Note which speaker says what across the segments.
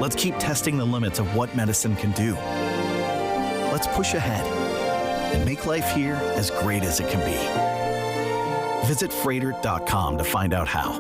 Speaker 1: Let's keep testing the limits of what medicine can do. Let's push ahead and make life here as great as it can be. Visit Freighter.com to find out how.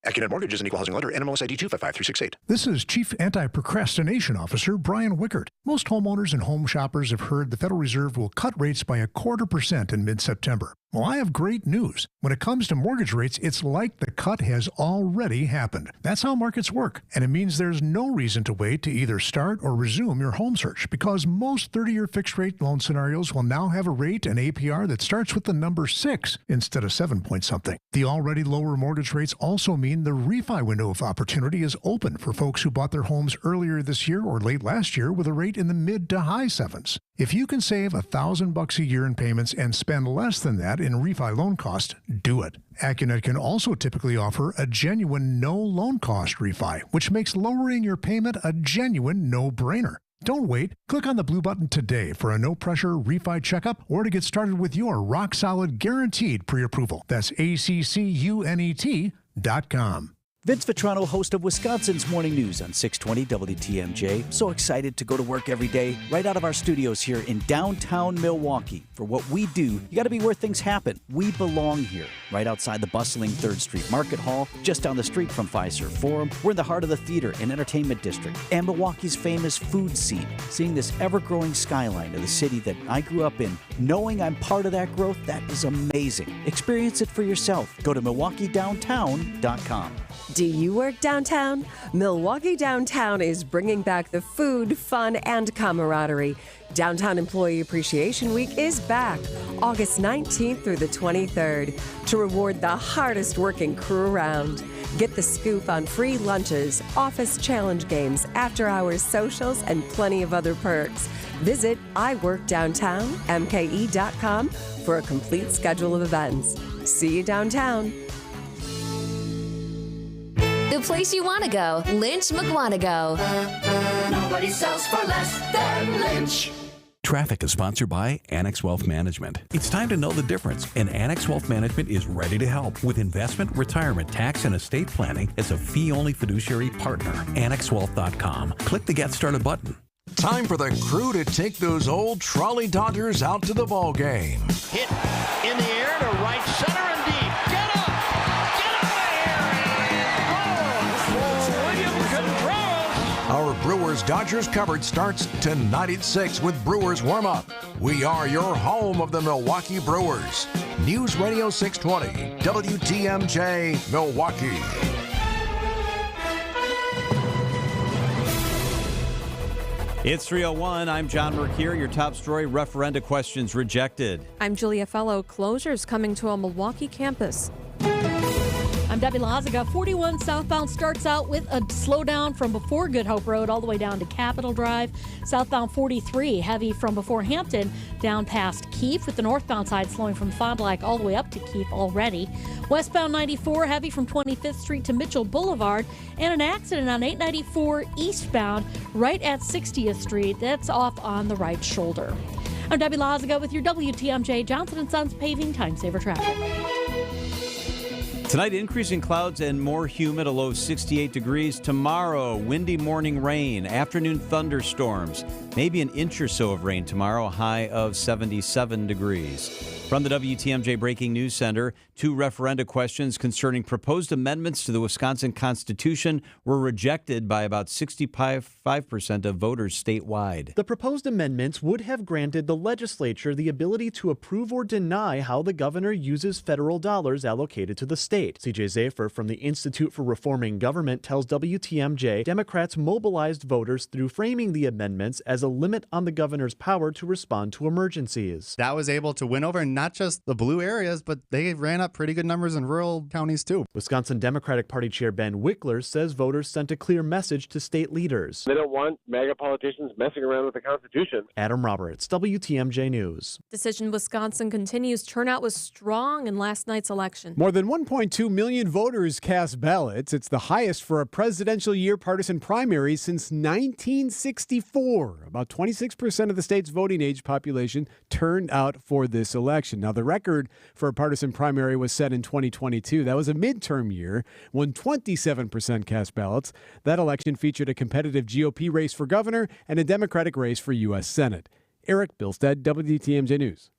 Speaker 2: AccuNet Mortgage is an equal housing lender. NMLS ID 255368.
Speaker 3: This is Chief Anti-Procrastination Officer Brian Wickert. Most homeowners and home shoppers have heard the Federal Reserve will cut rates by 0.25% in mid-September. Well, I have great news. When it comes to mortgage rates, it's like the cut has already happened. That's how markets work, and it means there's no reason to wait to either start or resume your home search, because most 30-year fixed-rate loan scenarios will now have a rate and APR that starts with the number 6 instead of 7-point-something. The already lower mortgage rates also mean the refi window of opportunity is open for folks who bought their homes earlier this year or late last year with a rate in the mid to high 7s. If you can save $1,000 a year in payments and spend less than that in refi loan cost, do it. AccuNet can also typically offer a genuine no loan cost refi, which makes lowering your payment a genuine no-brainer. Don't wait. Click on the blue button today for a no-pressure refi checkup or to get started with your rock-solid guaranteed pre-approval. That's ACCUNET.com.
Speaker 4: Vince Vitrano, host of Wisconsin's Morning News on 620 WTMJ. So excited to go to work every day, right out of our studios here in downtown Milwaukee. For what we do, you got to be where things happen. We belong here, right outside the bustling 3rd Street Market Hall, just down the street from Fiserv Forum. We're in the heart of the theater and entertainment district, and Milwaukee's famous food scene. Seeing this ever-growing skyline of the city that I grew up in, knowing I'm part of that growth, that is amazing. Experience it for yourself. Go to MilwaukeeDowntown.com.
Speaker 5: Do you work downtown? Milwaukee Downtown is bringing back the food, fun, and camaraderie. Downtown Employee Appreciation Week is back, August 19th through the 23rd, to reward the hardest working crew around. Get the scoop on free lunches, office challenge games, after-hours socials, and plenty of other perks. Visit iWorkDowntownMKE.com for a complete schedule of events. See you downtown.
Speaker 6: The place you want to go, Lynch McWanago.
Speaker 7: Nobody sells for less than Lynch.
Speaker 8: Traffic is sponsored by Annex Wealth Management. It's time to know the difference, and Annex Wealth Management is ready to help with investment, retirement, tax, and estate planning as a fee-only fiduciary partner. AnnexWealth.com. Click the Get Started button.
Speaker 9: Time for the crew to take those old trolley Dodgers out to the ball game.
Speaker 10: Hit in the air to right center and deep. Get up! Get out of here! And William Contreras!
Speaker 9: Our Brewers-Dodgers coverage starts tonight at 6 with Brewers warm-up. We are your home of the Milwaukee Brewers. News Radio 620, WTMJ, Milwaukee.
Speaker 11: It's 3:01. I'm John Mercure. Your top story, referenda questions rejected.
Speaker 12: I'm Julia Fellow. Closures coming to a Milwaukee campus.
Speaker 13: I'm Debbie Lazaga. 41 southbound starts out with a slowdown from before Good Hope Road all the way down to Capitol Drive. Southbound 43 heavy from before Hampton down past Keefe, with the northbound side slowing from Fond du Lac all the way up to Keefe already. Westbound 94 heavy from 25th Street to Mitchell Boulevard, and an accident on 894 eastbound right at 60th Street. That's off on the right shoulder. I'm Debbie Lazaga with your WTMJ Johnson & Sons Paving Time Saver Traffic.
Speaker 11: Tonight, increasing clouds and more humid, a low of 68 degrees. Tomorrow, windy morning rain, afternoon thunderstorms, maybe an inch or so of rain tomorrow, a high of 77 degrees. From the WTMJ Breaking News Center, 2 referenda questions concerning proposed amendments to the Wisconsin Constitution were rejected by about 65% of voters statewide.
Speaker 14: The proposed amendments would have granted the legislature the ability to approve or deny how the governor uses federal dollars allocated to the state. CJ Zafer from the Institute for Reforming Government tells WTMJ Democrats mobilized voters through framing the amendments as a limit on the governor's power to respond to emergencies.
Speaker 15: That was able to win over not just the blue areas, but they ran up pretty good numbers in rural counties too.
Speaker 14: Wisconsin Democratic Party Chair Ben Wickler says voters sent a clear message to state leaders.
Speaker 16: They don't want MAGA politicians messing around with the Constitution.
Speaker 14: Adam Roberts, WTMJ News.
Speaker 12: Decision Wisconsin continues. Turnout was strong in last night's election.
Speaker 17: More than 1.2 million voters cast ballots. It's the highest for a presidential year partisan primary since 1964. About 26% of the state's voting age population turned out for this election. election. Now, the record for a partisan primary was set in 2022. That was a midterm year when 27% cast ballots. That election featured a competitive GOP race for governor and a Democratic race for U.S. Senate. Eric Bilstead, WTMJ News.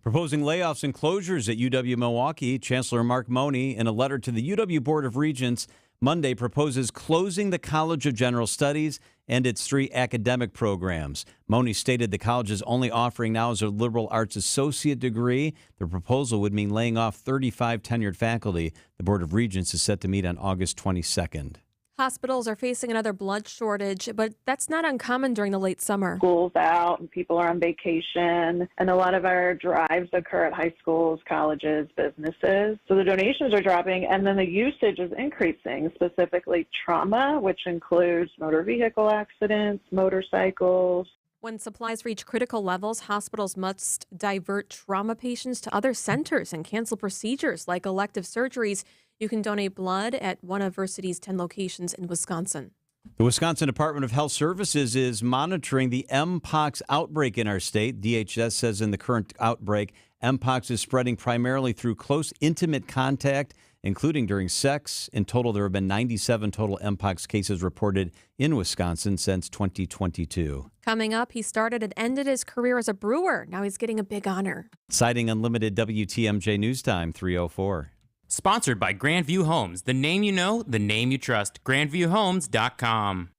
Speaker 11: Proposing layoffs and closures at UW-Milwaukee, Chancellor Mark Money, in a letter to the UW Board of Regents Monday, proposes closing the College of General Studies and its 3 academic programs. Money stated the college is only offering now as a liberal arts associate degree. The proposal would mean laying off 35 tenured faculty. The Board of Regents is set to meet on August 22nd.
Speaker 12: Hospitals are facing another blood shortage, but that's not uncommon during the late summer.
Speaker 18: School's out and people are on vacation, and a lot of our drives occur at high schools, colleges, businesses. So the donations are dropping, and then the usage is increasing, specifically trauma, which includes motor vehicle accidents, motorcycles.
Speaker 12: When supplies reach critical levels, hospitals must divert trauma patients to other centers and cancel procedures like elective surgeries. You can donate blood at one of Versity's 10 locations in Wisconsin.
Speaker 11: The Wisconsin Department of Health Services is monitoring the Mpox outbreak in our state. DHS says in the current outbreak, Mpox is spreading primarily through close, intimate contact, including during sex. In total, there have been 97 total Mpox cases reported in Wisconsin since 2022.
Speaker 12: Coming up, he started and ended his career as a brewer. Now he's getting a big honor.
Speaker 11: Citing Unlimited WTMJ News Time 3:04.
Speaker 19: Sponsored by Grandview Homes, the name you know, the name you trust. GrandviewHomes.com.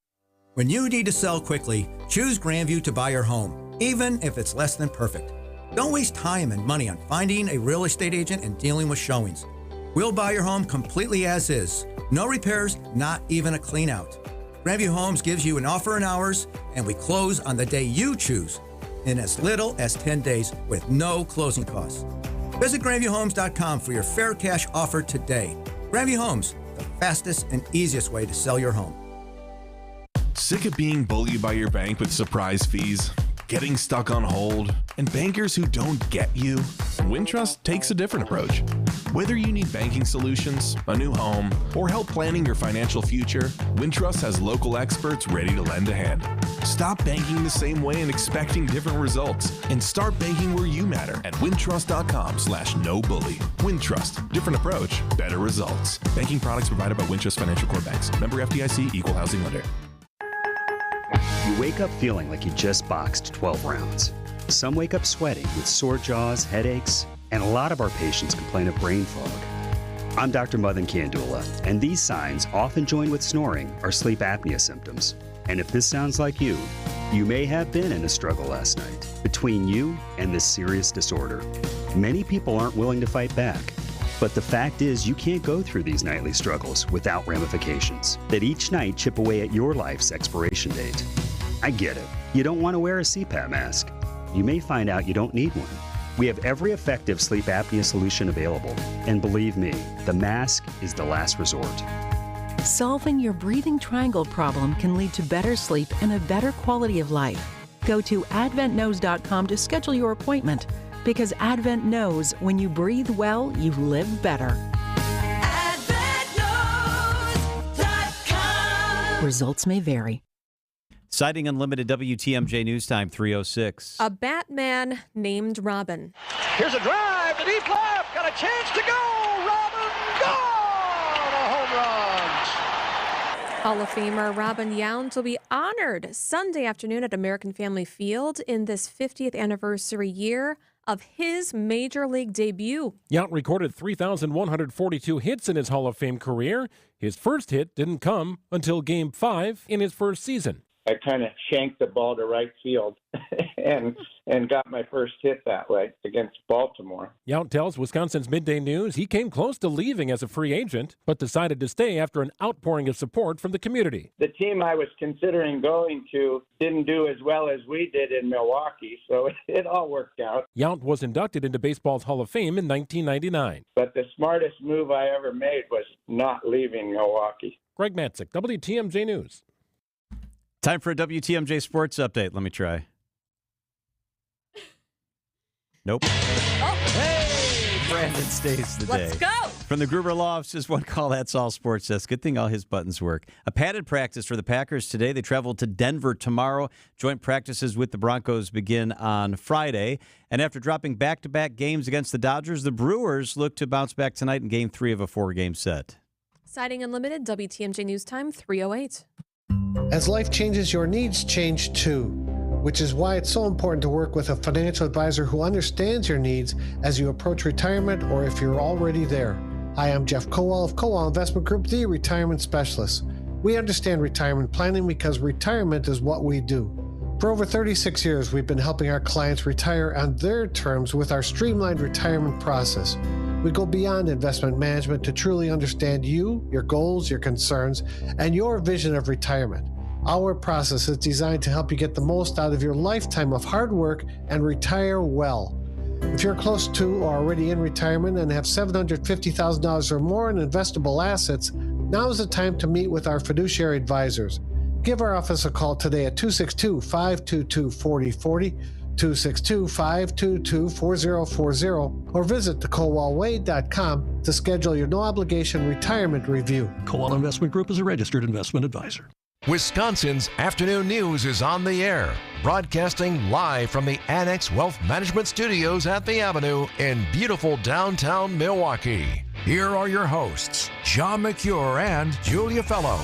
Speaker 20: When you need to sell quickly, choose Grandview to buy your home, even if it's less than perfect. Don't waste time and money on finding a real estate agent and dealing with showings. We'll buy your home completely as is. No repairs, not even a clean out. Grandview Homes gives you an offer in hours, and we close on the day you choose in as little as 10 days with no closing costs. Visit GrandviewHomes.com for your fair cash offer today. Grandview Homes, the fastest and easiest way to sell your home.
Speaker 21: Sick of being bullied by your bank with surprise fees, getting stuck on hold, and bankers who don't get you? Wintrust takes a different approach. Whether you need banking solutions, a new home, or help planning your financial future, Wintrust has local experts ready to lend a hand. Stop banking the same way and expecting different results, and start banking where you matter at wintrust.com/nobully. Wintrust, different approach, better results. Banking products provided by Wintrust Financial Corp Banks. Member FDIC, Equal Housing Lender.
Speaker 22: You wake up feeling like you just boxed 12 rounds. Some wake up sweating with sore jaws, headaches, and a lot of our patients complain of brain fog. I'm Dr. Madan Kandula, and these signs, often joined with snoring, are sleep apnea symptoms. And if this sounds like you may have been in a struggle last night between you and this serious disorder. Many people aren't willing to fight back. But the fact is, you can't go through these nightly struggles without ramifications that each night chip away at your life's expiration date. I get it. You don't want to wear a CPAP mask. You may find out you don't need one. We have every effective sleep apnea solution available. And believe me, the mask is the last resort.
Speaker 23: Solving your breathing triangle problem can lead to better sleep and a better quality of life. Go to adventknows.com to schedule your appointment, because Advent knows when you breathe well, you live better. AdventKnows.com. Results may vary.
Speaker 11: Citing Unlimited WTMJ News Time 3:06.
Speaker 12: A Batman named Robin.
Speaker 10: Here's a drive to deep left. Got a chance to go. Robin gone. A home run.
Speaker 12: Hall of Famer Robin Yount will be honored Sunday afternoon at American Family Field in this 50th anniversary year of his Major League debut.
Speaker 24: Yount recorded 3,142 hits in his Hall of Fame career. His first hit didn't come until Game 5 in his first season.
Speaker 25: I kind of shanked the ball to right field and got my first hit that way against Baltimore.
Speaker 24: Yount tells Wisconsin's Midday News he came close to leaving as a free agent, but decided to stay after an outpouring of support from the community.
Speaker 25: The team I was considering going to didn't do as well as we did in Milwaukee, so it all worked out.
Speaker 24: Yount was inducted into baseball's Hall of Fame in 1999.
Speaker 25: But the smartest move I ever made was not leaving Milwaukee.
Speaker 24: Greg Matzik, WTMJ News.
Speaker 11: Time for a WTMJ Sports Update. Let me try. Nope.
Speaker 12: Oh.
Speaker 11: Hey, Brandon stays the day.
Speaker 12: Let's go.
Speaker 11: From the Gruber Law Office's One Call, That's All Sports Desk. Good thing all his buttons work. A padded practice for the Packers today. They travel to Denver tomorrow. Joint practices with the Broncos begin on Friday. And after dropping back-to-back games against the Dodgers, the Brewers look to bounce back tonight in Game 3 of a 4-game set.
Speaker 12: Siding Unlimited, WTMJ News Time, 3:08.
Speaker 1: As life changes, your needs change too, which is why it's so important to work with a financial advisor who understands your needs as you approach retirement or if you're already there. Hi, I'm Jeff Kowal of Kowal Investment Group, the retirement specialist. We understand retirement planning because retirement is what we do. For over 36 years, we've been helping our clients retire on their terms with our streamlined retirement process. We go beyond investment management to truly understand you, your goals, your concerns, and your vision of retirement. Our process is designed to help you get the most out of your lifetime of hard work and retire well. If you're close to or already in retirement and have $750,000 or more in investable assets, now is the time to meet with our fiduciary advisors. Give our office a call today at 262-522-4040, 262-522-4040, or visit thekowalway.com to schedule your no-obligation retirement review.
Speaker 2: Kowal Investment Group is a registered investment advisor.
Speaker 9: Wisconsin's afternoon news is on the air, broadcasting live from the Annex Wealth Management Studios at the Avenue in beautiful downtown Milwaukee. Here are your hosts, John McCure and Julia Fellow.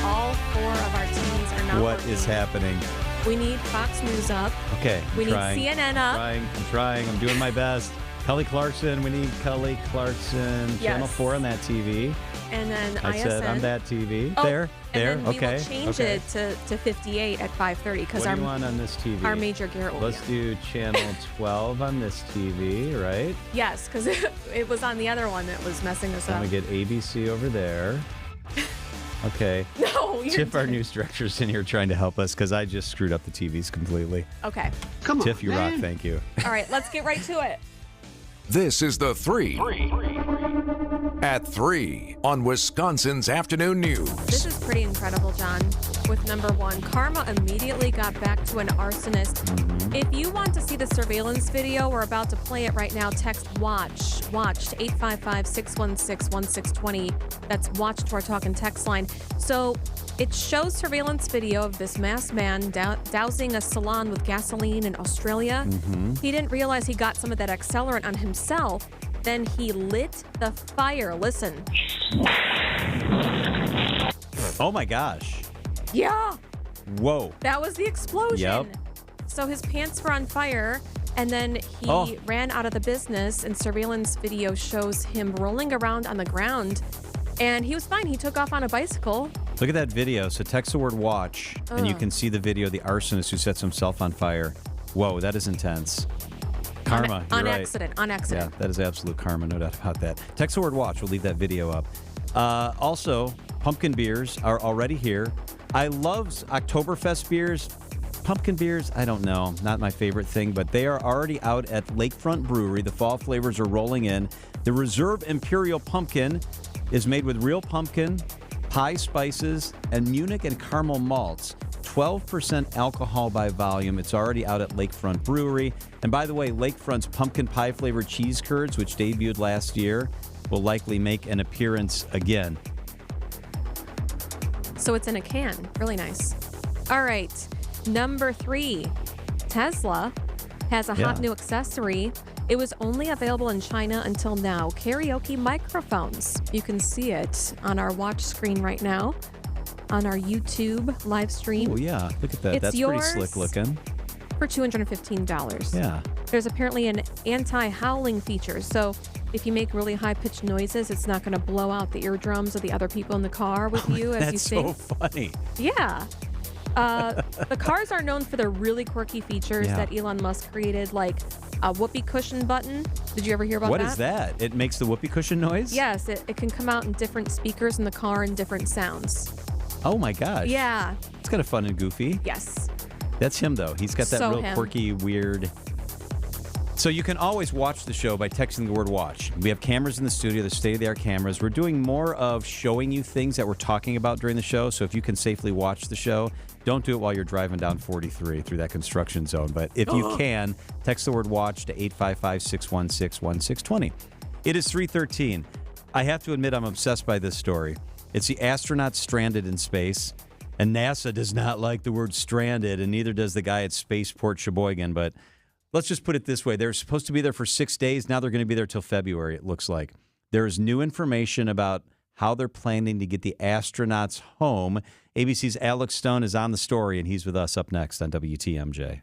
Speaker 12: All 4 of our teams are not
Speaker 11: What
Speaker 12: working.
Speaker 11: is happening?
Speaker 12: We need Fox News up.
Speaker 11: Okay.
Speaker 12: We need CNN up.
Speaker 11: I'm trying. I'm doing my best. Kelly Clarkson. We need Kelly Clarkson.
Speaker 12: Yes.
Speaker 11: Channel 4 on that TV.
Speaker 12: And then
Speaker 11: I
Speaker 12: ISN.
Speaker 11: said on that TV.
Speaker 12: Oh,
Speaker 11: there.
Speaker 12: And then we
Speaker 11: okay.
Speaker 12: will change it to 58 at 5:30 because
Speaker 11: What do you want on this TV?
Speaker 12: our major Garrett will
Speaker 11: Let's do channel 12 on this TV, right?
Speaker 12: Yes, because it was on the other one that was messing us
Speaker 11: I'm
Speaker 12: up.
Speaker 11: going to get ABC over there. Okay.
Speaker 12: No, you're
Speaker 11: Tiff, our news director's in here trying to help us because I just screwed up the TVs completely.
Speaker 12: Okay.
Speaker 1: Come on,
Speaker 11: Tiff, you
Speaker 1: man.
Speaker 11: rock. Thank you.
Speaker 12: All right, let's get right to it.
Speaker 9: This is the 3 at 3 on Wisconsin's afternoon news.
Speaker 12: This is pretty incredible, John. With number 1, Karma immediately got back to an arsonist. If you want to see the surveillance video, we're about to play it right now. Text WATCH to 855-616-1620. That's WATCH to our talk and text line. So it shows surveillance video of this masked man dousing a salon with gasoline in Australia. He didn't realize he got some of that accelerant on himself. Then he lit the fire. Listen.
Speaker 11: Oh my gosh.
Speaker 12: Yeah.
Speaker 11: Whoa.
Speaker 12: That was the explosion.
Speaker 11: Yep.
Speaker 12: So his pants were on fire, and then he ran out of the business, and surveillance video shows him rolling around on the ground, and he was fine. He took off on a bicycle.
Speaker 11: Look at that video. So text the word watch, and you can see the video of the arsonist who sets himself on fire. Whoa, that is intense. Karma,
Speaker 12: on
Speaker 11: you're right.
Speaker 12: accident.
Speaker 11: Yeah, that is absolute karma, no doubt about that. Text the word watch. We'll leave that video up. Also, pumpkin beers are already here. I love Oktoberfest beers. Pumpkin beers, I don't know. Not my favorite thing, but they are already out at Lakefront Brewery. The fall flavors are rolling in. The Reserve Imperial Pumpkin is made with real pumpkin, pie spices, and Munich and caramel malts. 12% alcohol by volume. It's already out at Lakefront Brewery. And by the way, Lakefront's pumpkin pie flavored cheese curds, which debuted last year, will likely make an appearance again.
Speaker 12: So it's in a can. Really nice. All right. Number 3, Tesla has a hot new accessory. It was only available in China until now. Karaoke microphones. You can see it on our watch screen right now on our YouTube live stream.
Speaker 11: Oh, yeah. Look at that.
Speaker 12: It's
Speaker 11: That's
Speaker 12: yours
Speaker 11: pretty slick looking.
Speaker 12: For $215.
Speaker 11: Yeah.
Speaker 12: There's apparently an anti-howling feature. So if you make really high-pitched noises, it's not going to blow out the eardrums of the other people in the car with you as you sing.
Speaker 11: That's so funny.
Speaker 12: Yeah. The cars are known for their really quirky features that Elon Musk created, like a whoopee cushion button. Did you ever hear about that?
Speaker 11: What is that? It makes the whoopee cushion noise?
Speaker 12: Yes, it can come out in different speakers in the car and different sounds.
Speaker 11: Oh my gosh.
Speaker 12: Yeah.
Speaker 11: It's kind of fun and goofy.
Speaker 12: Yes.
Speaker 11: That's him, though. He's got that
Speaker 12: So
Speaker 11: real
Speaker 12: him.
Speaker 11: quirky, weird. So you can always watch the show by texting the word watch. We have cameras in the studio, the state-of-the-art cameras. We're doing more of showing you things that we're talking about during the show. So if you can safely watch the show, don't do it while you're driving down 43 through that construction zone. But if you can, text the word watch to 855-616-1620. It is 3:13. I have to admit I'm obsessed by this story. It's the astronauts stranded in space, and NASA does not like the word stranded, and neither does the guy at Spaceport Sheboygan. But let's just put it this way. They're supposed to be there for 6 days. Now they're going to be there till February, it looks like. There is new information about how they're planning to get the astronauts home. ABC's Alex Stone is on the story, and he's with us up next on WTMJ.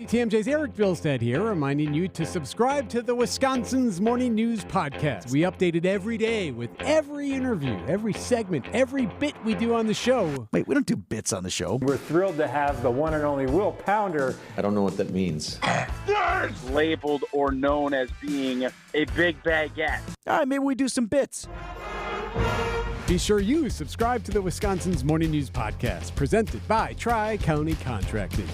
Speaker 17: WTMJ's Eric Bilstead here, reminding you to subscribe to the Wisconsin's Morning News Podcast. We update it every day with every interview, every segment, every bit we do on the show.
Speaker 3: Wait, we don't do bits on the show.
Speaker 4: We're thrilled to have the one and only Will Pounder.
Speaker 5: I don't know what that means.
Speaker 6: Labeled or known as being a big baguette.
Speaker 3: All right, maybe we do some bits.
Speaker 17: Be sure you subscribe to the Wisconsin's Morning News Podcast, presented by Tri-County Contracting.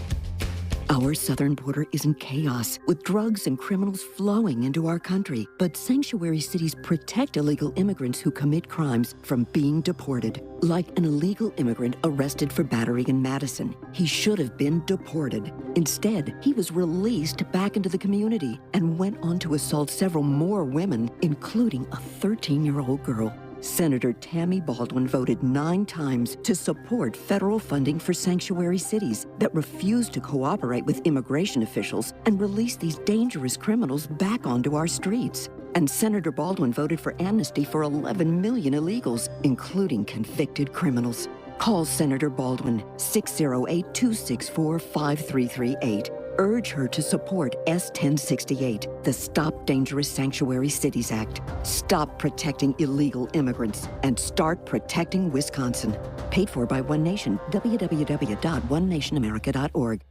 Speaker 7: Our southern border is in chaos, with drugs and criminals flowing into our country. But sanctuary cities protect illegal immigrants who commit crimes from being deported. Like an illegal immigrant arrested for battery in Madison. He should have been deported. Instead, he was released back into the community and went on to assault several more women, including a 13-year-old girl. Senator Tammy Baldwin voted 9 times to support federal funding for sanctuary cities that refuse to cooperate with immigration officials and release these dangerous criminals back onto our streets. And Senator Baldwin voted for amnesty for 11 million illegals, including convicted criminals. Call Senator Baldwin, 608-264-5338. Urge her to support S-1068, the Stop Dangerous Sanctuary Cities Act. Stop protecting illegal immigrants and start protecting Wisconsin. Paid for by One Nation, www.onenationamerica.org.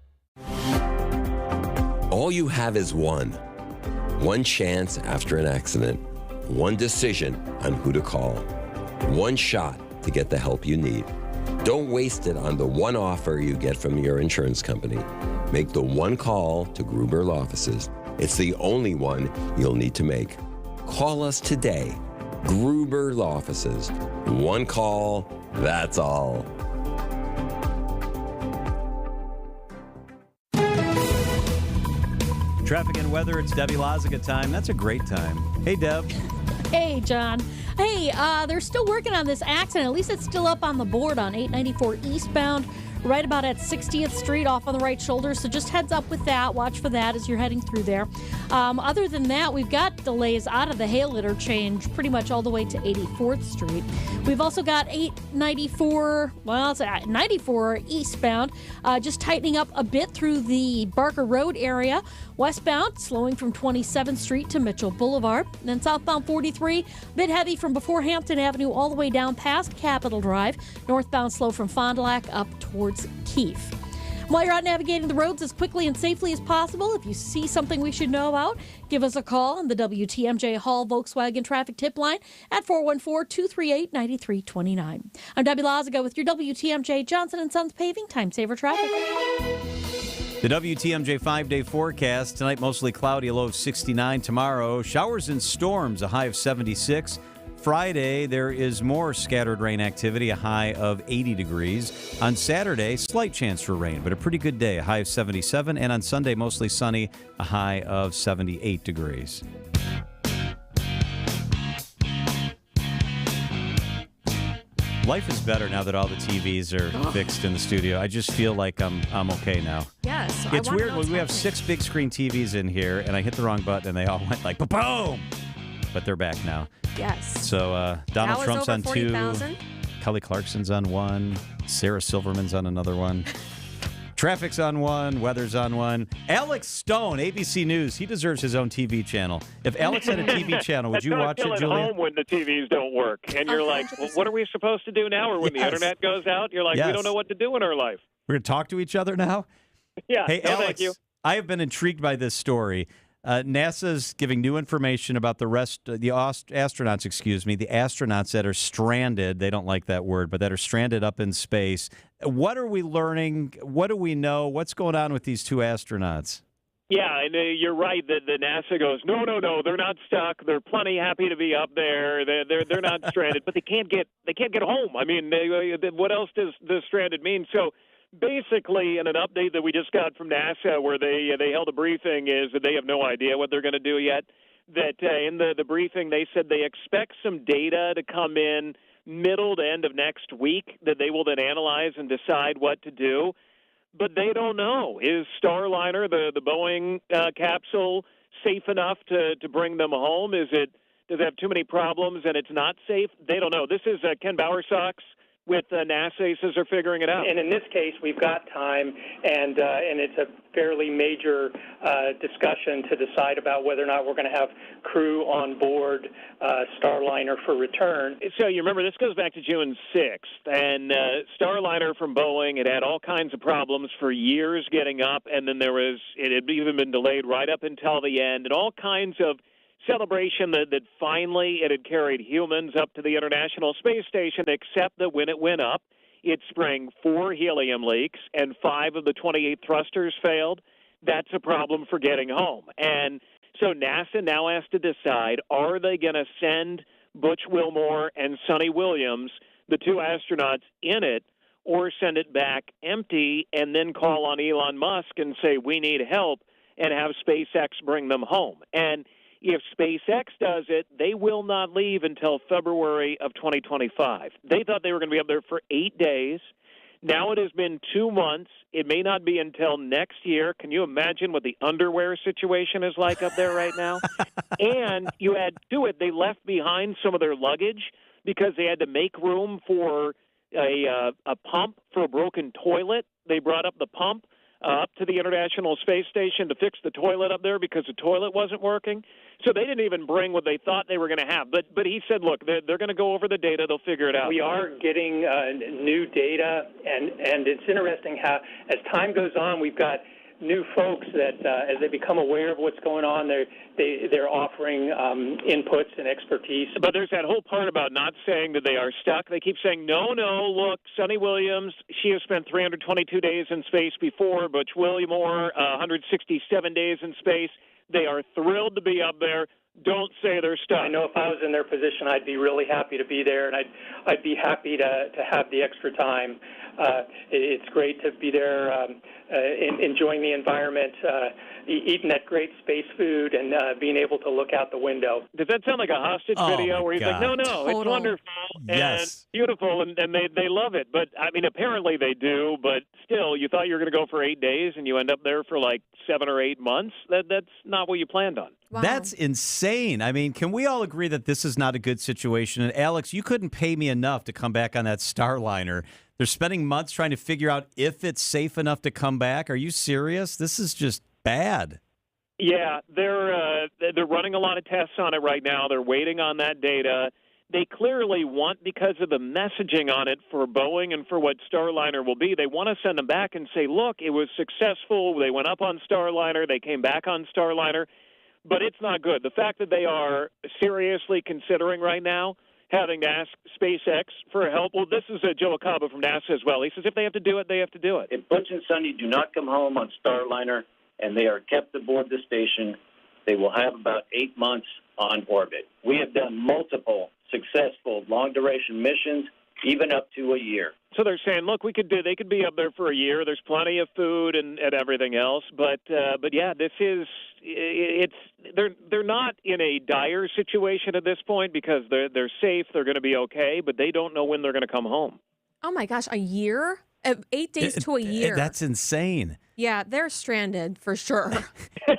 Speaker 26: All you have is one chance after an accident, one decision on who to call, one shot to get the help you need. Don't waste it on the one offer you get from your insurance company. Make the one call to Gruber Law Offices. It's the only one you'll need to make. Call us today. Gruber Law Offices. One call, that's all.
Speaker 11: Traffic and weather, it's Debbie Laziga time. That's a great time. Hey, Deb.
Speaker 13: Hey, John. Hey, they're still working on this accident. At least it's still up on the board on 894 eastbound, right about at 60th Street off on the right shoulder. So just heads up with that. Watch for that as you're heading through there. Other than that, we've got delays out of the Hale interchange pretty much all the way to 84th Street. We've also got 894, well, it's 94 eastbound, just tightening up a bit through the Barker Road area. Westbound, slowing from 27th Street to Mitchell Boulevard. And then southbound 43, a bit heavy from before Hampton Avenue all the way down past Capitol Drive. Northbound slow from Fond du Lac up towards Keefe. While you're out navigating the roads as quickly and safely as possible, if you see something we should know about, give us a call on the WTMJ Hall Volkswagen Traffic Tip Line at 414-238-9329. I'm Debbie Laziga with your WTMJ Johnson & Sons Paving Time Saver Traffic.
Speaker 11: The WTMJ 5-day forecast. Tonight, mostly cloudy, a low of 69. Tomorrow, showers and storms, a high of 76. Friday, there is more scattered rain activity, a high of 80 degrees. On Saturday, slight chance for rain, but a pretty good day, a high of 77. And on Sunday, mostly sunny, a high of 78 degrees. Life is better now that all the TVs are fixed in the studio. I just feel like I'm okay now.
Speaker 12: Yes.
Speaker 11: It's weird when we have 6 big screen TVs in here, and I hit the wrong button, and they all went like boom. But they're back now.
Speaker 12: Yes.
Speaker 11: So Donald Trump's on 2.
Speaker 12: 40,000.
Speaker 11: Kelly Clarkson's on 1. Sarah Silverman's on another one. Traffic's on 1. Weather's on 1. Alex Stone, ABC News. He deserves his own TV channel. If Alex had a TV channel, would you watch it, Julia?
Speaker 16: Home when the TVs don't work, and you're like, well, what are we supposed to do now? Or when the internet goes out, you're like, we don't know what to do in our life.
Speaker 11: We're going to talk to each other now?
Speaker 16: Yeah.
Speaker 11: Hey,
Speaker 16: no,
Speaker 11: Alex,
Speaker 16: thank you.
Speaker 11: I have been intrigued by this story. NASA's giving new information about the astronauts that are stranded. They don't like that word, but that are stranded up in space. What are we learning? What do we know? What's going on with these 2 astronauts?
Speaker 16: Yeah, and you're right that the NASA goes, no, they're not stuck. They're plenty happy to be up there. They're not stranded, but they can't get home. I mean, what else does the stranded mean? So basically, in an update that we just got from NASA where they held a briefing, is that they have no idea what they're going to do yet. that in the briefing they said they expect some data to come in middle to end of next week that they will then analyze and decide what to do. But they don't know. Is Starliner, the Boeing capsule, safe enough to bring them home? Does it have too many problems and it's not safe? They don't know. This is Ken Bowersox with NASA. He says they're figuring it out.
Speaker 5: And in this case, we've got time, and it's a fairly major discussion to decide about whether or not we're going to have crew on board Starliner for return.
Speaker 16: So you remember, this goes back to June 6th, and Starliner from Boeing, it had all kinds of problems for years getting up, and then it had even been delayed right up until the end, and all kinds of celebration that finally it had carried humans up to the International Space Station, except that when it went up, it sprang 4 helium leaks and 5 of the 28 thrusters failed. That's a problem for getting home. And so NASA now has to decide, are they going to send Butch Wilmore and Sonny Williams, the 2 astronauts in it, or send it back empty and then call on Elon Musk and say, we need help, and have SpaceX bring them home? And if SpaceX does it, they will not leave until February of 2025. They thought they were going to be up there for 8 days. Now it has been 2 months. It may not be until next year. Can you imagine what the underwear situation is like up there right now? And you add to it, they left behind some of their luggage because they had to make room for a pump for a broken toilet. They brought up the pump up to the International Space Station to fix the toilet up there because the toilet wasn't working. So they didn't even bring what they thought they were going to have. But he said, look, they're going to go over the data. They'll figure it out.
Speaker 5: We are getting new data, and it's interesting how, as time goes on, we've got new folks that, as they become aware of what's going on, they're offering inputs and expertise.
Speaker 16: But there's that whole part about not saying that they are stuck. They keep saying, no, look, Sonny Williams, she has spent 322 days in space before, Butch Wilmore, 167 days in space. They are thrilled to be up there. Don't say they're stuck.
Speaker 5: I know if I was in their position, I'd be really happy to be there, and I'd be happy to have the extra time. It's great to be there, enjoying the environment, eating that great space food, and being able to look out the window.
Speaker 16: Does that sound like a hostage video where he's like, no, it's wonderful and beautiful, and they love it? But, I mean, apparently they do, but still, you thought you were going to go for 8 days, and you end up there for like 7 or 8 months? That's not what you planned on.
Speaker 11: Wow. That's insane. I mean, can we all agree that this is not a good situation? And Alex, you couldn't pay me enough to come back on that Starliner. They're spending months trying to figure out if it's safe enough to come back. Are you serious? This is just bad.
Speaker 16: Yeah, they're running a lot of tests on it right now. They're waiting on that data. They clearly want, because of the messaging on it for Boeing and for what Starliner will be, they want to send them back and say, look, it was successful. They went up on Starliner. They came back on Starliner. But it's not good. The fact that they are seriously considering right now having to ask SpaceX for help. Well, this is Joe Acaba from NASA as well. He says if they have to do it, they have to do it.
Speaker 8: If Butch and Sonny do not come home on Starliner and they are kept aboard the station, they will have about 8 months on orbit. We have done multiple successful long-duration missions, even up to a year.
Speaker 16: So they're saying, look, they could be up there for a year. There's plenty of food and everything else. But yeah, they're not in a dire situation at this point because they're safe. They're going to be okay, but they don't know when they're going to come home.
Speaker 12: Oh my gosh, a year? 8 days to a year.
Speaker 11: That's insane.
Speaker 12: Yeah, they're stranded for sure.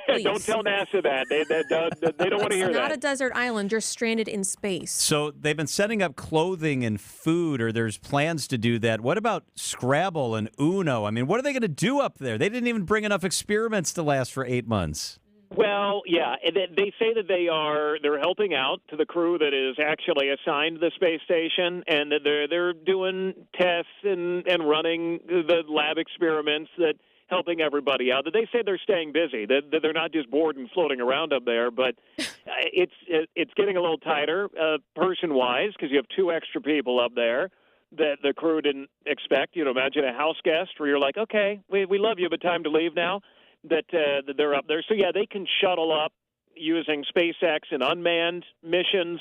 Speaker 16: Don't tell NASA that. They don't want to hear that.
Speaker 12: It's not a desert island. You're stranded in space.
Speaker 11: So they've been setting up clothing and food, or there's plans to do that. What about Scrabble and Uno? I mean, what are they going to do up there? They didn't even bring enough experiments to last for 8 months.
Speaker 16: Well, yeah, they say that they're helping out to the crew that is actually assigned to the space station, and that they're doing tests and running the lab experiments, that helping everybody out. That they say they're staying busy, that they're not just bored and floating around up there, but it's getting a little tighter person-wise because you have 2 extra people up there that the crew didn't expect. You know, imagine a house guest where you're like, okay, we love you, but time to leave now. That they're up there. So, yeah, they can shuttle up using SpaceX and unmanned missions,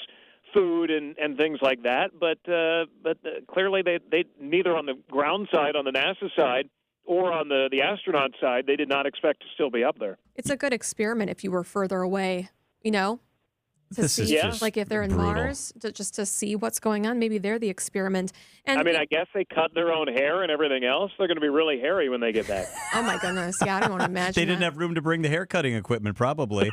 Speaker 16: food and things like that. But clearly they neither on the ground side, on the NASA side, or on the astronaut side, they did not expect to still be up there.
Speaker 12: It's a good experiment if you were further away, you know?
Speaker 11: This is just
Speaker 12: like if they're in
Speaker 11: brutal.
Speaker 12: Mars, just to see what's going on. Maybe they're the experiment. And
Speaker 16: I mean, I guess they cut their own hair and everything else. They're going to be really hairy when they get back.
Speaker 12: Oh my goodness, yeah, I don't want to imagine.
Speaker 11: They didn't have room to bring the hair cutting equipment, probably.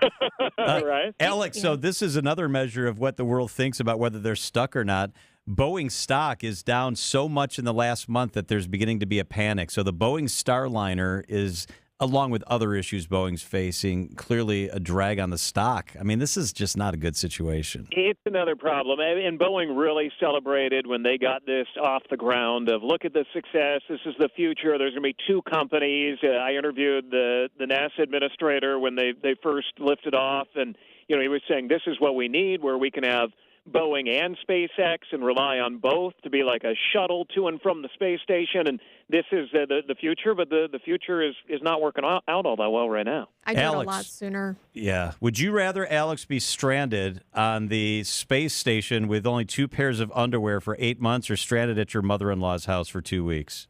Speaker 16: Right.
Speaker 11: Alex, so this is another measure of what the world thinks about whether they're stuck or not. Boeing stock is down so much in the last month that there's beginning to be a panic. So the Boeing Starliner is, along with other issues Boeing's facing, clearly a drag on the stock. I mean, this is just not a good situation.
Speaker 16: It's another problem. And Boeing really celebrated when they got this off the ground of, look at the success. This is the future. There's going to be two companies. I interviewed the NASA administrator when they first lifted off, and he was saying this is what we need, where we can have Boeing and SpaceX and rely on both to be like a shuttle to and from the space station. And this is the future, but the future is not working out all that well right now.
Speaker 12: I do it a lot sooner.
Speaker 11: Yeah. Would you rather, Alex, be stranded on the space station with only 2 pairs of underwear for 8 months or stranded at your mother-in-law's house for 2 weeks?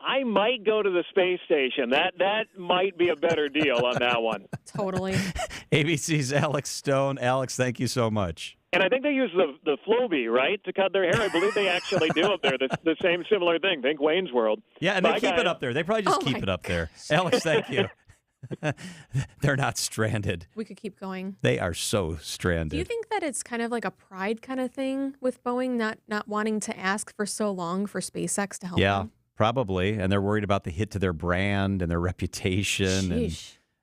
Speaker 16: I might go to the space station. That might be a better deal on that one.
Speaker 12: Totally.
Speaker 11: ABC's Alex Stone. Alex, thank you so much.
Speaker 16: And I think they use the Flowbee, right, to cut their hair. I believe they actually do up there. The same similar thing. Think Wayne's World.
Speaker 11: Yeah, and they keep it up there. They probably just keep it up there. Alex, thank you. They're not stranded.
Speaker 12: We could keep going.
Speaker 11: They are so stranded.
Speaker 12: Do you think that it's kind of like a pride kind of thing with Boeing not wanting to ask for so long for SpaceX to help them?
Speaker 11: Probably, and they're worried about the hit to their brand and their reputation. And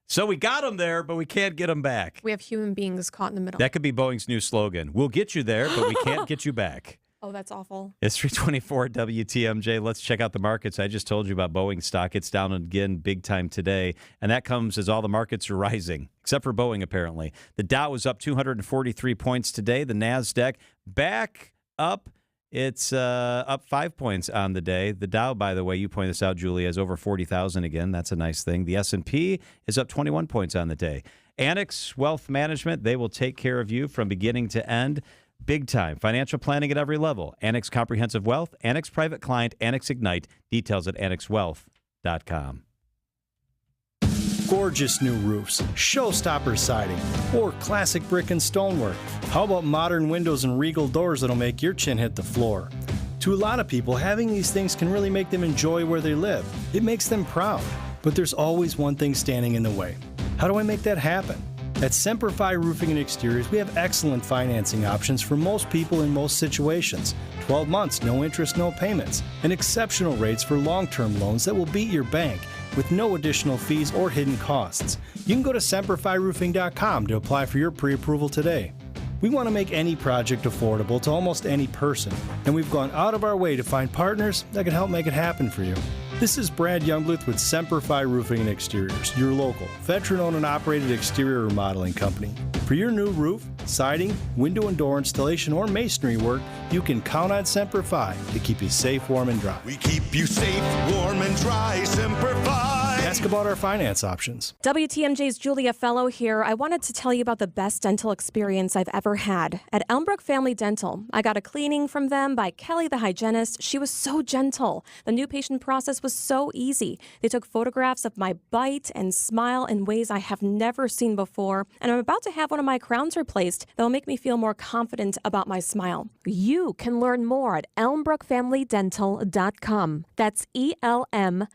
Speaker 11: so we got them there, but we can't get them back.
Speaker 12: We have human beings caught in the middle.
Speaker 11: That could be Boeing's new slogan. We'll get you there, but we can't get you back.
Speaker 12: Oh, that's awful.
Speaker 11: It's 324 WTMJ. Let's check out the markets. I just told you about Boeing stock. It's down again big time today, and that comes as all the markets are rising, except for Boeing, apparently. The Dow is up 243 points today. The NASDAQ back up. It's up 5 points on the day. The Dow, by the way, you pointed this out, Julie, is over 40,000 again. That's a nice thing. The S&P is up 21 points on the day. Annex Wealth Management, they will take care of you from beginning to end. Big time. Financial planning at every level. Annex Comprehensive Wealth, Annex Private Client, Annex Ignite. Details at annexwealth.com.
Speaker 14: Gorgeous new roofs, showstopper siding, or classic brick and stonework. How about modern windows and regal doors that'll make your chin hit the floor? To a lot of people, having these things can really make them enjoy where they live. It makes them proud. But there's always one thing standing in the way. How do I make that happen? At Semperfi Roofing and Exteriors, we have excellent financing options for most people in most situations. 12 months, no interest, no payments, and exceptional rates for long-term loans that will beat your bank with no additional fees or hidden costs. You can go to SemperfiRoofing.com to apply for your pre-approval today. We want to make any project affordable to almost any person, and we've gone out of our way to find partners that can help make it happen for you. This is Brad Youngbluth with Semperfi Roofing and Exteriors, your local, veteran-owned and operated exterior remodeling company. For your new roof, siding, window and door installation, or masonry work, you can count on Semperfi to keep you safe, warm, and dry.
Speaker 15: We keep you safe, warm, and dry. Semperfi.
Speaker 14: Ask about our finance options.
Speaker 12: WTMJ's Julia Fellow here. I wanted to tell you about the best dental experience I've ever had at Elmbrook Family Dental. I got a cleaning from them by Kelly, the hygienist. She was so gentle. The new patient process was so easy. They took photographs of my bite and smile in ways I have never seen before. And I'm about to have one of my crowns replaced that will make me feel more confident about my smile. You can learn more at elmbrookfamilydental.com. That's ELMBROOK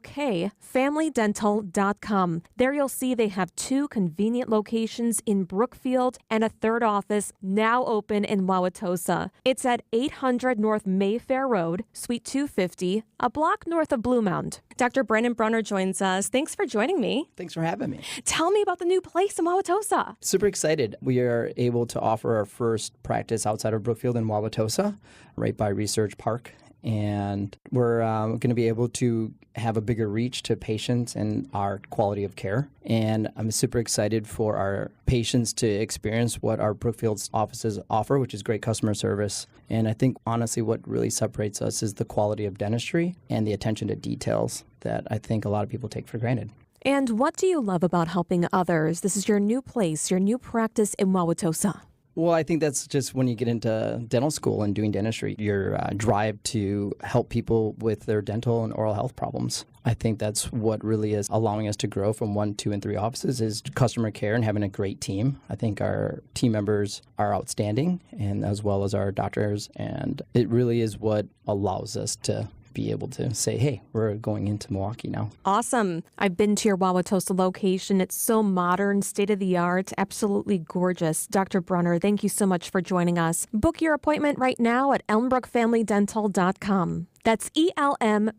Speaker 12: FamilyDental.com. There you'll see they have 2 convenient locations in Brookfield and a 3rd office now open in Wauwatosa. It's at 800 North Mayfair Road, Suite 250, a block north of Blue Mound. Dr. Brandon Brunner joins us. Thanks for joining me.
Speaker 18: Thanks for having me.
Speaker 12: Tell me about the new place in Wauwatosa.
Speaker 18: Super excited. We are able to offer our first practice outside of Brookfield in Wauwatosa, right by Research Park. And we're going to be able to have a bigger reach to patients and our quality of care. And I'm super excited for our patients to experience what our Brookfield's offices offer, which is great customer service. And I think, honestly, what really separates us is the quality of dentistry and the attention to details that I think a lot of people take for granted.
Speaker 12: And what do you love about helping others? This is your new place, your new practice in Wauwatosa.
Speaker 18: Well, I think that's just when you get into dental school and doing dentistry, your drive to help people with their dental and oral health problems. I think that's what really is allowing us to grow from 1, 2, and 3 offices is customer care and having a great team. I think our team members are outstanding, and as well as our doctors, and it really is what allows us to be able to say, hey, we're going into Milwaukee now.
Speaker 12: Awesome. I've been to your Wauwatosa location. It's so modern, state-of-the-art, absolutely gorgeous. Dr. Brunner, thank you so much for joining us. Book your appointment right now at elmbrookfamilydental.com. That's ELMBROOK,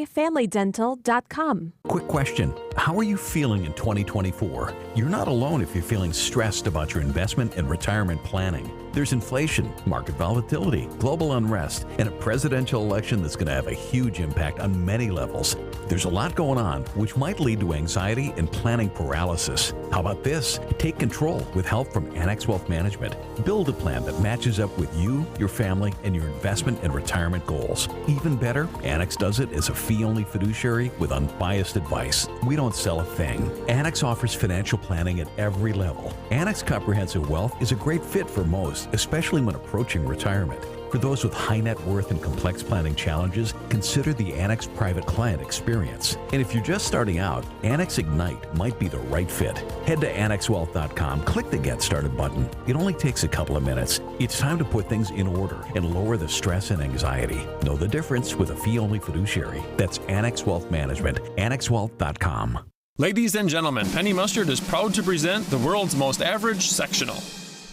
Speaker 12: familydental.com.
Speaker 2: Quick question. How are you feeling in 2024? You're not alone if you're feeling stressed about your investment and retirement planning. There's inflation, market volatility, global unrest, and a presidential election that's going to have a huge impact on many levels. There's a lot going on, which might lead to anxiety and planning paralysis. How about this? Take control with help from Annex Wealth Management. Build a plan that matches up with you, your family, and your investment and retirement goals. Even better, Annex does it as a fee-only fiduciary with unbiased advice. We don't sell a thing. Annex offers financial planning at every level. Annex Comprehensive Wealth is a great fit for most, especially when approaching retirement. For those with high net worth and complex planning challenges, consider the Annex Private Client Experience. And if you're just starting out, Annex Ignite might be the right fit. Head to AnnexWealth.com, click the Get Started button. It only takes a couple of minutes. It's time to put things in order and lower the stress and anxiety. Know the difference with a fee-only fiduciary. That's Annex Wealth Management, AnnexWealth.com.
Speaker 10: Ladies and gentlemen, Penny Mustard is proud to present the world's most average sectional.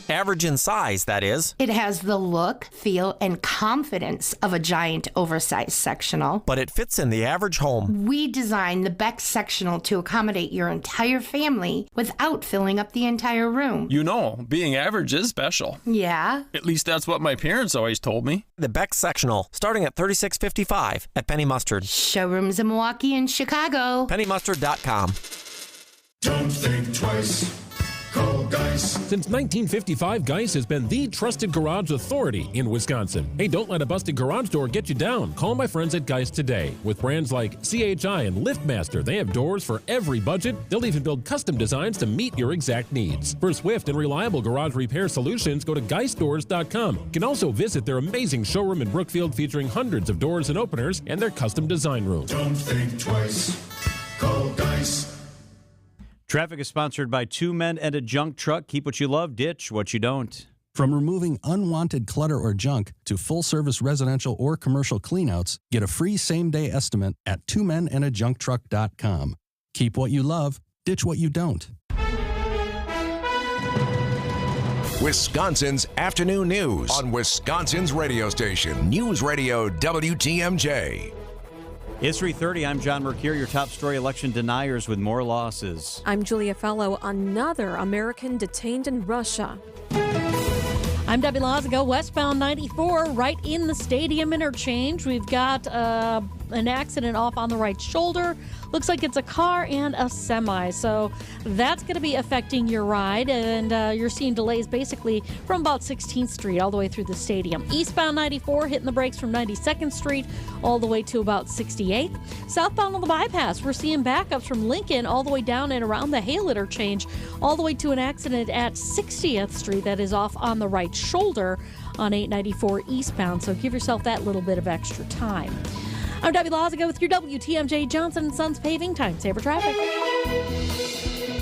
Speaker 19: Average in size, that is.
Speaker 20: It has the look, feel, and confidence of a giant oversized sectional.
Speaker 19: But it fits in the average home.
Speaker 20: We designed the Bex sectional to accommodate your entire family without filling up the entire room.
Speaker 10: You know, being average is special.
Speaker 20: Yeah?
Speaker 10: At least that's what my parents always told me.
Speaker 19: The Bex sectional, starting at $36.55 at Penny Mustard.
Speaker 20: Showrooms in Milwaukee and Chicago.
Speaker 19: PennyMustard.com.
Speaker 15: Don't think twice. Call Geis.
Speaker 24: Since 1955, Geis has been the trusted garage authority in Wisconsin. Hey, don't let a busted garage door get you down. Call my friends at Geis today. With brands like CHI and LiftMaster, they have doors for every budget. They'll even build custom designs to meet your exact needs. For swift and reliable garage repair solutions, go to GeisDoors.com. You can also visit their amazing showroom in Brookfield featuring hundreds of doors and openers and their custom design room.
Speaker 15: Don't think twice. Call Geis.
Speaker 11: Traffic is sponsored by 2 Men and a Junk Truck. Keep what you love, ditch what you don't.
Speaker 21: From removing unwanted clutter or junk to full-service residential or commercial cleanouts, get a free same-day estimate at 2menandajuncktruck.com. Keep what you love, ditch what you don't.
Speaker 9: Wisconsin's afternoon news on Wisconsin's radio station, News Radio WTMJ.
Speaker 11: It's 3:30. I'm John Mercure, your top story election deniers with more losses.
Speaker 12: I'm Julia Fellow. Another American detained in Russia.
Speaker 13: I'm Debbie Lazago, westbound 94, right in the stadium interchange. We've got an accident off on the right shoulder. Looks like it's a car and a semi, so that's going to be affecting your ride, and you're seeing delays basically from about 16th Street all the way through the stadium. Eastbound 94, hitting the brakes from 92nd Street all the way to about 68th. Southbound on the bypass, we're seeing backups from Lincoln all the way down and around the Hale interchange, all the way to an accident at 60th Street that is off on the right shoulder on 894 eastbound, so give yourself that little bit of extra time. I'm Debbie Lazago with your WTMJ Johnson & Sons paving time saver traffic.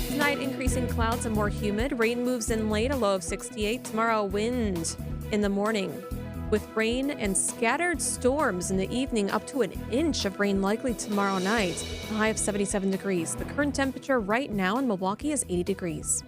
Speaker 12: Tonight, increasing clouds and more humid. Rain moves in late, a low of 68. Tomorrow, wind in the morning with rain and scattered storms in the evening, up to an inch of rain likely tomorrow night. A high of 77 degrees. The current temperature right now in Milwaukee is 80 degrees.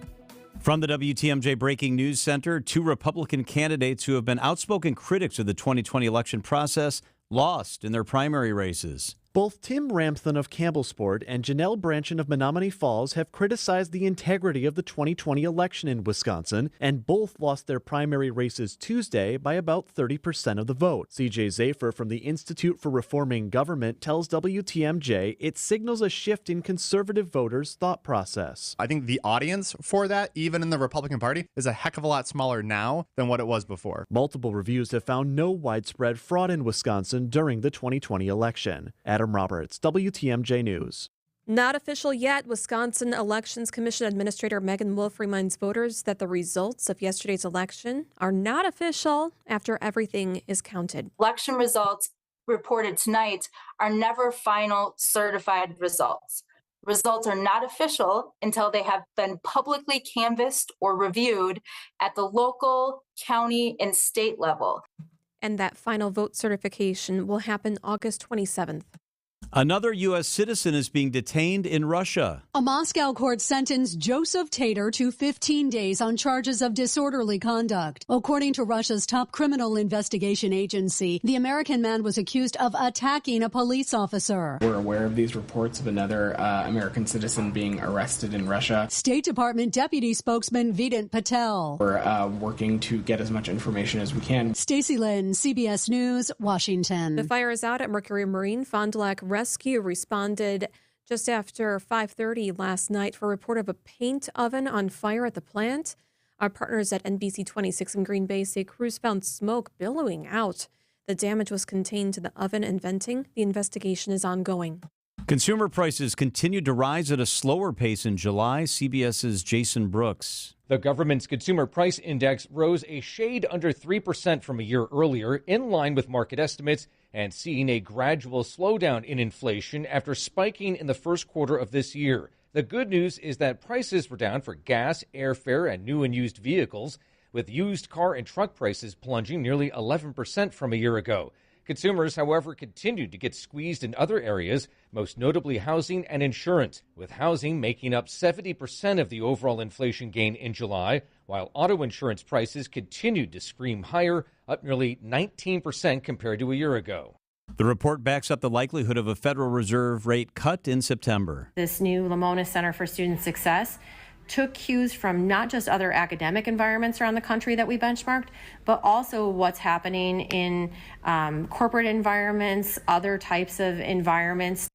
Speaker 11: From the WTMJ Breaking News Center, 2 Republican candidates who have been outspoken critics of the 2020 election process lost in their primary races.
Speaker 3: Both Tim Ramthun of Campbellsport and Janelle Branchen of Menominee Falls have criticized the integrity of the 2020 election in Wisconsin, and both lost their primary races Tuesday by about 30% of the vote. CJ Zafer from the Institute for Reforming Government tells WTMJ it signals a shift in conservative voters' thought process.
Speaker 22: I think the audience for that, even in the Republican Party, is a heck of a lot smaller now than what it was before.
Speaker 3: Multiple reviews have found no widespread fraud in Wisconsin during the 2020 election. Adam Roberts, WTMJ News.
Speaker 12: Not official yet. Wisconsin Elections Commission Administrator Megan Wolf reminds voters that the results of yesterday's election are not official after everything is counted.
Speaker 1: Election results reported tonight are never final certified results. Results are not official until they have been publicly canvassed or reviewed at the local, county, and state level.
Speaker 12: And that final vote certification will happen August 27th.
Speaker 11: Another U.S. citizen is being detained in Russia.
Speaker 4: A Moscow court sentenced Joseph Tater to 15 days on charges of disorderly conduct. According to Russia's top criminal investigation agency, the American man was accused of attacking a police officer.
Speaker 6: We're aware of these reports of another American citizen being arrested in Russia.
Speaker 4: State Department Deputy Spokesman Vedant Patel.
Speaker 6: We're working to get as much information as we can.
Speaker 4: Stacey Lynn, CBS News, Washington.
Speaker 12: The fire is out at Mercury Marine. Fond du Lac Rescue responded just after 5:30 last night for a report of a paint oven on fire at the plant. Our partners at NBC 26 in Green Bay say crews found smoke billowing out. The damage was contained to the oven and venting. The investigation is ongoing.
Speaker 11: Consumer prices continued to rise at a slower pace in July. CBS's Jason Brooks.
Speaker 17: The government's consumer price index rose a shade under 3% from a year earlier, in line with market estimates, and seeing a gradual slowdown in inflation after spiking in the first quarter of this year. The good news is that prices were down for gas, airfare, and new and used vehicles, with used car and truck prices plunging nearly 11% from a year ago. Consumers, however, continued to get squeezed in other areas, most notably housing and insurance, with housing making up 70% of the overall inflation gain in July, while auto insurance prices continued to scream higher, up nearly 19% compared to a year ago.
Speaker 11: The report backs up the likelihood of a Federal Reserve rate cut in September.
Speaker 23: This new Lamona Center for Student Success took cues from not just other academic environments around the country that we benchmarked, but also what's happening in corporate environments, other types of environments.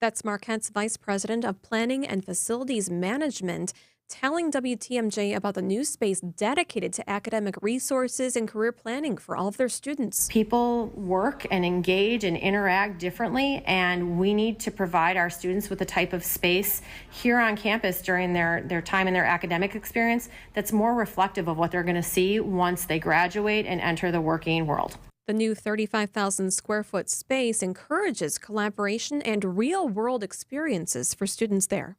Speaker 12: That's Mark Hentz, Vice President of Planning and Facilities Management, telling WTMJ about the new space dedicated to academic resources and career planning for all of their students.
Speaker 23: People work and engage and interact differently, and we need to provide our students with the type of space here on campus during their time in their academic experience that's more reflective of what they're going to see once they graduate and enter the working world.
Speaker 12: The new 35,000 square foot space encourages collaboration and real-world experiences for students there.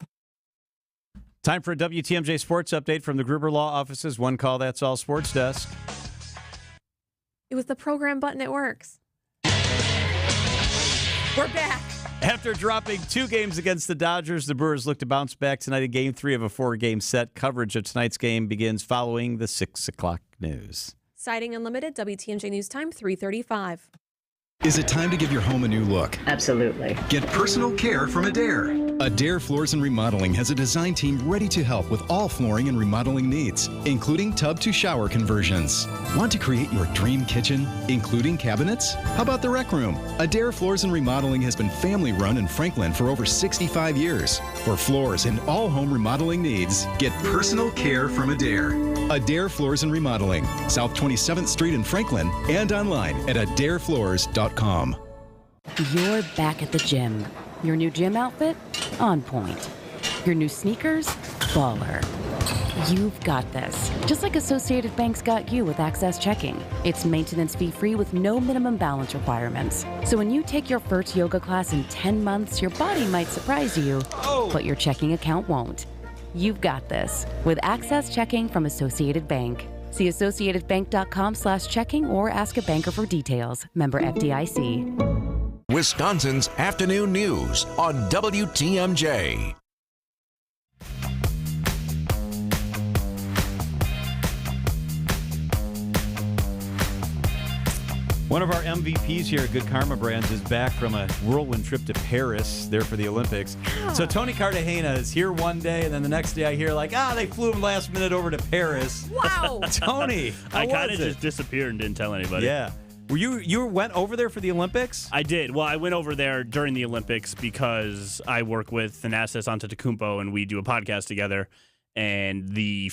Speaker 11: Time for a WTMJ Sports Update from the Gruber Law Office's One Call That's All Sports Desk.
Speaker 12: It was the program button. It works. We're back.
Speaker 11: After dropping 2 games against the Dodgers, the Brewers look to bounce back tonight in Game 3 of a 4-game set. Coverage of tonight's game begins following the 6 o'clock news.
Speaker 12: Siding Unlimited, WTMJ News Time, 3:35.
Speaker 25: Is it time to give your home a new look?
Speaker 27: Absolutely.
Speaker 25: Get personal care from Adair. Adair Floors and Remodeling has a design team ready to help with all flooring and remodeling needs, including tub-to-shower conversions. Want to create your dream kitchen, including cabinets? How about the rec room? Adair Floors and Remodeling has been family-run in Franklin for over 65 years. For floors and all home remodeling needs, get personal care from Adair. Adair Floors and Remodeling, South 27th Street in Franklin, and online at adairfloors.com.
Speaker 28: You're back at the gym. Your new gym outfit? On point. Your new sneakers? Baller. You've got this. Just like Associated Bank's got you with Access Checking. It's maintenance fee-free with no minimum balance requirements. So when you take your first yoga class in 10 months, your body might surprise you, but your checking account won't. You've got this with Access Checking from Associated Bank. See associatedbank.com/checking or ask a banker for details. Member FDIC.
Speaker 9: Wisconsin's afternoon news on WTMJ.
Speaker 11: One of our MVPs here at Good Karma Brands is back from a whirlwind trip to Paris, there for the Olympics. Yeah. So Tony Cartagena is here one day, and then the next day I hear they flew him last minute over to Paris.
Speaker 12: Wow.
Speaker 11: Tony,
Speaker 29: I kind of just disappeared and didn't tell anybody.
Speaker 11: Yeah. Were you went over there for the Olympics?
Speaker 29: I did. Well, I went over there during the Olympics because I work with Thanasis Antetokounmpo, and we do a podcast together. And the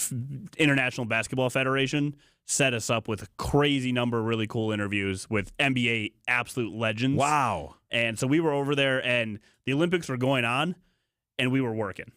Speaker 29: International Basketball Federation set us up with a crazy number of really cool interviews with NBA absolute legends.
Speaker 11: Wow.
Speaker 29: And so we were over there, and the Olympics were going on, and we were working.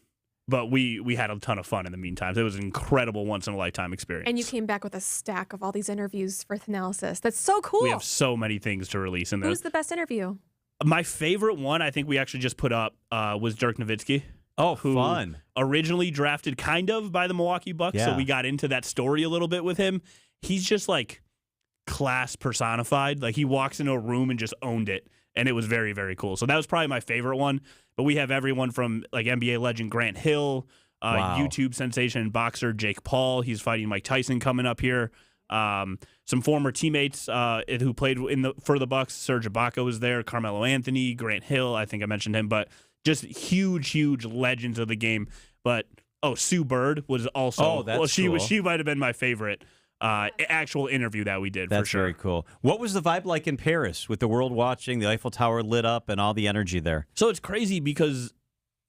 Speaker 29: But we had a ton of fun in the meantime. It was an incredible once-in-a-lifetime experience.
Speaker 12: And you came back with a stack of all these interviews for Analysis. That's so cool.
Speaker 29: We have so many things to release in there.
Speaker 12: Who's the best interview?
Speaker 29: My favorite one, I think we actually just put up, was Dirk Nowitzki.
Speaker 11: Oh,
Speaker 29: who
Speaker 11: fun.
Speaker 29: Originally drafted kind of by the Milwaukee Bucks, so we got into that story a little bit with him. He's just like class personified. Like he walks into a room and just owned it, and it was very, very cool. So that was probably my favorite one. But we have everyone from like NBA legend Grant Hill, YouTube sensation and boxer Jake Paul. He's fighting Mike Tyson coming up here. Some former teammates who played for the Bucks. Serge Ibaka was there. Carmelo Anthony, Grant Hill. I think I mentioned him, but just huge legends of the game. But Sue Bird was also.
Speaker 11: Oh, that's cool.
Speaker 29: She might have been my favorite actual interview that we did.
Speaker 11: That's
Speaker 29: for sure.
Speaker 11: very cool. What was the vibe like in Paris with the world watching, the Eiffel Tower lit up, and all the energy there?
Speaker 29: So it's crazy because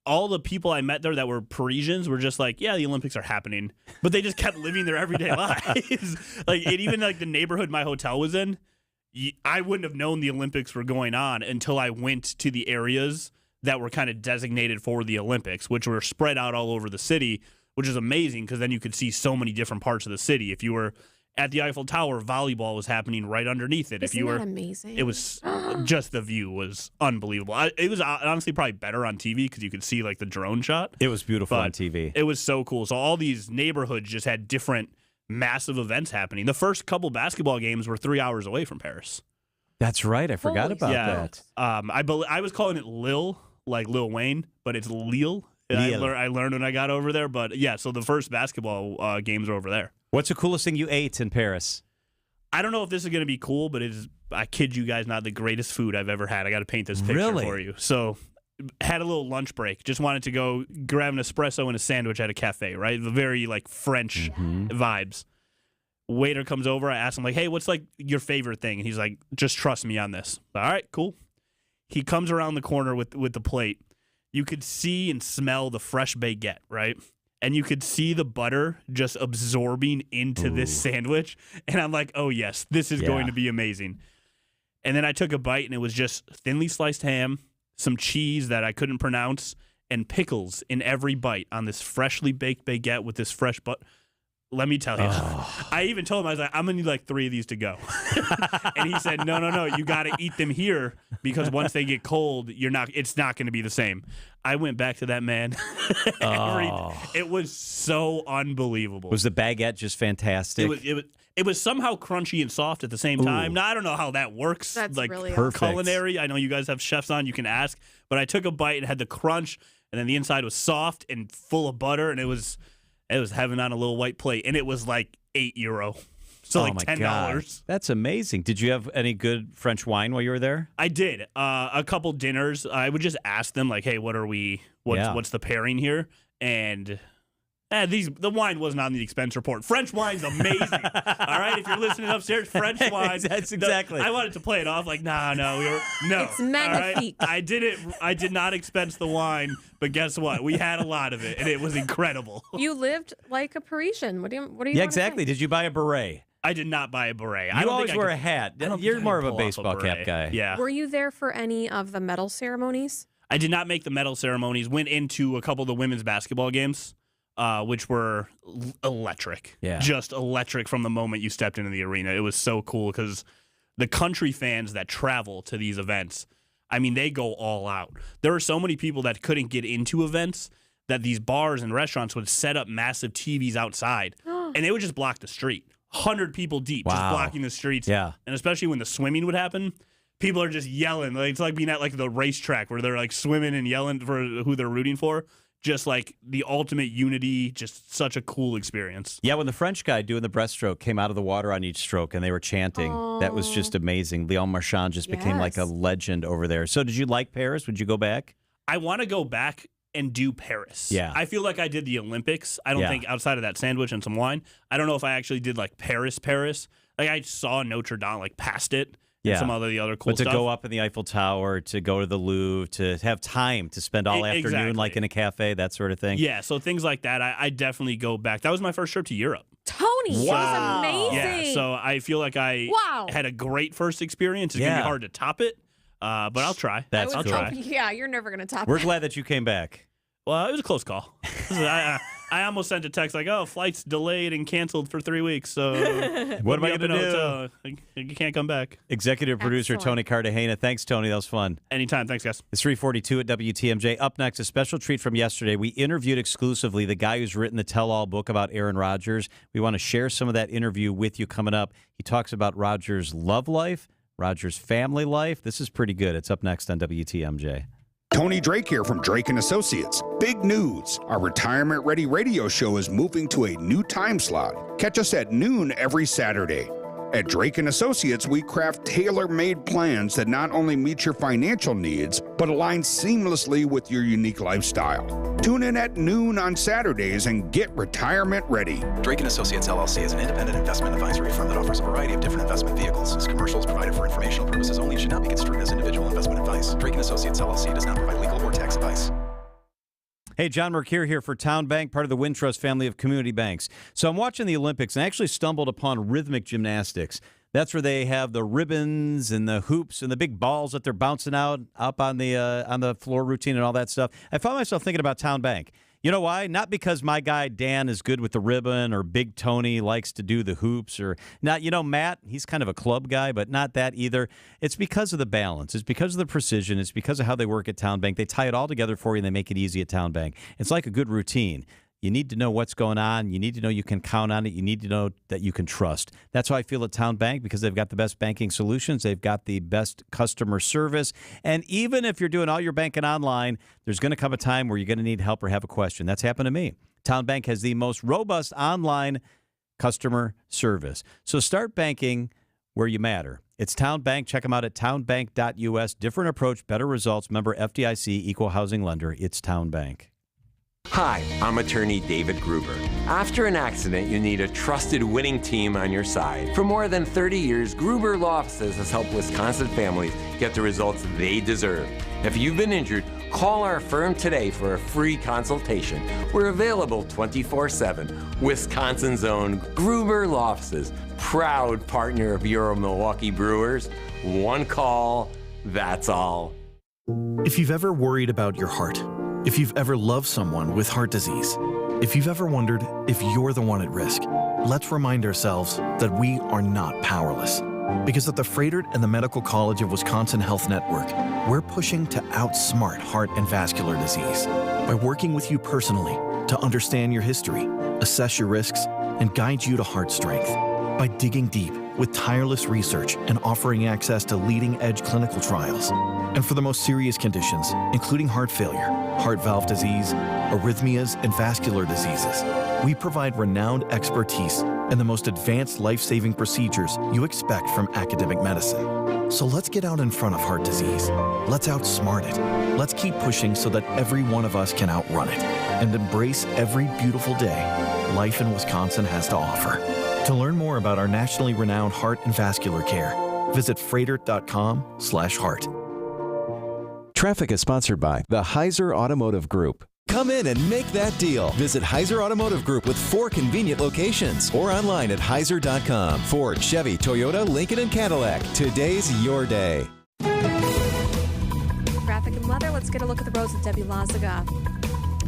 Speaker 29: all the people I met there that were Parisians were just like, yeah, the Olympics are happening, but they just kept living their everyday lives. Like, and even like the neighborhood my hotel was in, I wouldn't have known the Olympics were going on until I went to the areas that were kind of designated for the Olympics, which were spread out all over the city, which is amazing because then you could see so many different parts of the city. If you were at the Eiffel Tower, volleyball was happening right underneath it.
Speaker 12: Isn't that amazing?
Speaker 29: It was just the view was unbelievable. It was honestly probably better on TV because you could see like the drone shot.
Speaker 11: It was beautiful on TV.
Speaker 29: It was so cool. So all these neighborhoods just had different massive events happening. The first couple basketball games were 3 hours away from Paris.
Speaker 11: That's right. I forgot about that.
Speaker 29: I was calling it Lil, like Lil Wayne, but it's Lille. I learned when I got over there. But yeah, so the first basketball games are over there.
Speaker 11: What's the coolest thing you ate in Paris?
Speaker 29: I don't know if this is going to be cool, but it is, I kid you guys not, the greatest food I've ever had. I got to paint this picture for you. So had a little lunch break. Just wanted to go grab an espresso and a sandwich at a cafe, right? The very like French vibes. Waiter comes over. I ask him like, hey, what's like your favorite thing? And he's like, just trust me on this. All right, cool. He comes around the corner with the plate. You could see and smell the fresh baguette, right? And you could see the butter just absorbing into this sandwich. And I'm like, oh, yes, this is going to be amazing. And then I took a bite, and it was just thinly sliced ham, some cheese that I couldn't pronounce, and pickles in every bite on this freshly baked baguette with this fresh butter. Let me tell you, I even told him, I was like, I'm going to need like 3 of these to go. And he said, no, you got to eat them here because once they get cold, it's not going to be the same. I went back to that man. It was so unbelievable.
Speaker 11: Was the baguette just fantastic?
Speaker 29: It was somehow crunchy and soft at the same time. Now, I don't know how that works.
Speaker 12: That's
Speaker 29: like
Speaker 12: really
Speaker 29: culinary. I know you guys have chefs on. You can ask. But I took a bite and had the crunch, and then the inside was soft and full of butter, and it was heaven on a little white plate, and it was like €8. So like $10.
Speaker 11: God. That's amazing. Did you have any good French wine while you were there?
Speaker 29: I did. A couple dinners. I would just ask them like, hey, what's the pairing here? And the wine wasn't on the expense report. French wine's amazing. All right, if you're listening upstairs, French wine.
Speaker 11: That's exactly.
Speaker 29: I wanted to play it off like, no.
Speaker 12: It's magnifique.
Speaker 29: Right? I did not expense the wine, but guess what? We had a lot of it, and it was incredible.
Speaker 12: You lived like a Parisian. What do you?
Speaker 11: Yeah, exactly. Did you buy a beret?
Speaker 29: I did not buy a beret.
Speaker 11: You always wear a hat. You're more of a baseball cap guy.
Speaker 29: Yeah.
Speaker 12: Were you there for any of the medal ceremonies?
Speaker 29: I did not make the medal ceremonies. Went into a couple of the women's basketball games. Which were electric.
Speaker 11: Yeah.
Speaker 29: Just electric from the moment you stepped into the arena. It was so cool because the country fans that travel to these events, I mean, they go all out. There are so many people that couldn't get into events that these bars and restaurants would set up massive TVs outside, and they would just block the street. 100 people deep, just blocking the streets.
Speaker 11: Yeah.
Speaker 29: And especially when the swimming would happen, people are just yelling. Like, it's like being at like the racetrack where they're like swimming and yelling for who they're rooting for. Just like the ultimate unity, just such a cool experience.
Speaker 11: Yeah, when the French guy doing the breaststroke came out of the water on each stroke and they were chanting, that was just amazing. Leon Marchand just became like a legend over there. So did you like Paris? Would you go back?
Speaker 29: I want to go back and do Paris.
Speaker 11: Yeah.
Speaker 29: I feel like I did the Olympics. I don't think outside of that sandwich and some wine, I don't know if I actually did like Paris. Like I saw Notre Dame like past it. And some of the other cool stuff.
Speaker 11: But to go up in the Eiffel Tower, to go to the Louvre, to have time to spend all afternoon like in a cafe, that sort of thing.
Speaker 29: Yeah, so things like that, I definitely go back. That was my first trip to Europe.
Speaker 12: Tony, that was amazing.
Speaker 29: Yeah, so I feel like I had a great first experience. It's going to be hard to top it, but I'll try.
Speaker 11: I'll try.
Speaker 12: Yeah, you're never going to top it.
Speaker 11: We're glad that you came back.
Speaker 29: Well, it was a close call. I almost sent a text like, "Oh, flight's delayed and canceled for 3 weeks." So
Speaker 11: what am I going to
Speaker 29: do? You can't come back.
Speaker 11: Executive producer Tony Cartagena. Thanks, Tony. That was fun.
Speaker 29: Anytime. Thanks, guys.
Speaker 11: It's 3:42 at WTMJ. Up next, a special treat from yesterday. We interviewed exclusively the guy who's written the tell-all book about Aaron Rodgers. We want to share some of that interview with you coming up. He talks about Rodgers' love life, Rodgers' family life. This is pretty good. It's up next on WTMJ.
Speaker 2: Tony Drake here from Drake & Associates. Big news. Our Retirement Ready radio show is moving to a new time slot. Catch us at noon every Saturday. At Drake & Associates, we craft tailor-made plans that not only meet your financial needs, but align seamlessly with your unique lifestyle. Tune in at noon on Saturdays and get retirement ready.
Speaker 25: Drake & Associates, LLC is an independent investment advisory firm that offers a variety of different investment vehicles. This commercial is provided for informational purposes only and should not be construed as individual investment advice. Drake & Associates, LLC does not provide legal or tax advice.
Speaker 11: Hey, John Mercure here for Town Bank, part of the Wintrust family of community banks. So I'm watching the Olympics and I actually stumbled upon rhythmic gymnastics. That's where they have the ribbons and the hoops and the big balls that they're bouncing out up on the floor routine and all that stuff. I found myself thinking about Town Bank. You know why? Not because my guy Dan is good with the ribbon or Big Tony likes to do the hoops or not. You know, Matt, he's kind of a club guy, but not that either. It's because of the balance. It's because of the precision. It's because of how they work at Town Bank. They tie it all together for you and they make it easy at Town Bank. It's like a good routine. You need to know what's going on. You need to know you can count on it. You need to know that you can trust. That's how I feel at Town Bank because they've got the best banking solutions. They've got the best customer service. And even if you're doing all your banking online, there's going to come a time where you're going to need help or have a question. That's happened to me. Town Bank has the most robust online customer service. So start banking where you matter. It's Town Bank. Check them out at townbank.us. Different approach, better results. Member FDIC, equal housing lender. It's Town Bank.
Speaker 5: Hi, I'm attorney David Gruber. After an accident, you need a trusted winning team on your side. For more than 30 years, Gruber Law Offices has helped Wisconsin families get the results they deserve. If you've been injured, call our firm today for a free consultation. We're available 24/7. Wisconsin's own Gruber Law Offices, proud partner of your Milwaukee Brewers. One call, that's all.
Speaker 7: If you've ever worried about your heart, if you've ever loved someone with heart disease, if you've ever wondered if you're the one at risk, let's remind ourselves that we are not powerless. Because at the Froedtert and the Medical College of Wisconsin Health Network, we're pushing to outsmart heart and vascular disease by working with you personally to understand your history, assess your risks, and guide you to heart strength. By digging deep with tireless research and offering access to leading-edge clinical trials. And for the most serious conditions, including heart failure, heart valve disease, arrhythmias, and vascular diseases, we provide renowned expertise and the most advanced life-saving procedures you expect from academic medicine. So let's get out in front of heart disease. Let's outsmart it. Let's keep pushing so that every one of us can outrun it and embrace every beautiful day life in Wisconsin has to offer. To learn more about our nationally renowned heart and vascular care, visit froedtert.com/heart.
Speaker 8: Traffic is sponsored by the Heiser Automotive Group. Come in and make that deal. Visit Heiser Automotive Group with 4 convenient locations or online at heiser.com. Ford, Chevy, Toyota, Lincoln, and Cadillac. Today's your day.
Speaker 12: Traffic and weather. Let's get a look at the roads with Debbie Lazaga.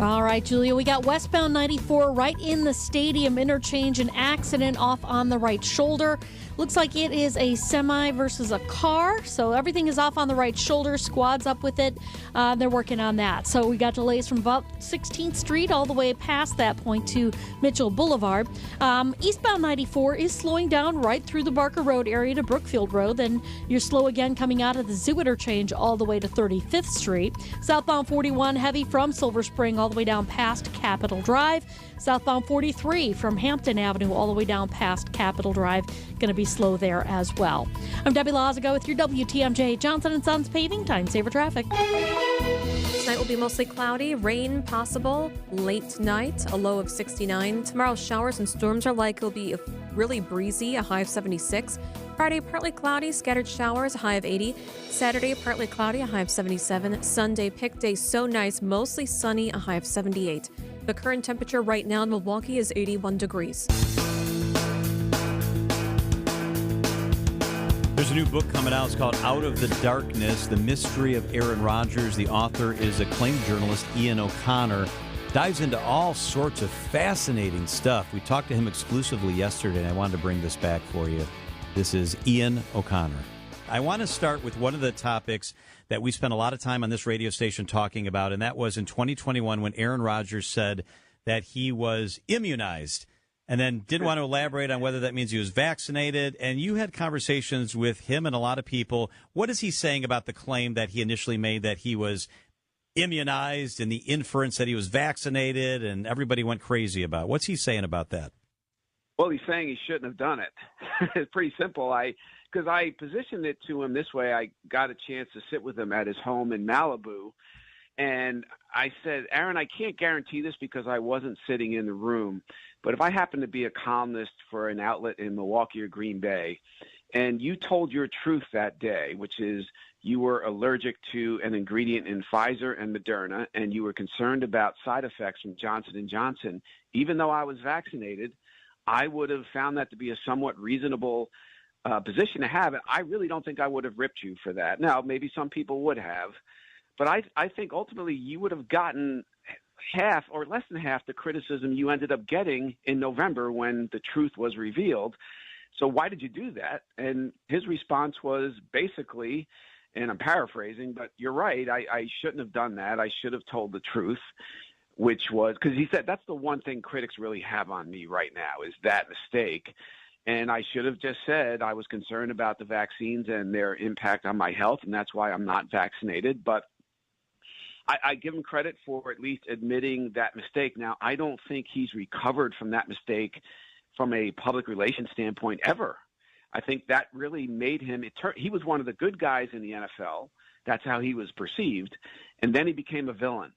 Speaker 13: All right, Julia, we got westbound 94 right in the stadium interchange, an accident off on the right shoulder. Looks like it is a semi versus a car, so everything is off on the right shoulder. Squad's up with it. They're working on that. So we got delays from about 16th Street all the way past that point to Mitchell Boulevard. Eastbound 94 is slowing down right through the Barker Road area to Brookfield Road. Then you're slow again coming out of the Zoo interchange all the way to 35th Street. Southbound 41 heavy from Silver Spring all the way down past Capitol Drive. Southbound 43 from Hampton Avenue all the way down past Capitol Drive. Going to be slow there as well. I'm Debbie Lazaga with your WTMJ Johnson & Sons Paving Time Saver Traffic.
Speaker 12: Tonight will be mostly cloudy, rain possible late tonight, a low of 69. Tomorrow, showers and storms are likely. It'll be really breezy, a high of 76. Friday, partly cloudy, scattered showers, a high of 80. Saturday, partly cloudy, a high of 77. Sunday, pick day, so nice, mostly sunny, a high of 78. The current temperature right now in Milwaukee is 81 degrees.
Speaker 11: There's a new book coming out. It's called Out of the Darkness, The Mystery of Aaron Rodgers. The author is acclaimed journalist Ian O'Connor. Dives into all sorts of fascinating stuff. We talked to him exclusively yesterday, and I wanted to bring this back for you. This is Ian O'Connor. I want to start with one of the topics that we spent a lot of time on this radio station talking about, and that was in 2021 when Aaron Rodgers said that he was immunized and then didn't want to elaborate on whether that means he was vaccinated. And you had conversations with him and a lot of people. What is he saying about the claim that he initially made that he was immunized and the inference that he was vaccinated and everybody went crazy about? What's he saying about that?
Speaker 10: Well, he's saying he shouldn't have done it. It's pretty simple. Because I positioned it to him this way. I got a chance to sit with him at his home in Malibu. And I said, Aaron, I can't guarantee this because I wasn't sitting in the room. But if I happen to be a columnist for an outlet in Milwaukee or Green Bay, and you told your truth that day, which is you were allergic to an ingredient in Pfizer and Moderna, and you were concerned about side effects from Johnson & Johnson, even though I was vaccinated, I would have found that to be a somewhat reasonable position to have. And I really don't think I would have ripped you for that. Now, maybe some people would have. But I think ultimately you would have gotten half or less than half the criticism you ended up getting in November when the truth was revealed. So why did you do that? And his response was basically, and I'm paraphrasing, but you're right, I shouldn't have done that. I should have told the truth, which was because he said that's the one thing critics really have on me right now is that mistake. And I should have just said I was concerned about the vaccines and their impact on my health, and that's why I'm not vaccinated. But I give him credit for at least admitting that mistake. Now, I don't think he's recovered from that mistake from a public relations standpoint ever. I think that really made him – he was one of the good guys in the NFL. That's how he was perceived. And then he became a villain.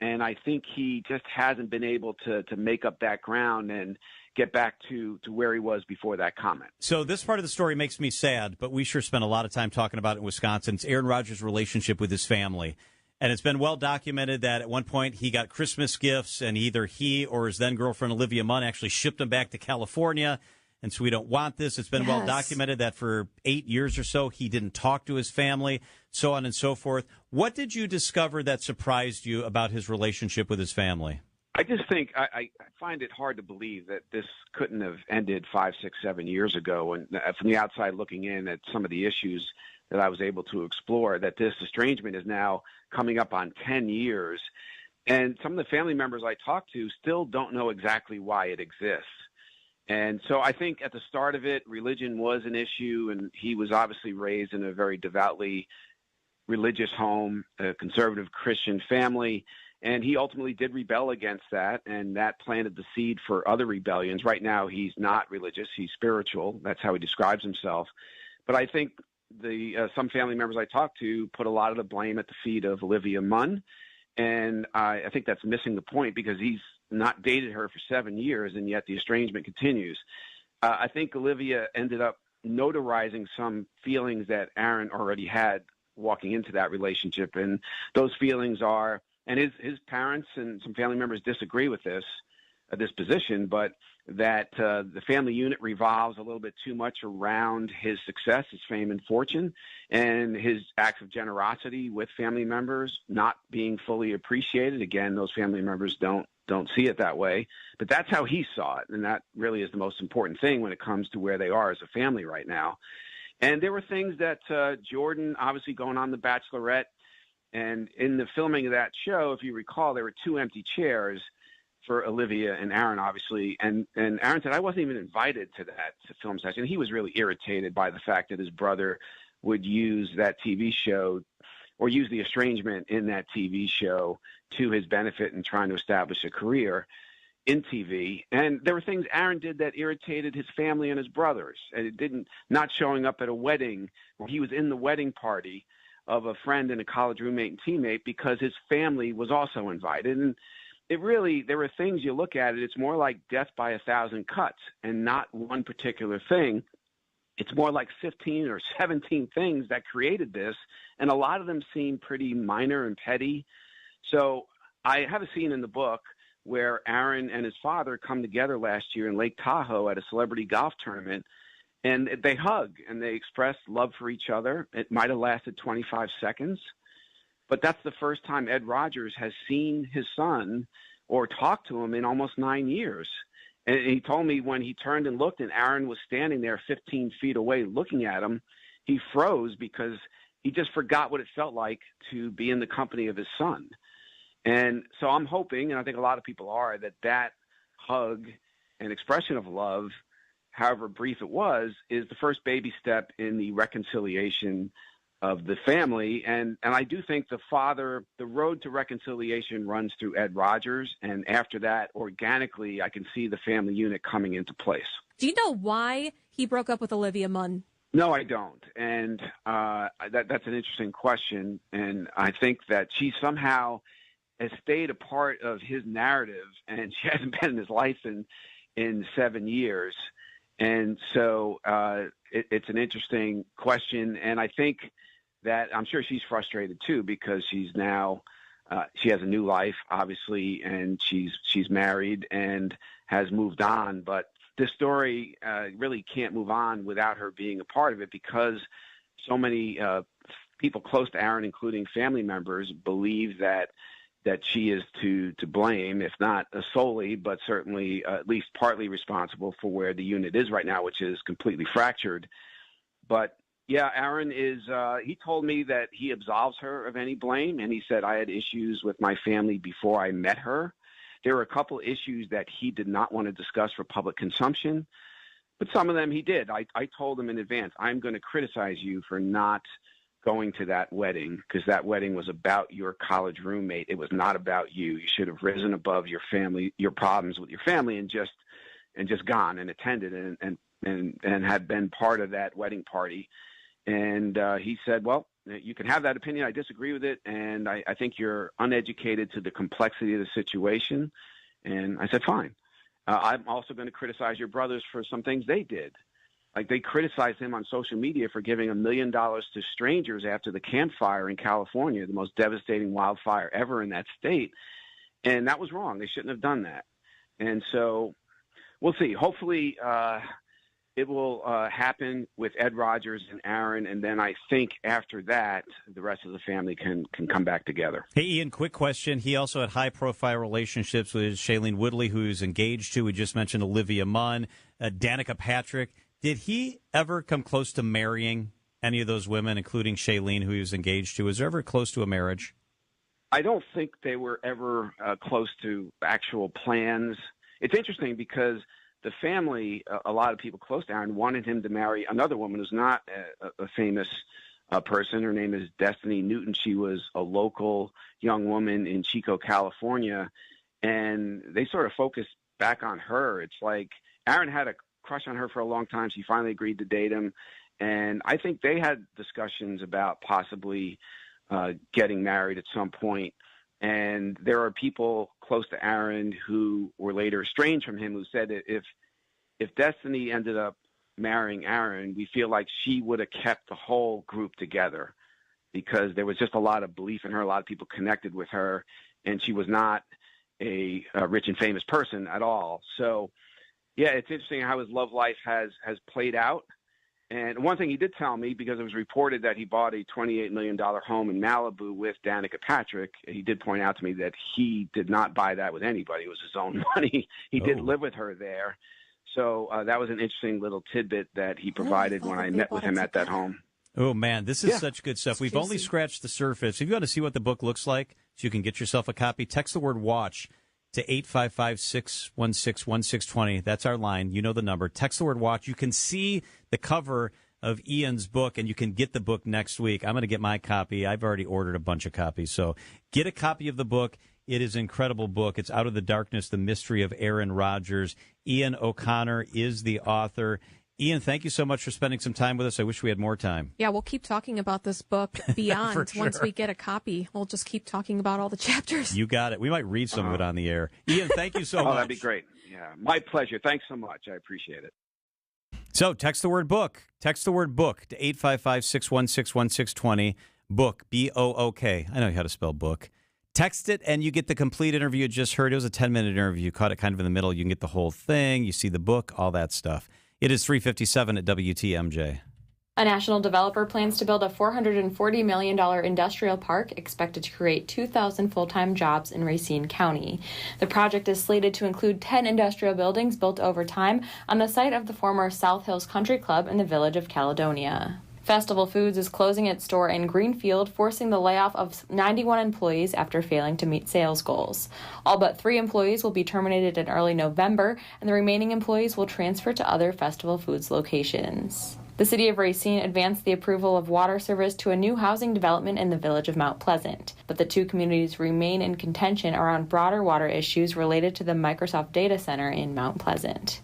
Speaker 10: And I think he just hasn't been able to make up that ground and get back to where he was before that comment.
Speaker 11: So this part of the story makes me sad, but we sure spent a lot of time talking about it in Wisconsin. It's Aaron Rodgers' relationship with his family. And it's been well documented that at one point he got Christmas gifts and either he or his then girlfriend Olivia Munn actually shipped them back to California. And so we don't want this. It's been well documented that for 8 years or so he didn't talk to his family, so on and so forth. What did you discover that surprised you about his relationship with his family?
Speaker 10: I just think I find it hard to believe that this couldn't have ended 5, 6, 7 years ago. And from the outside looking in at some of the issues that I was able to explore, that this estrangement is now coming up on 10 years. And some of the family members I talked to still don't know exactly why it exists. And so I think at the start of it, religion was an issue, and he was obviously raised in a very devoutly religious home, a conservative Christian family, and he ultimately did rebel against that, and that planted the seed for other rebellions. Right now, he's not religious, he's spiritual. That's how he describes himself. But I think some family members I talked to put a lot of the blame at the feet of Olivia Munn, and I think that's missing the point because he's not dated her for 7 years, and yet the estrangement continues. I think Olivia ended up notarizing some feelings that Aaron already had walking into that relationship, and those feelings are, and his parents and some family members disagree with this position, but that the family unit revolves a little bit too much around his success, his fame and fortune, and his acts of generosity with family members not being fully appreciated. Again, those family members don't see it that way, but that's how he saw it, and that really is the most important thing when it comes to where they are as a family right now. And there were things that Jordan, obviously going on The Bachelorette, and in the filming of that show, if you recall, there were 2 empty chairs for Olivia and Aaron, obviously. And Aaron said, I wasn't even invited to that film session. He was really irritated by the fact that his brother would use that TV show or use the estrangement in that TV show to his benefit in trying to establish a career in TV. And there were things Aaron did that irritated his family and his brothers. And it didn't, not showing up at a wedding where he was in the wedding party of a friend and a college roommate and teammate because his family was also invited. And it really, there were things you look at it, it's more like death by 1,000 cuts and not one particular thing. It's more like 15 or 17 things that created this, and a lot of them seem pretty minor and petty. So I have a scene in the book where Aaron and his father come together last year in Lake Tahoe at a celebrity golf tournament, And they hug and they express love for each other. It might have lasted 25 seconds, but that's the first time Ed Rogers has seen his son or talked to him in almost 9 years. And he told me when he turned and looked and Aaron was standing there 15 feet away looking at him, he froze because he just forgot what it felt like to be in the company of his son. And so I'm hoping, and I think a lot of people are, that hug and expression of love, however brief it was, is the first baby step in the reconciliation of the family. And I do think the road to reconciliation runs through Ed Rogers. And after that, organically, I can see the family unit coming into place.
Speaker 12: Do you know why he broke up with Olivia Munn?
Speaker 10: No, I don't. And that's an interesting question. And I think that she somehow has stayed a part of his narrative, and she hasn't been in his life in 7 years. And so it's an interesting question. And I think that I'm sure she's frustrated too, because she's now she has a new life, obviously, and she's married and has moved on. But this story really can't move on without her being a part of it, because so many people close to Aaron, including family members, believe that she is to blame, if not solely, but certainly at least partly responsible for where the unit is right now, which is completely fractured. But yeah, Aaron he told me that he absolves her of any blame. And he said, I had issues with my family before I met her. There were a couple issues that he did not want to discuss for public consumption, but some of them he did. I told him in advance, I'm going to criticize you for not going to that wedding, because that wedding was about your college roommate. It was not about you. You should have risen above your family, your problems with your family, and just gone and attended and had been part of that wedding party. And he said, well, you can have that opinion. I disagree with it. And I think you're uneducated to the complexity of the situation. And I said, fine. I'm also going to criticize your brothers for some things they did. Like, they criticized him on social media for giving $1 million to strangers after the Camp Fire in California, the most devastating wildfire ever in that state. And that was wrong. They shouldn't have done that. And so we'll see. Hopefully it will happen with Ed Rogers and Aaron. And then I think after that, the rest of the family can come back together.
Speaker 11: Hey, Ian, quick question. He also had high-profile relationships with Shailene Woodley, who's engaged to, we just mentioned Olivia Munn, Danica Patrick. Did he ever come close to marrying any of those women, including Shailene, who he was engaged to? Was there ever close to a marriage?
Speaker 10: I don't think they were ever close to actual plans. It's interesting because the family, a lot of people close to Aaron, wanted him to marry another woman who's not a famous person. Her name is Destiny Newton. She was a local young woman in Chico, California, and they sort of focused back on her. It's like Aaron had a crush on her for a long time. She finally agreed to date him. And I think they had discussions about possibly getting married at some point. And there are people close to Aaron who were later estranged from him, who said that if Destiny ended up marrying Aaron, we feel like she would have kept the whole group together, because there was just a lot of belief in her. A lot of people connected with her, and she was not a rich and famous person at all. So yeah, it's interesting how his love life has played out. And one thing he did tell me, because it was reported that he bought a $28 million home in Malibu with Danica Patrick, he did point out to me that he did not buy that with anybody. It was his own money. He did live with her there. So that was an interesting little tidbit that he provided when I met with him at that home.
Speaker 11: Oh, man, this is such good stuff. We've only scratched the surface. If you want to see what the book looks like, so you can get yourself a copy, text the word WATCH to 855-616-1620. That's our line. You know the number. Text the word WATCH. You can see the cover of Ian's book, and you can get the book next week. I'm going to get my copy. I've already ordered a bunch of copies. So get a copy of the book. It is an incredible book. It's Out of the Darkness, The Mystery of Aaron Rodgers. Ian O'Connor is the author. Ian, thank you so much for spending some time with us. I wish we had more time.
Speaker 12: Yeah, we'll keep talking about this book beyond.
Speaker 11: Sure.
Speaker 12: Once we get a copy, we'll just keep talking about all the chapters.
Speaker 11: You got it. We might read some of it on the air. Ian, thank you so much.
Speaker 10: That'd be great. Yeah, my pleasure. Thanks so much. I appreciate it.
Speaker 11: So text the word book. Text the word book to 855-616-1620. Book, B-O-O-K. I know how to spell book. Text it, and you get the complete interview you just heard. It was a 10-minute interview. You caught it kind of in the middle. You can get the whole thing. You see the book, all that stuff. It is 3:57 at WTMJ.
Speaker 23: A national developer plans to build a $440 million industrial park expected to create 2,000 full-time jobs in Racine County. The project is slated to include 10 industrial buildings built over time on the site of the former South Hills Country Club in the village of Caledonia. Festival Foods is closing its store in Greenfield, forcing the layoff of 91 employees after failing to meet sales goals. All but 3 employees will be terminated in early November, and the remaining employees will transfer to other Festival Foods locations. The city of Racine advanced the approval of water service to a new housing development in the village of Mount Pleasant, but the two communities remain in contention around broader water issues related to the Microsoft data center in Mount Pleasant.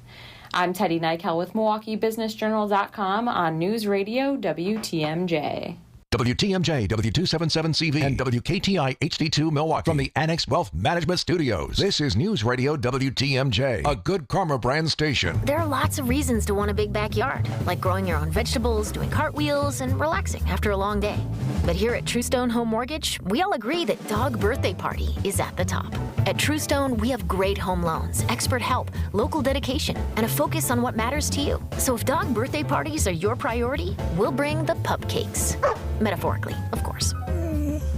Speaker 23: I'm Teddy Nykel with MilwaukeeBusinessJournal.com on News Radio WTMJ.
Speaker 9: WTMJ, W277CV, and WKTI HD2 Milwaukee from the Annex Wealth Management Studios. This is News Radio WTMJ, a Good Karma brand station.
Speaker 14: There are lots of reasons to want a big backyard, like growing your own vegetables, doing cartwheels, and relaxing after a long day. But here at Truestone Home Mortgage, we all agree that dog birthday party is at the top. At Truestone, we have great home loans, expert help, local dedication, and a focus on what matters to you. So if dog birthday parties are your priority, we'll bring the pup cakes. Metaphorically, of course.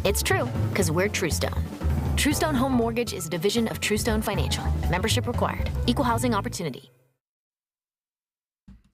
Speaker 14: It's true, because we're Truestone. Truestone Home Mortgage is a division of Truestone Financial. Membership required. Equal housing opportunity.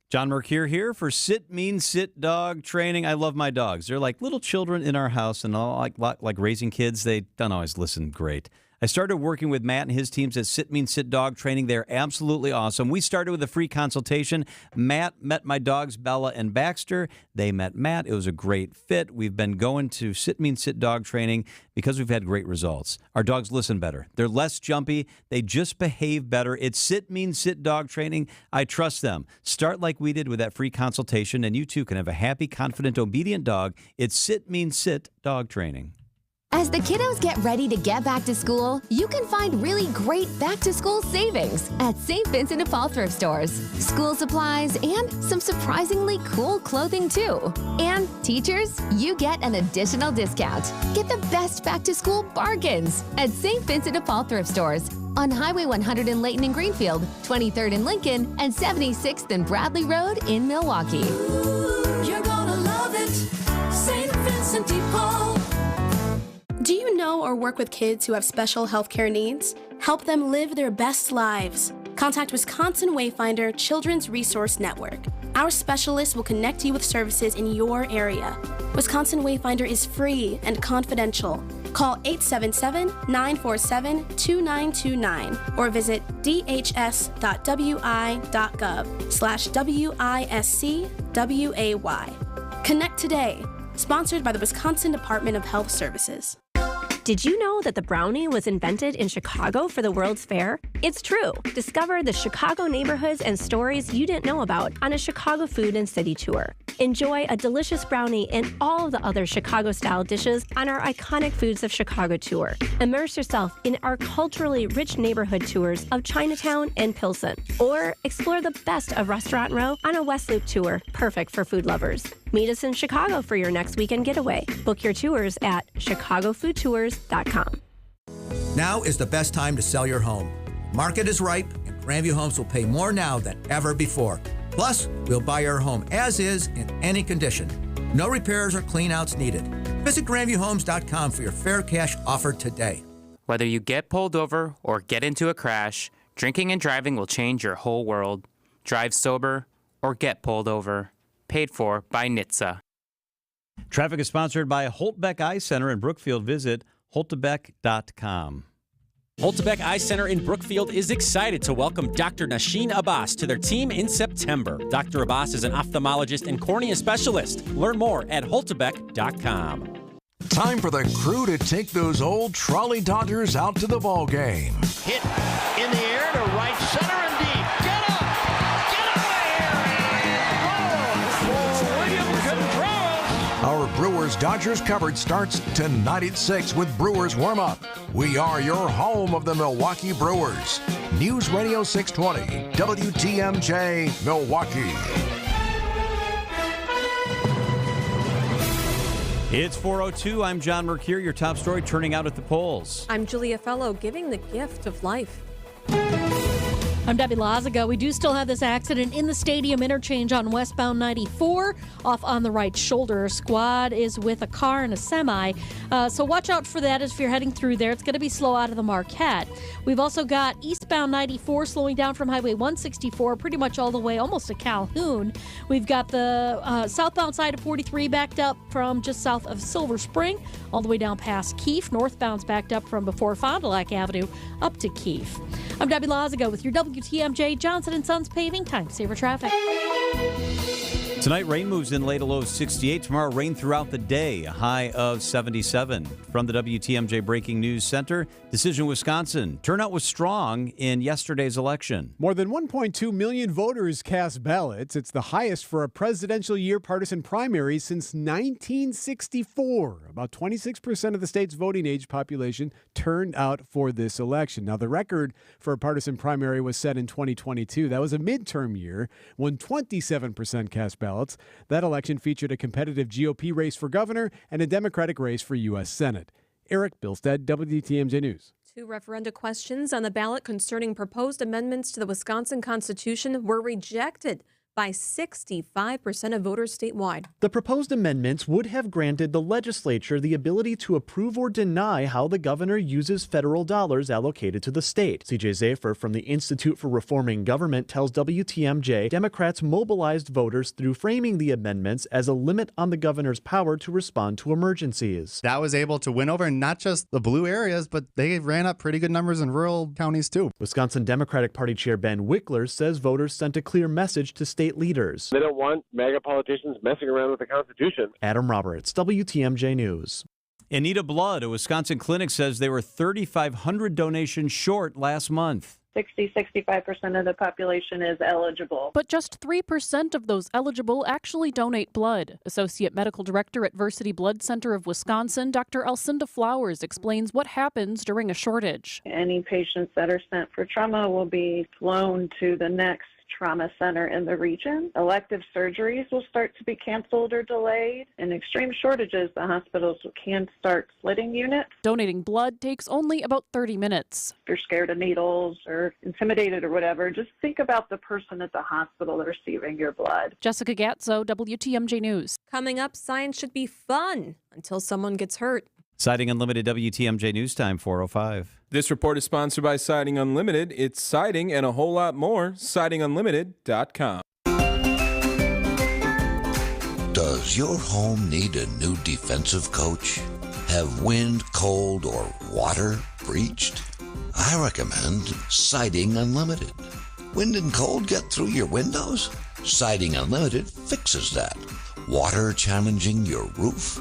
Speaker 11: John Mercure here for Sit Means Sit Dog Training. I love my dogs. They're like little children in our house, and all like raising kids. They don't always listen great. I started working with Matt and his teams at Sit Means Sit Dog Training. They're absolutely awesome. We started with a free consultation. Matt met my dogs, Bella and Baxter. They met Matt. It was a great fit. We've been going to Sit Means Sit Dog Training because we've had great results. Our dogs listen better. They're less jumpy. They just behave better. It's Sit Means Sit Dog Training. I trust them. Start like we did with that free consultation, and you too can have a happy, confident, obedient dog. It's Sit Means Sit Dog Training.
Speaker 15: As the kiddos get ready to get back to school, you can find really great back-to-school savings at St. Vincent de Paul thrift stores. School supplies and some surprisingly cool clothing, too. And teachers, you get an additional discount. Get the best back-to-school bargains at St. Vincent de Paul thrift stores on Highway 100 in Layton and Greenfield, 23rd in Lincoln, and 76th and Bradley Road in Milwaukee.
Speaker 16: Ooh, you're gonna love it, St. Vincent de Paul.
Speaker 18: Do you know or work with kids who have special healthcare needs? Help them live their best lives. Contact Wisconsin Wayfinder Children's Resource Network. Our specialists will connect you with services in your area. Wisconsin Wayfinder is free and confidential. Call 877-947-2929 or visit dhs.wi.gov/WISCWAY. Connect today. Sponsored by the Wisconsin Department of Health Services.
Speaker 19: Did you know that the brownie was invented in Chicago for the World's Fair? It's true. Discover the Chicago neighborhoods and stories you didn't know about on a Chicago food and city tour. Enjoy a delicious brownie and all of the other Chicago-style dishes on our Iconic Foods of Chicago tour. Immerse yourself in our culturally rich neighborhood tours of Chinatown and Pilsen. Or explore the best of Restaurant Row on a West Loop tour, perfect for food lovers. Meet us in Chicago for your next weekend getaway. Book your tours at chicagofoodtours.com.
Speaker 20: Now is the best time to sell your home. Market is ripe, and Grandview Homes will pay more now than ever before. Plus, we'll buy your home as is in any condition. No repairs or cleanouts needed. Visit GrandviewHomes.com for your fair cash offer today.
Speaker 24: Whether you get pulled over or get into a crash, drinking and driving will change your whole world. Drive sober or get pulled over. Paid for by NHTSA.
Speaker 11: Traffic is sponsored by Holtbeck Eye Center in Brookfield. Visit holtbeck.com.
Speaker 26: Holtbeck Eye Center in Brookfield is excited to welcome Dr. Nasheen Abbas to their team in September. Dr. Abbas is an ophthalmologist and cornea specialist. Learn more at holtbeck.com.
Speaker 9: Time for the crew to take those old trolley Dodgers out to the ball game.
Speaker 27: Hit in the air to right center and deep. Get up! Get out of here! And William Contreras.
Speaker 9: Our Brewers-Dodgers coverage starts tonight at 6 with Brewers warm-up. We are your home of the Milwaukee Brewers. News Radio 620, WTMJ, Milwaukee.
Speaker 11: It's 4:02. I'm John Mercure. Your top story turning out at the polls.
Speaker 12: I'm Julia Fellow, giving the gift of life.
Speaker 13: I'm Debbie Lazaga. We do still have this accident in the stadium interchange on westbound 94 off on the right shoulder. Squad is with a car and a semi, so watch out for that if you're heading through there. It's going to be slow out of the Marquette. We've also got eastbound 94 slowing down from Highway 164 pretty much all the way almost to Calhoun. We've got the southbound side of 43 backed up from just south of Silver Spring all the way down past Keefe. Northbound's backed up from before Fond du Lac Avenue up to Keefe. I'm Debbie Lazaga with your WTMJ Johnson & Sons Paving Time Saver Traffic.
Speaker 11: Tonight, rain moves in late, a low of 68. Tomorrow, rain throughout the day, a high of 77. From the WTMJ Breaking News Center, Decision Wisconsin. Turnout was strong in yesterday's election.
Speaker 1: More than 1.2 million voters cast ballots. It's the highest for a presidential year partisan primary since 1964. About 26% of the state's voting age population turned out for this election. Now, the record for a partisan primary was set in 2022. That was a midterm year when 27% cast ballots. That election featured a competitive GOP race for governor and a Democratic race for U.S. Senate. Eric Bilstead, WTMJ News.
Speaker 12: 2 referenda questions on the ballot concerning proposed amendments to the Wisconsin Constitution were rejected by 65% of voters statewide.
Speaker 3: The proposed amendments would have granted the legislature the ability to approve or deny how the governor uses federal dollars allocated to the state. CJ Zafer from the Institute for Reforming Government tells WTMJ Democrats mobilized voters through framing the amendments as a limit on the governor's power to respond to emergencies.
Speaker 4: That was able to win over not just the blue areas, but they ran up pretty good numbers in rural counties too.
Speaker 3: Wisconsin Democratic Party Chair Ben Wickler says voters sent a clear message to state leaders.
Speaker 6: They don't want MAGA politicians messing around with the Constitution.
Speaker 3: Adam Roberts, WTMJ News.
Speaker 11: In need of blood, a Wisconsin clinic says they were 3,500 donations short last month.
Speaker 17: 60-65% of the population is eligible.
Speaker 21: But just 3% of those eligible actually donate blood. Associate Medical Director at Versity Blood Center of Wisconsin, Dr. Alcinda Flowers, explains what happens during a shortage.
Speaker 17: Any patients that are sent for trauma will be flown to the next trauma center in the region. Elective surgeries will start to be canceled or delayed. In extreme shortages, the hospitals can start splitting units.
Speaker 21: Donating blood takes only about 30 minutes.
Speaker 17: If you're scared of needles or intimidated or whatever, just think about the person at the hospital receiving your blood.
Speaker 21: Jessica Gatzo, WTMJ News.
Speaker 12: Coming up, science should be fun until someone gets hurt.
Speaker 11: Siding Unlimited WTMJ News Time 4:05.
Speaker 22: This report is sponsored by Siding Unlimited. It's siding and a whole lot more. SidingUnlimited.com.
Speaker 28: Does your home need a new defensive coach? Have wind, cold, or water breached? I recommend Siding Unlimited. Wind and cold get through your windows? Siding Unlimited fixes that. Water challenging your roof?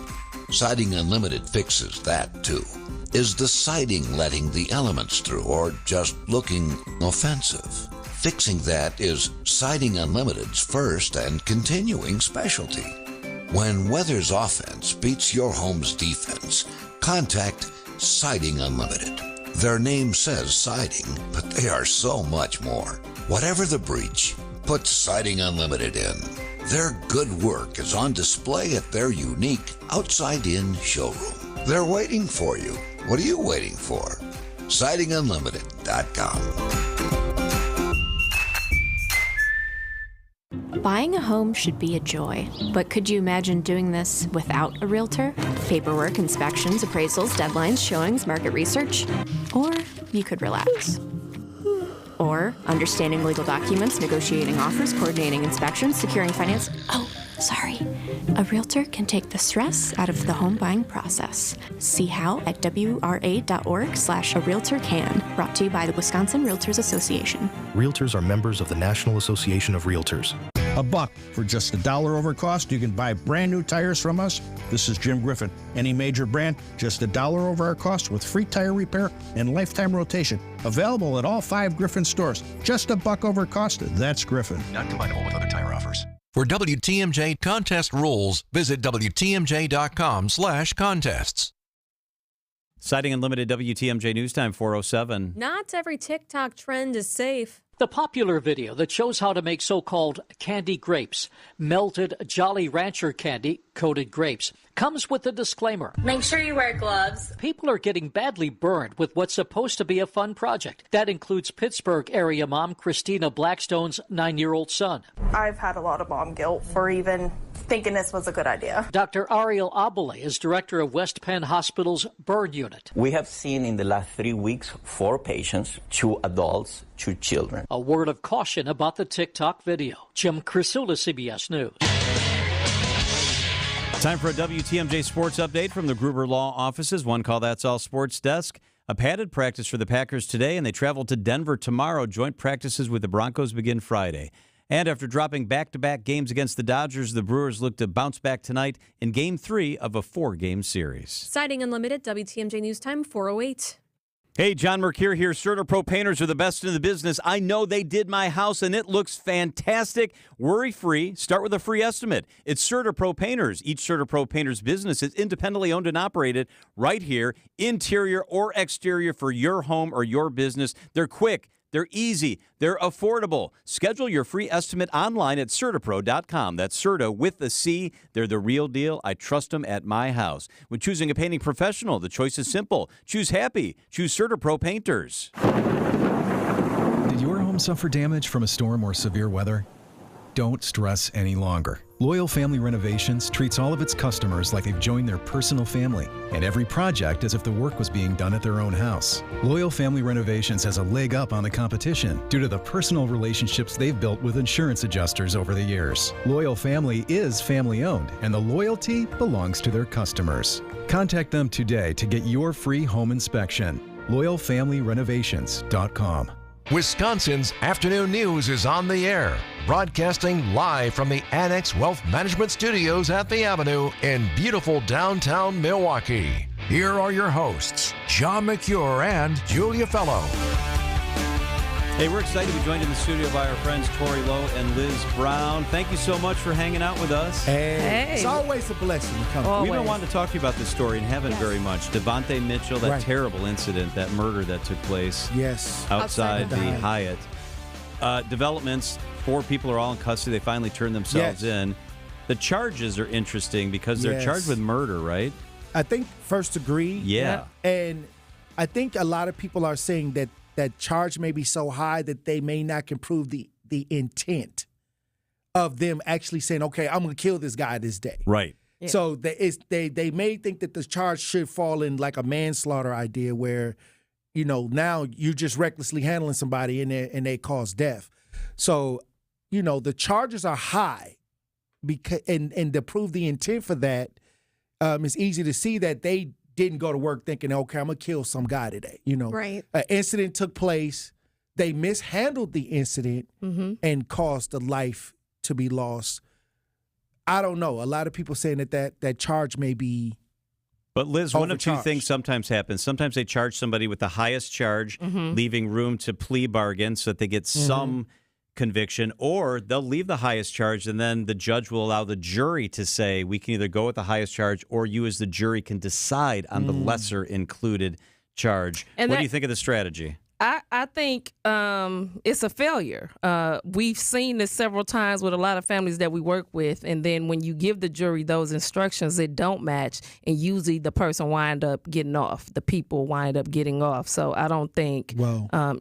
Speaker 28: Siding Unlimited fixes that, too. Is the siding letting the elements through or just looking offensive? Fixing that is Siding Unlimited's first and continuing specialty. When weather's offense beats your home's defense, contact Siding Unlimited. Their name says siding, but they are so much more. Whatever the breach, put Siding Unlimited in. Their good work is on display at their unique outside-in showroom. They're waiting for you. What are you waiting for? SidingUnlimited.com.
Speaker 29: Buying a home should be a joy, but could you imagine doing this without a realtor? Paperwork, inspections, appraisals, deadlines, showings, market research? Or you could relax. Or understanding legal documents, negotiating offers, coordinating inspections, securing finance. Oh, sorry. A realtor can take the stress out of the home buying process. See how at wra.org/a-realtor-can. Brought to you by the Wisconsin Realtors Association.
Speaker 30: Realtors are members of the National Association of Realtors.
Speaker 31: $1 for just $1 over cost. You can buy brand new tires from us. This is Jim Griffin. Any major brand, just $1 over our cost with free tire repair and lifetime rotation. Available at all 5 Griffin stores. Just $1 over cost. That's Griffin.
Speaker 9: Not combinable with other tire offers. For WTMJ contest rules, visit WTMJ.com/contests.
Speaker 11: Siding Unlimited WTMJ News Time 4:07.
Speaker 12: Not every TikTok trend is safe.
Speaker 2: The popular video that shows how to make so-called candy grapes, melted Jolly Rancher candy, coated grapes, comes with a disclaimer.
Speaker 5: Make sure you wear gloves.
Speaker 2: People are getting badly burned with what's supposed to be a fun project. That includes Pittsburgh area mom Christina Blackstone's 9-year-old son.
Speaker 7: I've had a lot of mom guilt for even thinking this was a good idea.
Speaker 2: Dr. Ariel Abele is director of West Penn Hospital's burn unit.
Speaker 8: We have seen in the last 3 weeks 4 patients, 2 adults, 2 children.
Speaker 2: A word of caution about the TikTok video. Jim Crisula, CBS News.
Speaker 11: Time for a WTMJ sports update from the Gruber Law offices. One call, that's all sports desk. A padded practice for the Packers today, and they travel to Denver tomorrow. Joint practices with the Broncos begin Friday. And after dropping back-to-back games against the Dodgers, the Brewers look to bounce back tonight in Game 3 of a 4-game series.
Speaker 12: Siding Unlimited, WTMJ News Time, 4:08.
Speaker 11: Hey, John Mercure here. CertaPro Painters are the best in the business. I know they did my house, and it looks fantastic. Worry-free. Start with a free estimate. It's CertaPro Painters. Each CertaPro Painters business is independently owned and operated right here, interior or exterior, for your home or your business. They're quick. They're easy. They're affordable. Schedule your free estimate online at CertaPro.com. That's Certa with a C. They're the real deal. I trust them at my house. When choosing a painting professional, the choice is simple. Choose happy. Choose CertaPro Painters.
Speaker 10: Did your home suffer damage from a storm or severe weather? Don't stress any longer. Loyal Family Renovations treats all of its customers like they've joined their personal family, and every project as if the work was being done at their own house. Loyal Family Renovations has a leg up on the competition due to the personal relationships they've built with insurance adjusters over the years. Loyal Family is family-owned, and the loyalty belongs to their customers. Contact them today to get your free home inspection. LoyalFamilyRenovations.com.
Speaker 9: Wisconsin's afternoon news is on the air, broadcasting live from the Annex Wealth Management Studios at the Avenue in beautiful downtown Milwaukee. Here are your hosts, John McCure and Julia Fellow.
Speaker 11: Hey, we're excited to be joined in the studio by our friends Tori Lowe and Liz Brown. Thank you so much for hanging out with us.
Speaker 14: Hey. It's always a blessing to come.
Speaker 11: We've been wanting to talk to you about this story and haven't very much. Devontae Mitchell, that terrible incident, that murder that took place outside the Hyatt. Developments, 4 people are all in custody. They finally turned themselves in. The charges are interesting because they're charged with murder, right?
Speaker 14: I think first degree.
Speaker 11: Yeah.
Speaker 14: And I think a lot of people are saying that charge may be so high that they may not can prove the intent of them actually saying, okay, I'm going to kill this guy this day.
Speaker 11: Right.
Speaker 14: Yeah. So they may think that the charge should fall in like a manslaughter idea where, now you're just recklessly handling somebody and they cause death. So, the charges are high because and to prove the intent for that, it's easy to see that they didn't go to work thinking, okay, I'm going to kill some guy today.
Speaker 12: Right.
Speaker 14: An incident took place. They mishandled the incident and caused the life to be lost. I don't know. A lot of people saying that charge may be
Speaker 11: But Liz, one of two things sometimes happens. Sometimes they charge somebody with the highest charge, leaving room to plea bargain so that they get some conviction, or they'll leave the highest charge and then the judge will allow the jury to say, we can either go with the highest charge or you as the jury can decide on the lesser included charge.
Speaker 15: And
Speaker 11: what do you think of the strategy?
Speaker 15: I think it's a failure. We've seen this several times with a lot of families that we work with, and then when you give the jury those instructions, it don't match, and usually the person wind up getting off. The people wind up getting off. So I don't think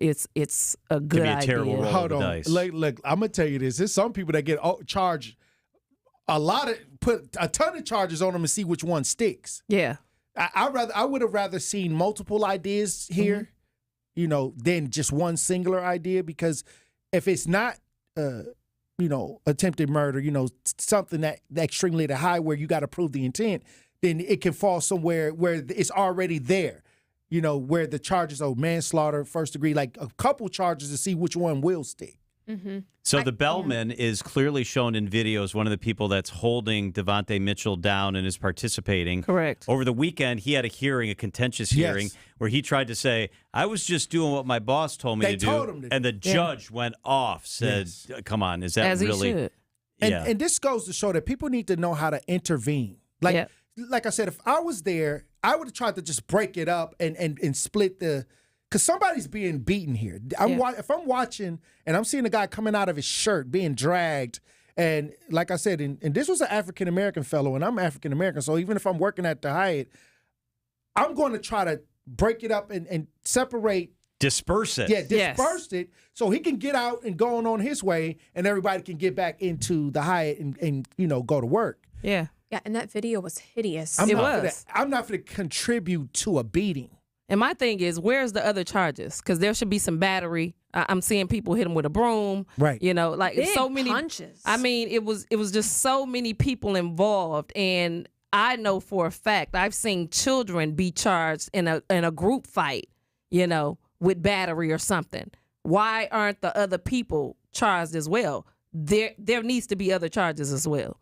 Speaker 15: it's a good idea.
Speaker 11: Terrible roll
Speaker 14: Hold
Speaker 11: of the
Speaker 14: on,
Speaker 11: dice.
Speaker 14: look, I'm gonna tell you this. There's some people that get charged put a ton of charges on them and see which one sticks.
Speaker 15: Yeah,
Speaker 14: I would have rather seen multiple ideas here. Than just one singular idea, because if it's not, attempted murder, something that extremely high where you got to prove the intent, then it can fall somewhere where it's already there, where the charges are manslaughter, first degree, like a couple charges to see which one will stick.
Speaker 11: So the bellman is clearly shown in videos, one of the people that's holding Devontae Mitchell down and is participating.
Speaker 15: Correct.
Speaker 11: Over the weekend, he had a hearing, a contentious hearing, where he tried to say, I was just doing what my boss told me to do. And the judge went off, said, come on, is that
Speaker 15: As
Speaker 11: really?
Speaker 15: He should.
Speaker 14: And this goes to show that people need to know how to intervene. Like I said, if I was there, I would have tried to just break it up and split the, because somebody's being beaten here. If I'm watching and I'm seeing a guy coming out of his shirt being dragged, and like I said, and this was an African-American fellow, and I'm African-American, so even if I'm working at the Hyatt, I'm going to try to break it up and separate.
Speaker 11: Disperse it.
Speaker 14: Yeah, disperse it so he can get out and go on his way, and everybody can get back into the Hyatt and go to work.
Speaker 15: Yeah.
Speaker 12: Yeah, and that video was hideous.
Speaker 14: I'm not going to contribute to a beating.
Speaker 15: And my thing is, where's the other charges? Because there should be some battery. I'm seeing people hit him with a broom.
Speaker 14: Right.
Speaker 15: Like
Speaker 12: big
Speaker 15: so many
Speaker 12: punches.
Speaker 15: I mean, it was just so many people involved, and I know for a fact I've seen children be charged in a group fight, with battery or something. Why aren't the other people charged as well? There needs to be other charges as well.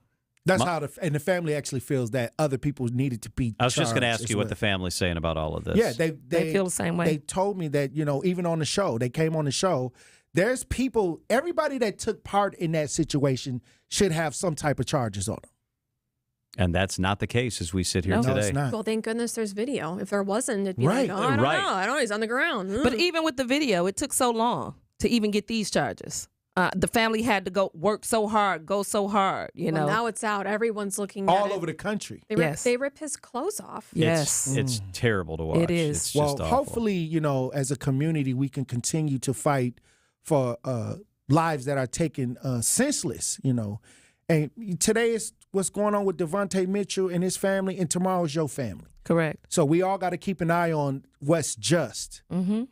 Speaker 14: That's how the family actually feels that other people needed to be charged.
Speaker 11: I was just going to ask you what the family's saying about all of this.
Speaker 14: Yeah,
Speaker 15: they feel the same way.
Speaker 14: They told me that, even on the show, they came on the show, there's people, everybody that took part in that situation should have some type of charges on them.
Speaker 11: And that's not the case as we sit here today.
Speaker 14: No, it's not.
Speaker 12: Well, thank goodness there's video. If there wasn't, it'd be I don't know. I don't know. He's on the ground.
Speaker 15: But even with the video, it took so long to even get these charges. The family had to go so hard. Well,
Speaker 12: now it's out. Everyone's looking
Speaker 14: all
Speaker 12: at
Speaker 14: over the country.
Speaker 12: They rip his clothes off.
Speaker 15: Yes.
Speaker 11: It's terrible to watch.
Speaker 15: It is.
Speaker 11: It's just awful.
Speaker 14: Hopefully, as a community, we can continue to fight for lives that are taken senseless, And today is what's going on with Devontae Mitchell and his family, and tomorrow's your family.
Speaker 15: Correct.
Speaker 14: So we all got to keep an eye on what's just.
Speaker 15: Mm-hmm.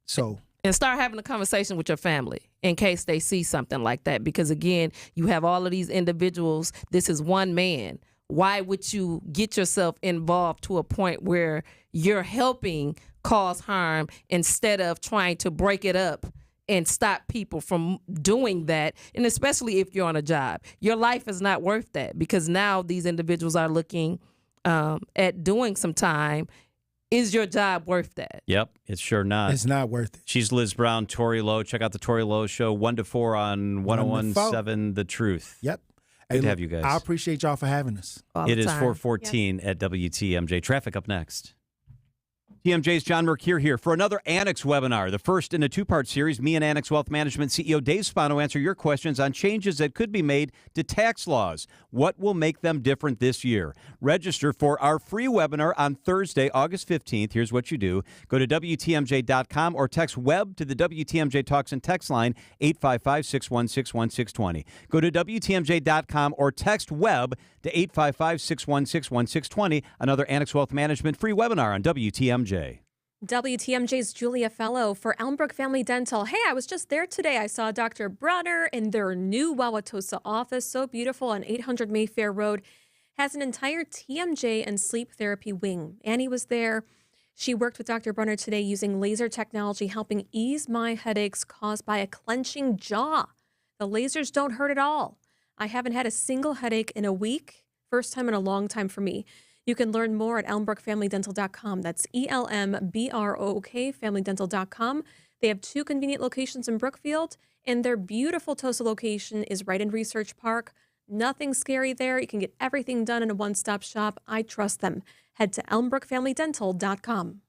Speaker 14: So.
Speaker 15: And start having a conversation with your family in case they see something like that. Because, again, you have all of these individuals. This is one man. Why would you get yourself involved to a point where you're helping cause harm instead of trying to break it up and stop people from doing that? And especially if you're on a job. Your life is not worth that, because now these individuals are looking at doing some time. Is your job worth that?
Speaker 11: Yep, it's sure not.
Speaker 14: It's not worth it.
Speaker 11: She's Liz Brown, Tori Lowe. Check out the Tori Lowe Show, 1 to 4 on 101.7 The Truth.
Speaker 14: Yep.
Speaker 11: Good to have you guys.
Speaker 14: I appreciate y'all for having us.
Speaker 11: It is 4:14 at WTMJ. Traffic up next. TMJ's John Mercure here for another Annex webinar, the first in a two-part series. Me and Annex Wealth Management CEO Dave Spano answer your questions on changes that could be made to tax laws. What will make them different this year? Register for our free webinar on Thursday, August 15th. Here's what you do. Go to WTMJ.com or text WEB to the WTMJ Talks and Text line, 855-616-1620. Go to WTMJ.com or text WEB to 855-616-1620. Another Annex Wealth Management free webinar on WTMJ.
Speaker 12: WTMJ's Julia Fellow for Elmbrook Family Dental. Hey, I was just there today. I saw Dr. Brunner in their new Wauwatosa office. So beautiful on 800 Mayfair Road. Has an entire TMJ and sleep therapy wing. Annie was there. She worked with Dr. Brunner today using laser technology, helping ease my headaches caused by a clenching jaw. The lasers don't hurt at all. I haven't had a single headache in a week. First time in a long time for me. You can learn more at elmbrookfamilydental.com. That's ELMBROOK, familydental.com. They have 2 convenient locations in Brookfield, and their beautiful Tosa location is right in Research Park. Nothing scary there. You can get everything done in a one-stop shop. I trust them. Head to elmbrookfamilydental.com.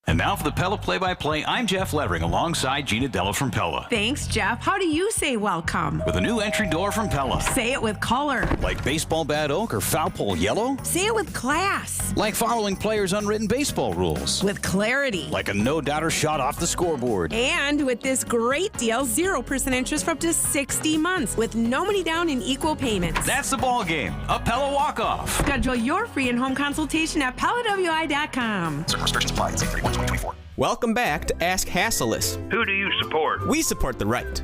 Speaker 5: And now for the Pella Play-by-Play, I'm Jeff Levering alongside Gina Della from Pella.
Speaker 13: Thanks, Jeff. How do you say welcome?
Speaker 5: With a new entry door from Pella.
Speaker 13: Say it with color.
Speaker 5: Like baseball bat oak or foul pole yellow?
Speaker 13: Say it with class.
Speaker 5: Like following players' unwritten baseball rules.
Speaker 13: With clarity.
Speaker 5: Like a no-doubter shot off the scoreboard.
Speaker 13: And with this great deal, 0% interest for up to 60 months with no money down and equal payments.
Speaker 5: That's the ball game. A Pella walk-off.
Speaker 13: Schedule your free in-home consultation at PellaWI.com.
Speaker 5: Certain restrictions apply. It's 3/1/2024.
Speaker 16: Welcome back to Ask Hasselus.
Speaker 18: Who do you support?
Speaker 16: We support the right.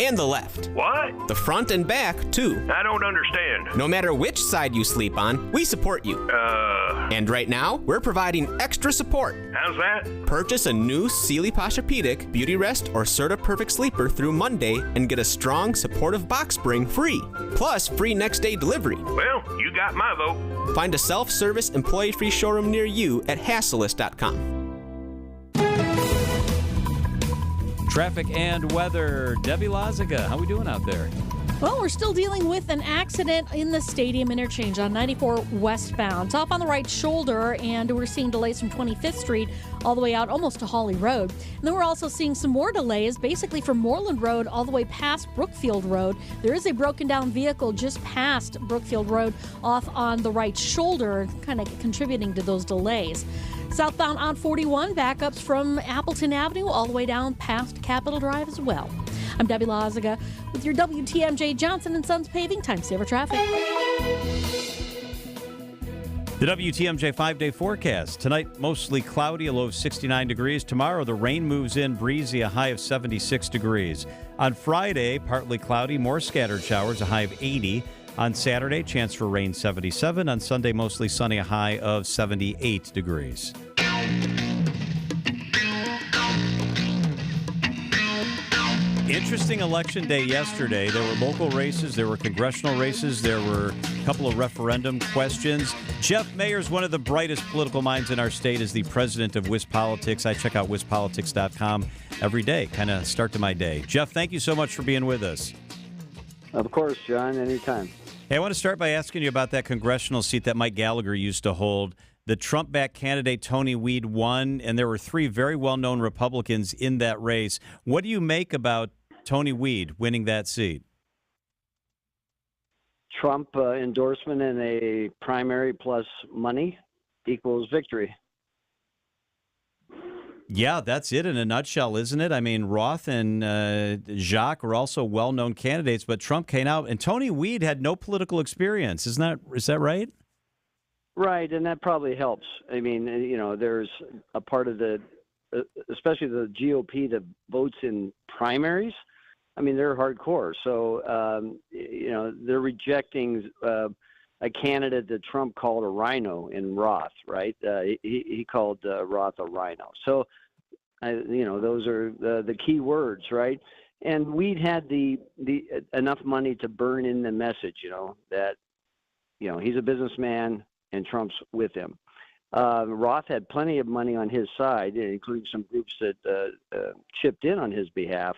Speaker 16: And the left.
Speaker 18: What?
Speaker 16: The front and back, too.
Speaker 18: I don't understand.
Speaker 16: No matter which side you sleep on, we support you. And right now, we're providing extra support.
Speaker 18: How's that?
Speaker 16: Purchase a new Sealy Posturepedic, Beauty Rest, or Serta Perfect Sleeper through Monday and get a strong, supportive box spring free. Plus, free next-day delivery.
Speaker 18: Well, you got my vote.
Speaker 16: Find a self-service, employee-free showroom near you at Hasselus.com.
Speaker 11: Traffic and weather. Debbie Lazaga, how we doing out there?
Speaker 1: Well, we're still dealing with an accident in the Stadium Interchange on 94 westbound. It's off on the right shoulder, and we're seeing delays from 25th Street all the way out almost to Hawley Road. And then we're also seeing some more delays, basically from Moreland Road all the way past Brookfield Road. There is a broken down vehicle just past Brookfield Road off on the right shoulder, kind of contributing to those delays. Southbound on 41, backups from Appleton Avenue all the way down past Capitol Drive as well. I'm Debbie Lazaga with your WTMJ Johnson & Sons Paving Time Saver Traffic.
Speaker 11: The WTMJ 5-day forecast. Tonight, mostly cloudy, a low of 69 degrees. Tomorrow, the rain moves in, breezy, a high of 76 degrees. On Friday, partly cloudy, more scattered showers, a high of 80. On Saturday, chance for rain, 77. On Sunday, mostly sunny, a high of 78 degrees. Interesting election day yesterday. There were local races, there were congressional races, there were a couple of referendum questions. Jeff Mayer is one of the brightest political minds in our state as the president of WisPolitics. I check out wispolitics.com every day, kind of start to my day. Jeff, thank you so much for being with us.
Speaker 3: Of course, John, anytime.
Speaker 11: Hey, I want to start by asking you about that congressional seat that Mike Gallagher used to hold. The Trump-backed candidate Tony Weed won, and there were three very well-known Republicans in that race. What do you make about Tony Weed winning that seat?
Speaker 3: Trump endorsement in a primary plus money equals victory.
Speaker 11: Yeah, that's it in a nutshell, isn't it? I mean, Roth and Jacques are also well-known candidates, but Trump came out, and Tony Weed had no political experience. Is that right?
Speaker 3: Right, and that probably helps. I mean, there's a part of especially the GOP that votes in primaries. I mean, they're hardcore. So, they're rejecting a candidate that Trump called a rhino in Roth, right? He called Roth a rhino. So, those are the key words, right? And Weed had the enough money to burn in the message, that, he's a businessman and Trump's with him. Roth had plenty of money on his side, including some groups that chipped in on his behalf.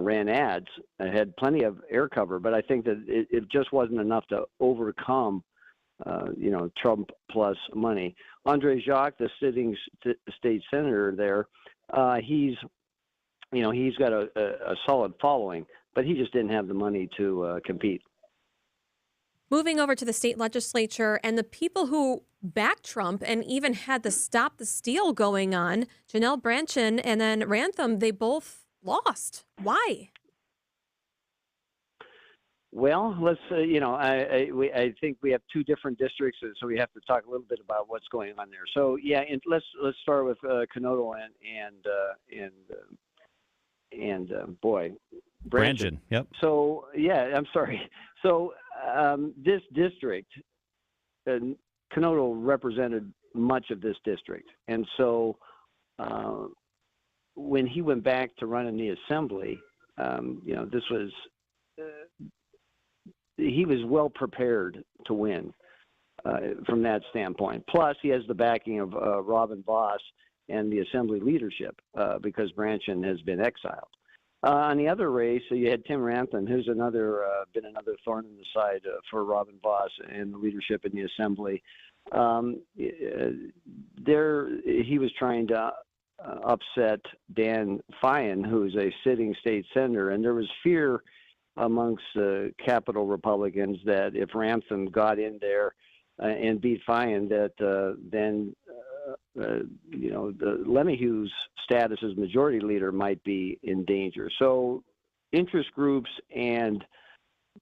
Speaker 3: Ran ads, had plenty of air cover, but I think that it just wasn't enough to overcome, Trump plus money. Andre Jacques, the sitting state senator there, he's got a solid following, but he just didn't have the money to compete.
Speaker 12: Moving over to the state legislature and the people who backed Trump and even had the Stop the Steal going on, Janelle Brandtjen and then Rantham, they both lost. Why?
Speaker 3: Well, let's, I think we have two different districts, so we have to talk a little bit about what's going on there. So, yeah, let's start with Knodel and
Speaker 11: Brandtjen. Yep.
Speaker 3: So, yeah, I'm sorry. So, this district, Knodel represented much of this district, and so when he went back to run in the assembly, this was he was well prepared to win from that standpoint. Plus, he has the backing of Robin Voss and the assembly leadership because Brandtjen has been exiled. On the other race, you had Tim Rantham, who's been another thorn in the side for Robin Voss and the leadership in the assembly. He was trying to upset Dan Fine, who's a sitting state senator, and there was fear amongst Capitol Republicans that if Rantham got in there and beat Fine, that then the LeMahieu's status as majority leader might be in danger. So interest groups and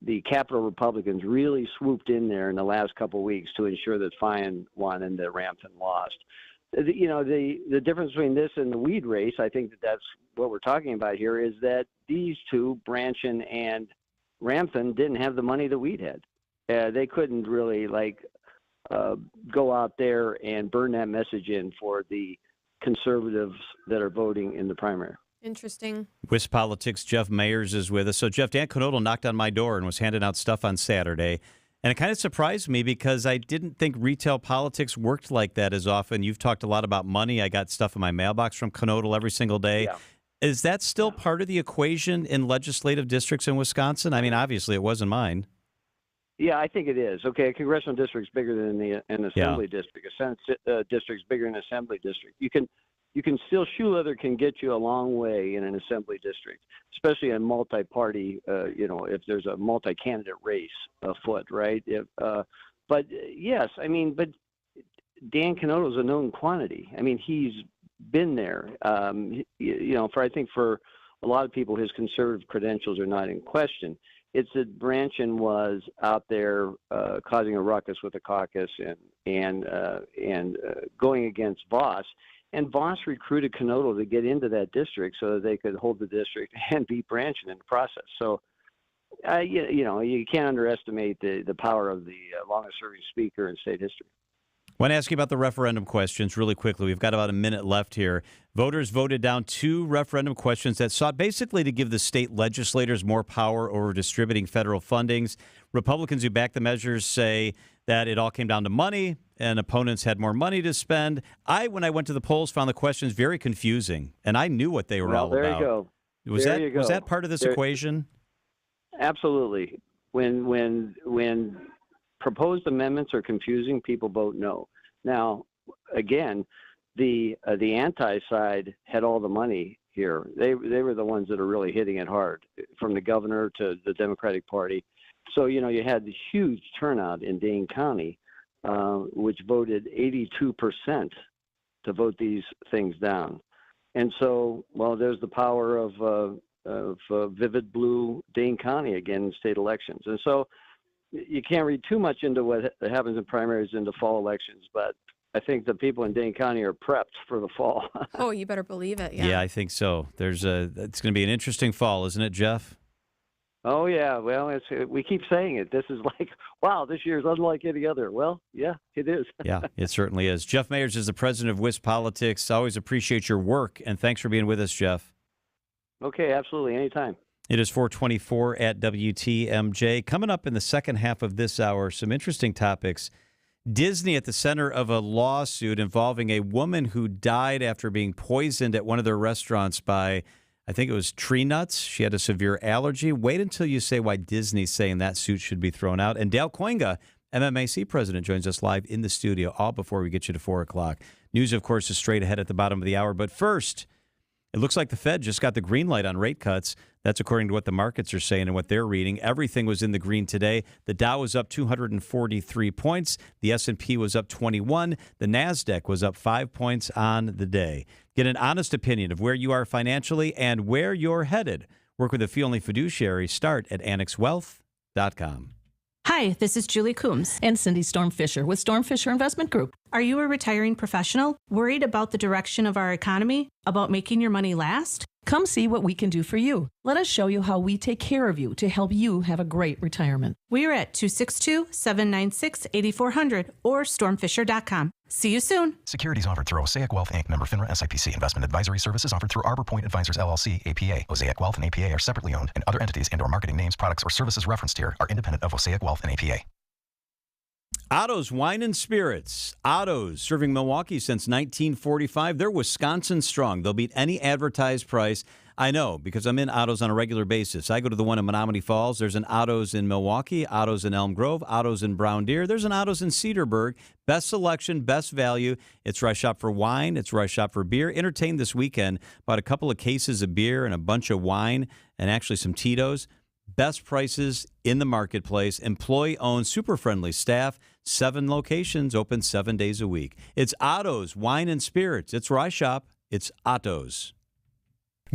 Speaker 3: the Capitol Republicans really swooped in there in the last couple of weeks to ensure that Fine won and that Rantham lost. The difference between this and the Weed race, I think that's what we're talking about here, is that these two, Brandtjen and Rantham, didn't have the money that Weed had. They couldn't really go out there and burn that message in for the conservatives that are voting in the primary.
Speaker 12: Interesting.
Speaker 11: WisPolitics, Jeff Mayers is with us. So, Jeff, Dan Knodel knocked on my door and was handing out stuff on Saturday. And it kind of surprised me because I didn't think retail politics worked like that as often. You've talked a lot about money. I got stuff in my mailbox from Knodel every single day.
Speaker 3: Yeah.
Speaker 11: Is that still part of the equation in legislative districts in Wisconsin? I mean, obviously it wasn't mine.
Speaker 3: Yeah, I think it is. Okay, a congressional district's bigger than an assembly district. A Senate district's bigger than an assembly district. You can still, shoe leather can get you a long way in an assembly district, especially in multi-party, if there's a multi-candidate race afoot, right? But yes, I mean, but Dan Canoto's a known quantity. I mean, he's been there. I think for a lot of people, his conservative credentials are not in question. It's that Branchin was out there causing a ruckus with the caucus and going Vos Voss. And Voss recruited Canoto to get into that district so that they could hold the district and beat Branchin in the process. So, you can't underestimate the power of the longest-serving speaker in state history.
Speaker 11: I want to ask you about the referendum questions really quickly. We've got about a minute left here. Voters voted down 2 referendum questions that sought basically to give the state legislators more power over distributing federal fundings. Republicans who back the measures say that it all came down to money and opponents had more money to spend. When I went to the polls, found the questions very confusing, and I knew what they were all about.
Speaker 3: There you go.
Speaker 11: Was that part of this equation?
Speaker 3: Absolutely. When proposed amendments are confusing, people vote no. Now, again, the anti side had all the money here. They were the ones that are really hitting it hard, from the governor to the Democratic Party. So, you had the huge turnout in Dane County, which voted 82% to vote these things down. And so, there's the power of vivid blue Dane County again in state elections. And so you can't read too much into what happens in primaries into fall elections, but I think the people in Dane County are prepped for the fall.
Speaker 12: Oh, you better believe it.
Speaker 11: Yeah, I think so. It's going to be an interesting fall, isn't it, Jeff?
Speaker 3: Oh, yeah. Well, we keep saying it. This is like, wow, this year's unlike any other. Well, yeah, it is.
Speaker 11: Yeah, it certainly is. Jeff Mayers is the president of WIS Politics. Always appreciate your work, and thanks for being with us, Jeff.
Speaker 3: Okay, absolutely. Anytime.
Speaker 11: It is 4:24 at WTMJ. Coming up in the second half of this hour, some interesting topics. Disney at the center of a lawsuit involving a woman who died after being poisoned at one of their restaurants by, I think it was tree nuts. She had a severe allergy. Wait until you say why Disney's saying that suit should be thrown out. And Dale Koenga, MMAC president, joins us live in the studio, all before we get you to 4 o'clock. News, of course, is straight ahead at the bottom of the hour. But first, it looks like the Fed just got the green light on rate cuts. That's according to what the markets are saying and what they're reading. Everything was in the green today. The Dow was up 243 points. The S&P was up 21. The NASDAQ was up 5 points on the day. Get an honest opinion of where you are financially and where you're headed. Work with a fee-only fiduciary. Start at annexwealth.com.
Speaker 4: Hi, this is Julie Coombs and Cindy Storm Fisher with Storm Fisher Investment Group. Are you a retiring professional worried about the direction of our economy, about making your money last? Come see what we can do for you. Let us show you how we take care of you to help you have a great retirement. We are at 262-796-8400 or stormfisher.com. See you soon.
Speaker 30: Securities offered through Osaic Wealth, Inc., member FINRA SIPC. Investment advisory services offered through Arbor Point Advisors, LLC, APA. Osaic Wealth and APA are separately owned, and other entities and/or marketing names, products, or services referenced here are independent of Osaic Wealth and APA.
Speaker 11: Otto's Wine and Spirits. Otto's, serving Milwaukee since 1945. They're Wisconsin strong. They'll beat any advertised price. I know, because I'm in Otto's on a regular basis. I go to the one in Menominee Falls. There's an Otto's in Milwaukee, Otto's in Elm Grove, Otto's in Brown Deer. There's an Otto's in Cedarburg. Best selection, best value. It's where I shop for wine. It's where I shop for beer. Entertained this weekend. Bought a couple of cases of beer and a bunch of wine and actually some Tito's. Best prices in the marketplace. Employee-owned, super-friendly staff. 7 locations, open 7 days a week. It's Otto's Wine and Spirits. It's where I shop. It's Otto's.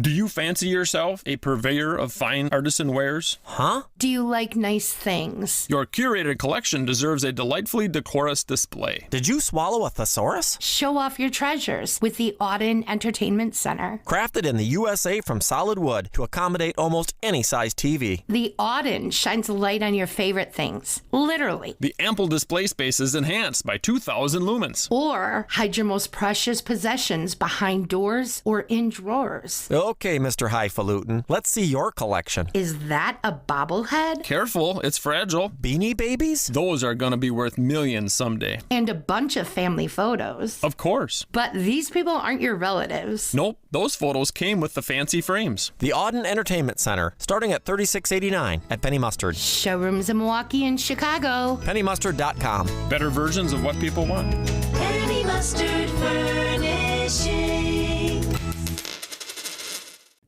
Speaker 6: Do you fancy yourself a purveyor of fine artisan wares?
Speaker 17: Huh? Do you like nice things?
Speaker 6: Your curated collection deserves a delightfully decorous display.
Speaker 17: Did you swallow a thesaurus? Show off your treasures with the Auden Entertainment Center.
Speaker 19: Crafted in the USA from solid wood to accommodate almost any size TV.
Speaker 17: The Auden shines a light on your favorite things. Literally.
Speaker 6: The ample display space is enhanced by 2,000 lumens.
Speaker 17: Or hide your most precious possessions behind doors or in drawers.
Speaker 19: Okay, Mr. Highfalutin, let's see your collection.
Speaker 17: Is that a bobblehead?
Speaker 6: Careful, it's fragile.
Speaker 19: Beanie Babies?
Speaker 6: Those are going to be worth millions someday.
Speaker 17: And a bunch of family photos.
Speaker 6: Of course.
Speaker 17: But these people aren't your relatives.
Speaker 6: Nope, those photos came with the fancy frames.
Speaker 19: The Auden Entertainment Center, starting at $36.89 at Penny Mustard.
Speaker 17: Showrooms in Milwaukee and Chicago.
Speaker 19: PennyMustard.com.
Speaker 6: Better versions of what people want.
Speaker 20: Penny Mustard Furnishing.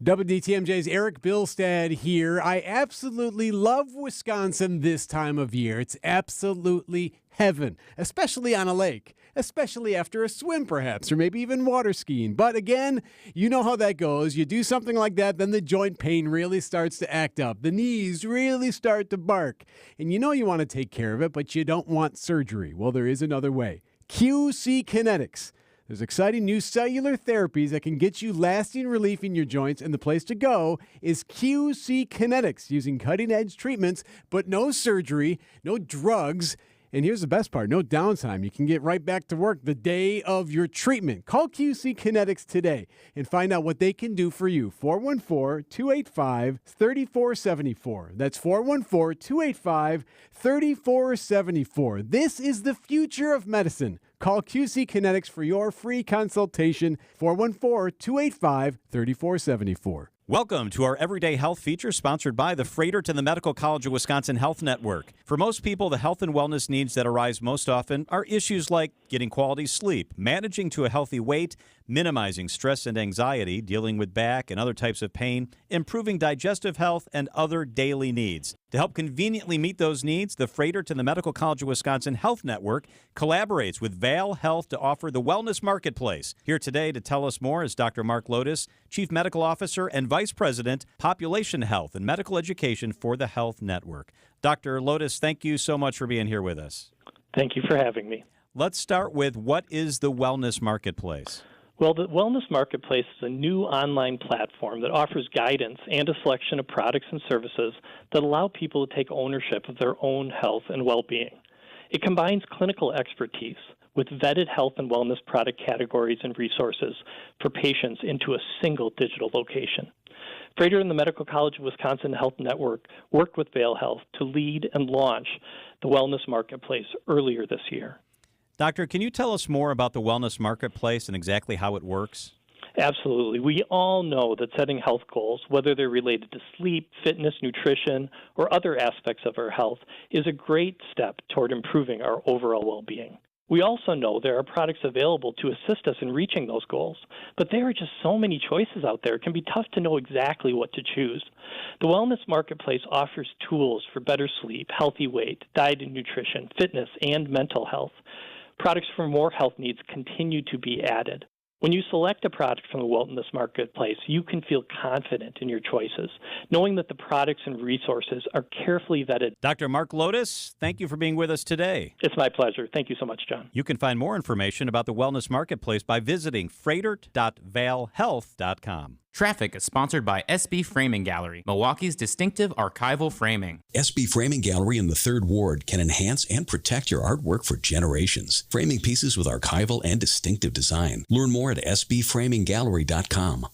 Speaker 21: WTMJ's Eric Bilstad here. I absolutely love Wisconsin this time of year. It's absolutely heaven, especially on a lake, especially after a swim perhaps, or maybe even water skiing. But again, you know how that goes. You do something like that, then the joint pain really starts to act up. The knees really start to bark. And you know you want to take care of it, but you don't want surgery. Well, there is another way. QC Kinetics. There's exciting new cellular therapies that can get you lasting relief in your joints, and the place to go is QC Kinetics, using cutting-edge treatments, but no surgery, no drugs, and here's the best part, no downtime. You can get right back to work the day of your treatment. Call QC Kinetics today and find out what they can do for you. 414-285-3474. That's 414-285-3474. This is the future of medicine. Call QC Kinetics for your free consultation, 414-285-3474.
Speaker 11: Welcome to our Everyday Health feature sponsored by the Freighter to the Medical College of Wisconsin Health Network. For most people, the health and wellness needs that arise most often are issues like getting quality sleep, managing to a healthy weight, minimizing stress and anxiety, dealing with back and other types of pain, improving digestive health, and other daily needs. To help conveniently meet those needs, the Freighter to the Medical College of Wisconsin Health Network collaborates with Vale Health to offer the Wellness Marketplace. Here today to tell us more is Dr. Mark Lotus, Chief Medical Officer and Vice President, Population Health and Medical Education for the Health Network. Dr. Lotus, thank you so much for being here with us.
Speaker 22: Thank you for having me.
Speaker 11: Let's start with, what is the Wellness Marketplace?
Speaker 22: Well, the Wellness Marketplace is a new online platform that offers guidance and a selection of products and services that allow people to take ownership of their own health and well-being. It combines clinical expertise with vetted health and wellness product categories and resources for patients into a single digital location. Freighter and the Medical College of Wisconsin Health Network worked with Vale Health to lead and launch the Wellness Marketplace earlier this year.
Speaker 11: Doctor, can you tell us more about the Wellness Marketplace and exactly how it works?
Speaker 22: Absolutely. We all know that setting health goals, whether they're related to sleep, fitness, nutrition, or other aspects of our health, is a great step toward improving our overall well-being. We also know there are products available to assist us in reaching those goals, but there are just so many choices out there. It can be tough to know exactly what to choose. The Wellness Marketplace offers tools for better sleep, healthy weight, diet and nutrition, fitness, and mental health. Products for more health needs continue to be added. When you select a product from the Wellness Marketplace, you can feel confident in your choices, knowing that the products and resources are carefully vetted.
Speaker 11: Dr. Mark Lotus, thank you for being with us today.
Speaker 22: It's my pleasure. Thank you so much, John.
Speaker 11: You can find more information about the Wellness Marketplace by visiting freighter.valehealth.com.
Speaker 23: Traffic is sponsored by SB Framing Gallery, Milwaukee's distinctive archival framing.
Speaker 24: SB Framing Gallery in the 3rd Ward can enhance and protect your artwork for generations. Framing pieces with archival and distinctive design. Learn more at sbframinggallery.com.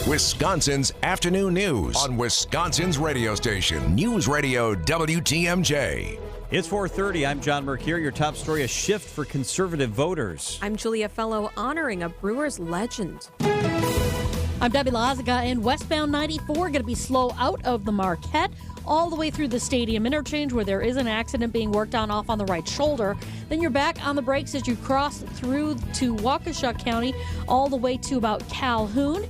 Speaker 9: Wisconsin's afternoon news on Wisconsin's radio station, News Radio WTMJ.
Speaker 11: It's 4:30. I'm John Mercure. Your top story, a shift for conservative voters.
Speaker 12: I'm Julia Fellow, honoring a Brewers legend.
Speaker 1: I'm Debbie Lazaga, and westbound 94 going to be slow out of the Marquette all the way through the stadium interchange where there is an accident being worked on off on the right shoulder. Then you're back on the brakes as you cross through to Waukesha County all the way to about Calhoun.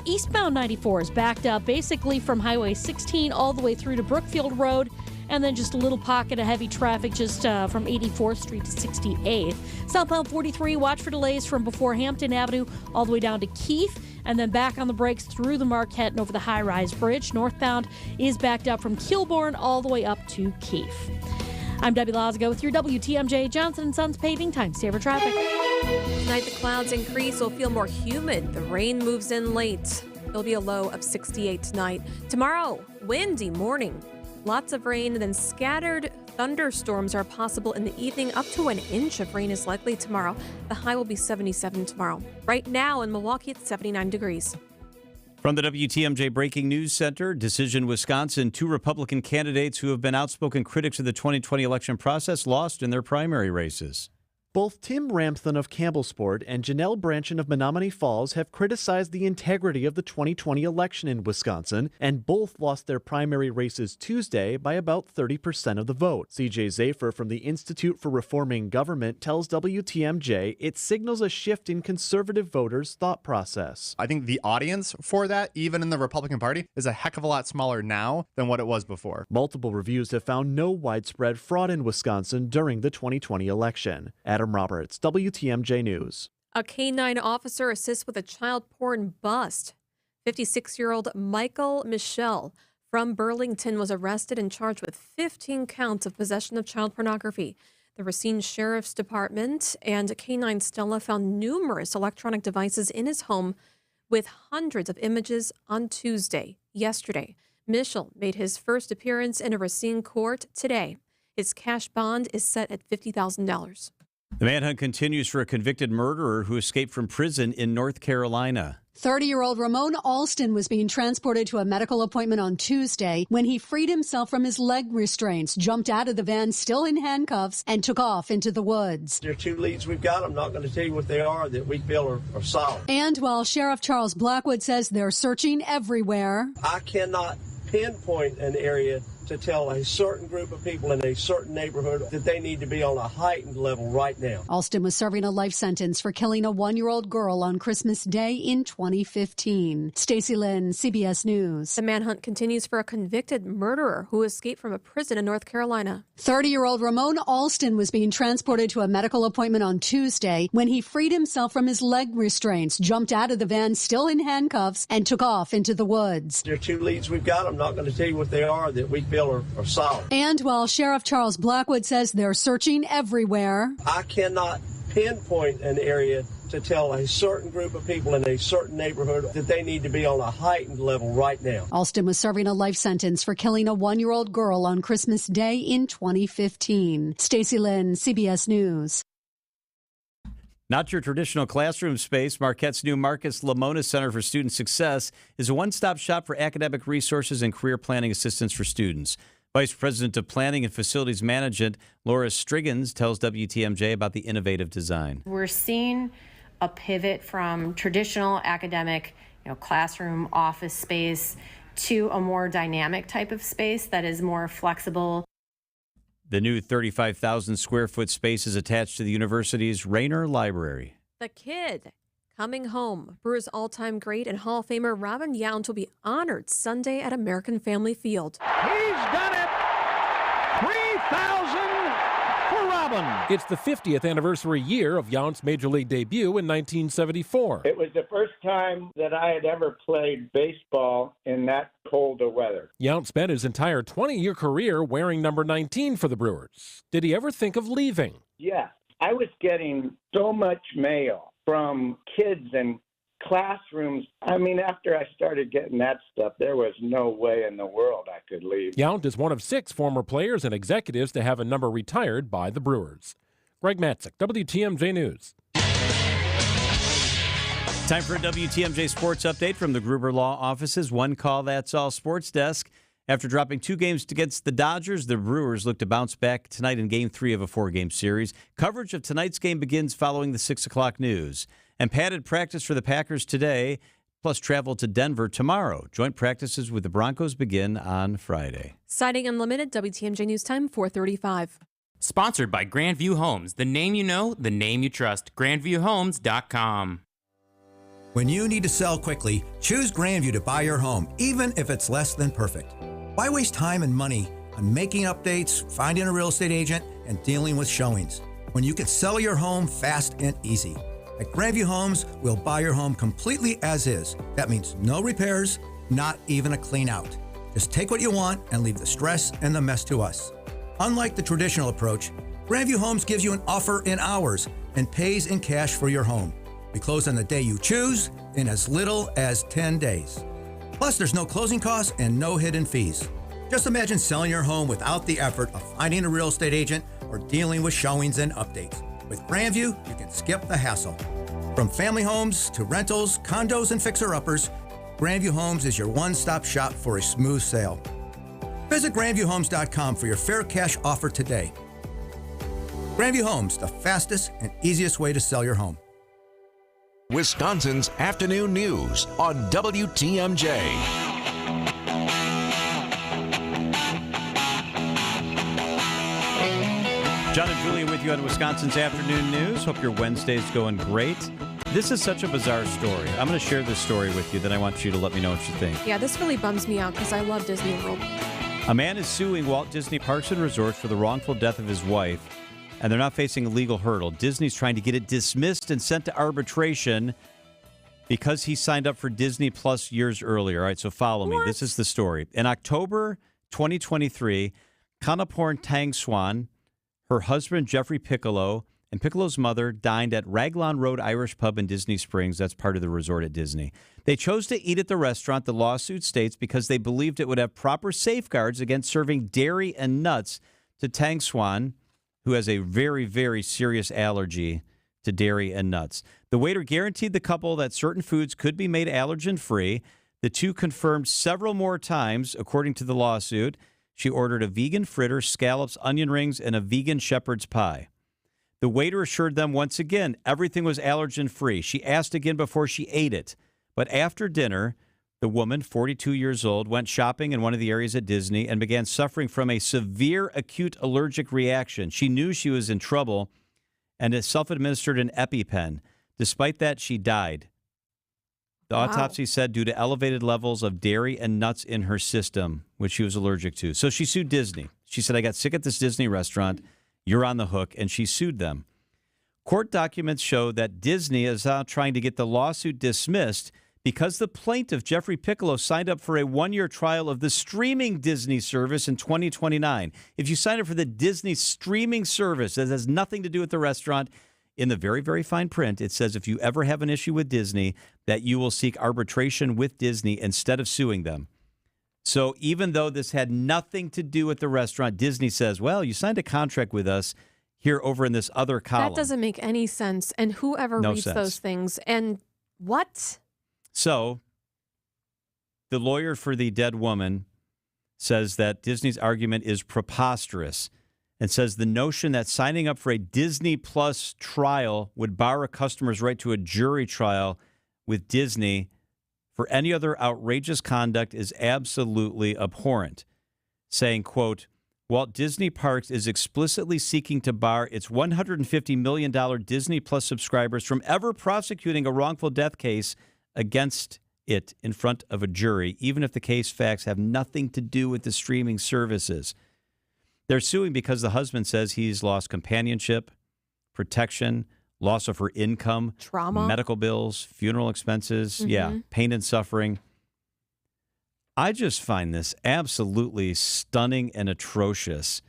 Speaker 1: Eastbound 94 is backed up basically from Highway 16 all the way through to Brookfield Road. And then just a little pocket of heavy traffic just from 84th Street to 68th. Southbound 43, watch for delays from before Hampton Avenue all the way down to Keefe. And then back on the brakes through the Marquette and over the high-rise bridge. Northbound is backed up from Kilbourne all the way up to Keefe. I'm Debbie Lazaga with your WTMJ Johnson & Sons paving time saver traffic.
Speaker 12: Tonight the clouds increase. It'll feel more humid. The rain moves in late. It'll be a low of 68 tonight. Tomorrow, windy morning. Lots of rain, then scattered thunderstorms are possible in the evening. Up to an inch of rain is likely tomorrow. The high will be 77 tomorrow. Right now in Milwaukee, it's 79 degrees.
Speaker 11: From the WTMJ Breaking News Center, Decision Wisconsin, 2 Republican candidates who have been outspoken critics of the 2020 election process lost in their primary races.
Speaker 2: Both Tim Ramthun of Campbellsport and Janelle Branchin of Menominee Falls have criticized the integrity of the 2020 election in Wisconsin, and both lost their primary races Tuesday by about 30% of the vote. CJ Zafer from the Institute for Reforming Government tells WTMJ it signals a shift in conservative voters' thought process.
Speaker 7: I think the audience for that, even in the Republican Party, is a heck of a lot smaller now than what it was before.
Speaker 2: Multiple reviews have found no widespread fraud in Wisconsin during the 2020 election. Adam Roberts, WTMJ News.
Speaker 12: A K-9 officer assists with a child porn bust. 56-year-old Michael Michelle from Burlington was arrested and charged with 15 counts of possession of child pornography. The Racine Sheriff's Department and K-9 Stella found numerous electronic devices in his home with hundreds of images on yesterday. Michelle made his first appearance in a Racine court today. His cash bond is set at $50,000.
Speaker 11: The manhunt continues for a convicted murderer who escaped from prison in North Carolina.
Speaker 8: 30-year-old Ramon Alston was being transported to a medical appointment on Tuesday when he freed himself from his leg restraints, jumped out of the van still in handcuffs, and took off into the woods.
Speaker 10: There are 2 leads we've got. I'm not going to tell you what they are that we feel are solid.
Speaker 8: And while Sheriff Charles Blackwood says they're searching everywhere,
Speaker 10: I cannot pinpoint an area to tell a certain group of people in a certain neighborhood that they need to be on a heightened level right now.
Speaker 8: Alston was serving a life sentence for killing a 1-year-old girl on Christmas Day in 2015. Stacey Lynn, CBS News.
Speaker 12: The manhunt continues for a convicted murderer who escaped from a prison in North Carolina.
Speaker 8: 30-year-old Ramon Alston was being transported to a medical appointment on Tuesday when he freed himself from his leg restraints, jumped out of the van still in handcuffs, and took off into the woods.
Speaker 10: There are 2 leads we've got. I'm not going to tell you what they are that we feel are solid.
Speaker 8: And while Sheriff Charles Blackwood says they're searching everywhere,
Speaker 10: I cannot pinpoint an area to tell a certain group of people in a certain neighborhood that they need to be on a heightened level right now.
Speaker 8: Alston was serving a life sentence for killing a 1-year-old girl on Christmas Day in 2015. Stacey Lynn, CBS News.
Speaker 11: Not your traditional classroom space, Marquette's new Marcus Lamona Center for Student Success is a one-stop shop for academic resources and career planning assistance for students. Vice President of Planning and Facilities Management, Laura Striggins, tells WTMJ about the innovative design.
Speaker 15: We're seeing a pivot from traditional academic, classroom office space to a more dynamic type of space that is more flexible.
Speaker 11: The new 35,000 square foot space is attached to the university's Rayner Library.
Speaker 12: The Kid coming home. Brewers all-time great and Hall of Famer Robin Yount will be honored Sunday at American Family Field.
Speaker 25: He's done it! 3,000 for Robin.
Speaker 26: It's the 50th anniversary year of Yount's Major League debut in 1974.
Speaker 27: It was the first time that I had ever played baseball in that cold of weather.
Speaker 26: Yount spent his entire 20-year career wearing number 19 for the Brewers. Did he ever think of leaving?
Speaker 27: Yeah. I was getting so much mail from kids and classrooms. I mean, after I started getting that stuff, there was no way in the world I could leave.
Speaker 26: Yount is one of 6 former players and executives to have a number retired by the Brewers. Greg Matzik, WTMJ News.
Speaker 11: Time for a WTMJ Sports Update from the Gruber Law Office's One Call That's All Sports Desk. After dropping 2 games against the Dodgers, the Brewers look to bounce back tonight in Game 3 of a 4-game series. Coverage of tonight's game begins following the 6 o'clock news. And padded practice for the Packers today, plus travel to Denver tomorrow. Joint practices with the Broncos begin on Friday.
Speaker 12: Siding Unlimited, WTMJ News Time, 4:35.
Speaker 23: Sponsored by Grandview Homes, the name you know, the name you trust. GrandviewHomes.com.
Speaker 28: When you need to sell quickly, choose Grandview to buy your home, even if it's less than perfect. Why waste time and money on making updates, finding a real estate agent, and dealing with showings when you can sell your home fast and easy? At Grandview Homes, we'll buy your home completely as is. That means no repairs, not even a clean out. Just take what you want and leave the stress and the mess to us. Unlike the traditional approach, Grandview Homes gives you an offer in hours and pays in cash for your home. We close on the day you choose in as little as 10 days. Plus, there's no closing costs and no hidden fees. Just imagine selling your home without the effort of finding a real estate agent or dealing with showings and updates. With Grandview, you can skip the hassle. From family homes to rentals, condos, and fixer-uppers, Grandview Homes is your one-stop shop for a smooth sale. Visit GrandviewHomes.com for your fair cash offer today. Grandview Homes, the fastest and easiest way to sell your home.
Speaker 9: Wisconsin's afternoon news on WTMJ.
Speaker 11: John and Julia with you on Wisconsin's afternoon news. Hope your Wednesday's going great. This is such a bizarre story. I'm going to share this story with you, then I want you to let me know what you think.
Speaker 12: Yeah, this really bums me out because I love Disney World.
Speaker 11: A man is suing Walt Disney Parks and Resorts for the wrongful death of his wife, and they're not facing a legal hurdle. Disney's trying to get it dismissed and sent to arbitration because he signed up for Disney Plus years earlier. All right, so follow me. This is the story. In October 2023, Kanaporn Tang Swan, her husband Jeffrey Piccolo, and Piccolo's mother dined at Raglan Road Irish Pub in Disney Springs. That's part of the resort at Disney. They chose to eat at the restaurant, the lawsuit states, because they believed it would have proper safeguards against serving dairy and nuts to Tang Swan, who has a very, very serious allergy to dairy and nuts. The waiter guaranteed the couple that certain foods could be made allergen-free. The two confirmed several more times, according to the lawsuit. She ordered a vegan fritter, scallops, onion rings, and a vegan shepherd's pie. The waiter assured them once again everything was allergen-free. She asked again before she ate it. But after dinner, the woman, 42 years old, went shopping in one of the areas at Disney and began suffering from a severe acute allergic reaction. She knew she was in trouble and self-administered an EpiPen. Despite that, she died. The autopsy said due to elevated levels of dairy and nuts in her system, which she was allergic to. So she sued Disney. She said, I got sick at this Disney restaurant. You're on the hook. And she sued them. Court documents show that Disney is now trying to get the lawsuit dismissed because the plaintiff, Jeffrey Piccolo, signed up for a one-year trial of the streaming Disney service in 2029. If you sign up for the Disney streaming service, that has nothing to do with the restaurant, in the very, very fine print, it says if you ever have an issue with Disney, that you will seek arbitration with Disney instead of suing them. So even though this had nothing to do with the restaurant, Disney says, well, you signed a contract with us here over in this other column.
Speaker 12: That doesn't make any sense. And whoever reads those things. And what?
Speaker 11: So the lawyer for the dead woman says that Disney's argument is preposterous and says the notion that signing up for a Disney Plus trial would bar a customer's right to a jury trial with Disney for any other outrageous conduct is absolutely abhorrent, saying, quote, Walt Disney Parks is explicitly seeking to bar its $150 million Disney Plus subscribers from ever prosecuting a wrongful death case against it in front of a jury, even if the case facts have nothing to do with the streaming services. They're suing because the husband says he's lost companionship, protection, loss of her income,
Speaker 12: trauma,
Speaker 11: medical bills, funeral expenses, pain and suffering. I just find this absolutely stunning and atrocious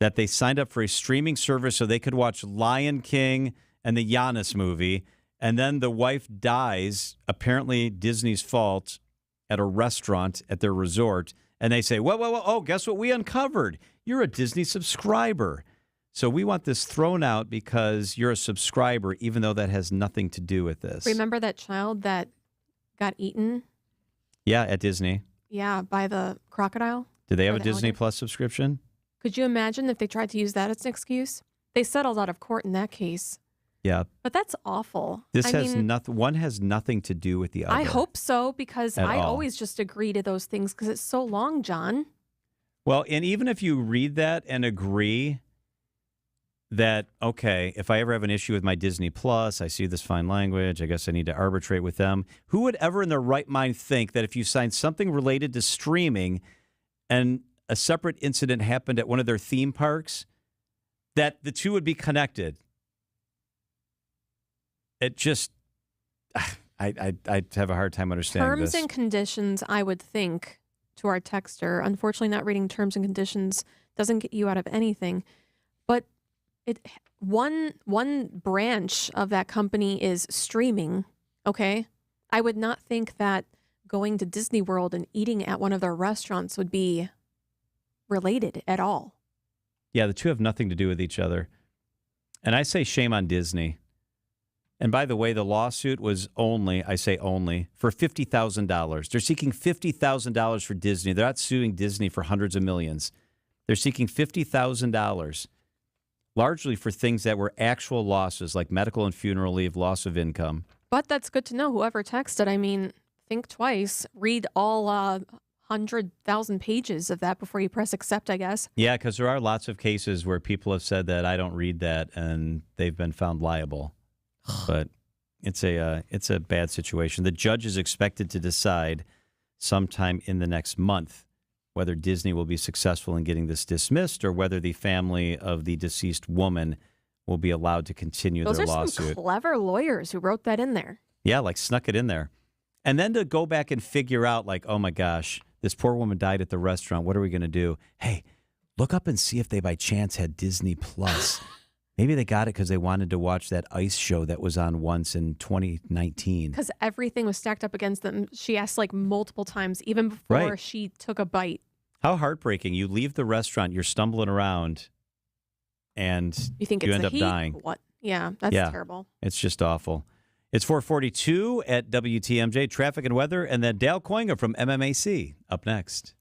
Speaker 11: that they signed up for a streaming service so they could watch Lion King and the Giannis movie, and then the wife dies, apparently Disney's fault, at a restaurant at their resort, and they say, whoa, oh, guess what we uncovered? You're a Disney subscriber. So we want this thrown out because you're a subscriber, even though that has nothing to do with this.
Speaker 12: Remember that child that got eaten?
Speaker 11: Yeah, at Disney.
Speaker 12: Yeah, by the crocodile.
Speaker 11: Do they have a Disney Plus subscription?
Speaker 12: Could you imagine if they tried to use that as an excuse? They settled out of court in that case.
Speaker 11: Yeah.
Speaker 12: But that's awful.
Speaker 11: This has nothing. One has nothing to do with the other.
Speaker 12: I hope so, because I
Speaker 11: all.
Speaker 12: always just agree to those things because it's so long, John.
Speaker 11: Well, and even if you read that and agree that, okay, if I ever have an issue with my Disney Plus, I see this fine language, I guess I need to arbitrate with them. Who would ever in their right mind think that if you signed something related to streaming and a separate incident happened at one of their theme parks, that the two would be connected? It just, I have a hard time understanding this.
Speaker 12: Terms and conditions, I would think, to our texter. Unfortunately, not reading terms and conditions doesn't get you out of anything. But one branch of that company is streaming, okay? I would not think that going to Disney World and eating at one of their restaurants would be related at all.
Speaker 11: Yeah, the two have nothing to do with each other. And I say shame on Disney. And by the way, the lawsuit was only, I say only, for $50,000. They're seeking $50,000 for Disney. They're not suing Disney for hundreds of millions. They're seeking $50,000, largely for things that were actual losses, like medical and funeral leave, loss of income.
Speaker 12: But that's good to know. Whoever texted, I mean, think twice. Read all 100,000 pages of that before you press accept, I guess.
Speaker 11: Yeah, because there are lots of cases where people have said that I don't read that, and they've been found liable. But it's a bad situation. The judge is expected to decide sometime in the next month whether Disney will be successful in getting this dismissed or whether the family of the deceased woman will be allowed to continue their lawsuit.
Speaker 12: Those are some clever lawyers who wrote that in there.
Speaker 11: Yeah, like snuck it in there. And then to go back and figure out, like, oh my gosh, this poor woman died at the restaurant. What are we going to do? Hey, look up and see if they by chance had Disney Plus. Maybe they got it because they wanted to watch that ice show that was on once in 2019.
Speaker 12: Because everything was stacked up against them. She asked like multiple times, even before she took a bite.
Speaker 11: How heartbreaking. You leave the restaurant, you're stumbling around, and
Speaker 12: you think
Speaker 11: you
Speaker 12: it's
Speaker 11: end up
Speaker 12: heat?
Speaker 11: dying.
Speaker 12: What? Yeah, that's terrible.
Speaker 11: It's just awful. It's 4:42 at WTMJ, traffic and weather, and then Dale Koinga from MMAC up next.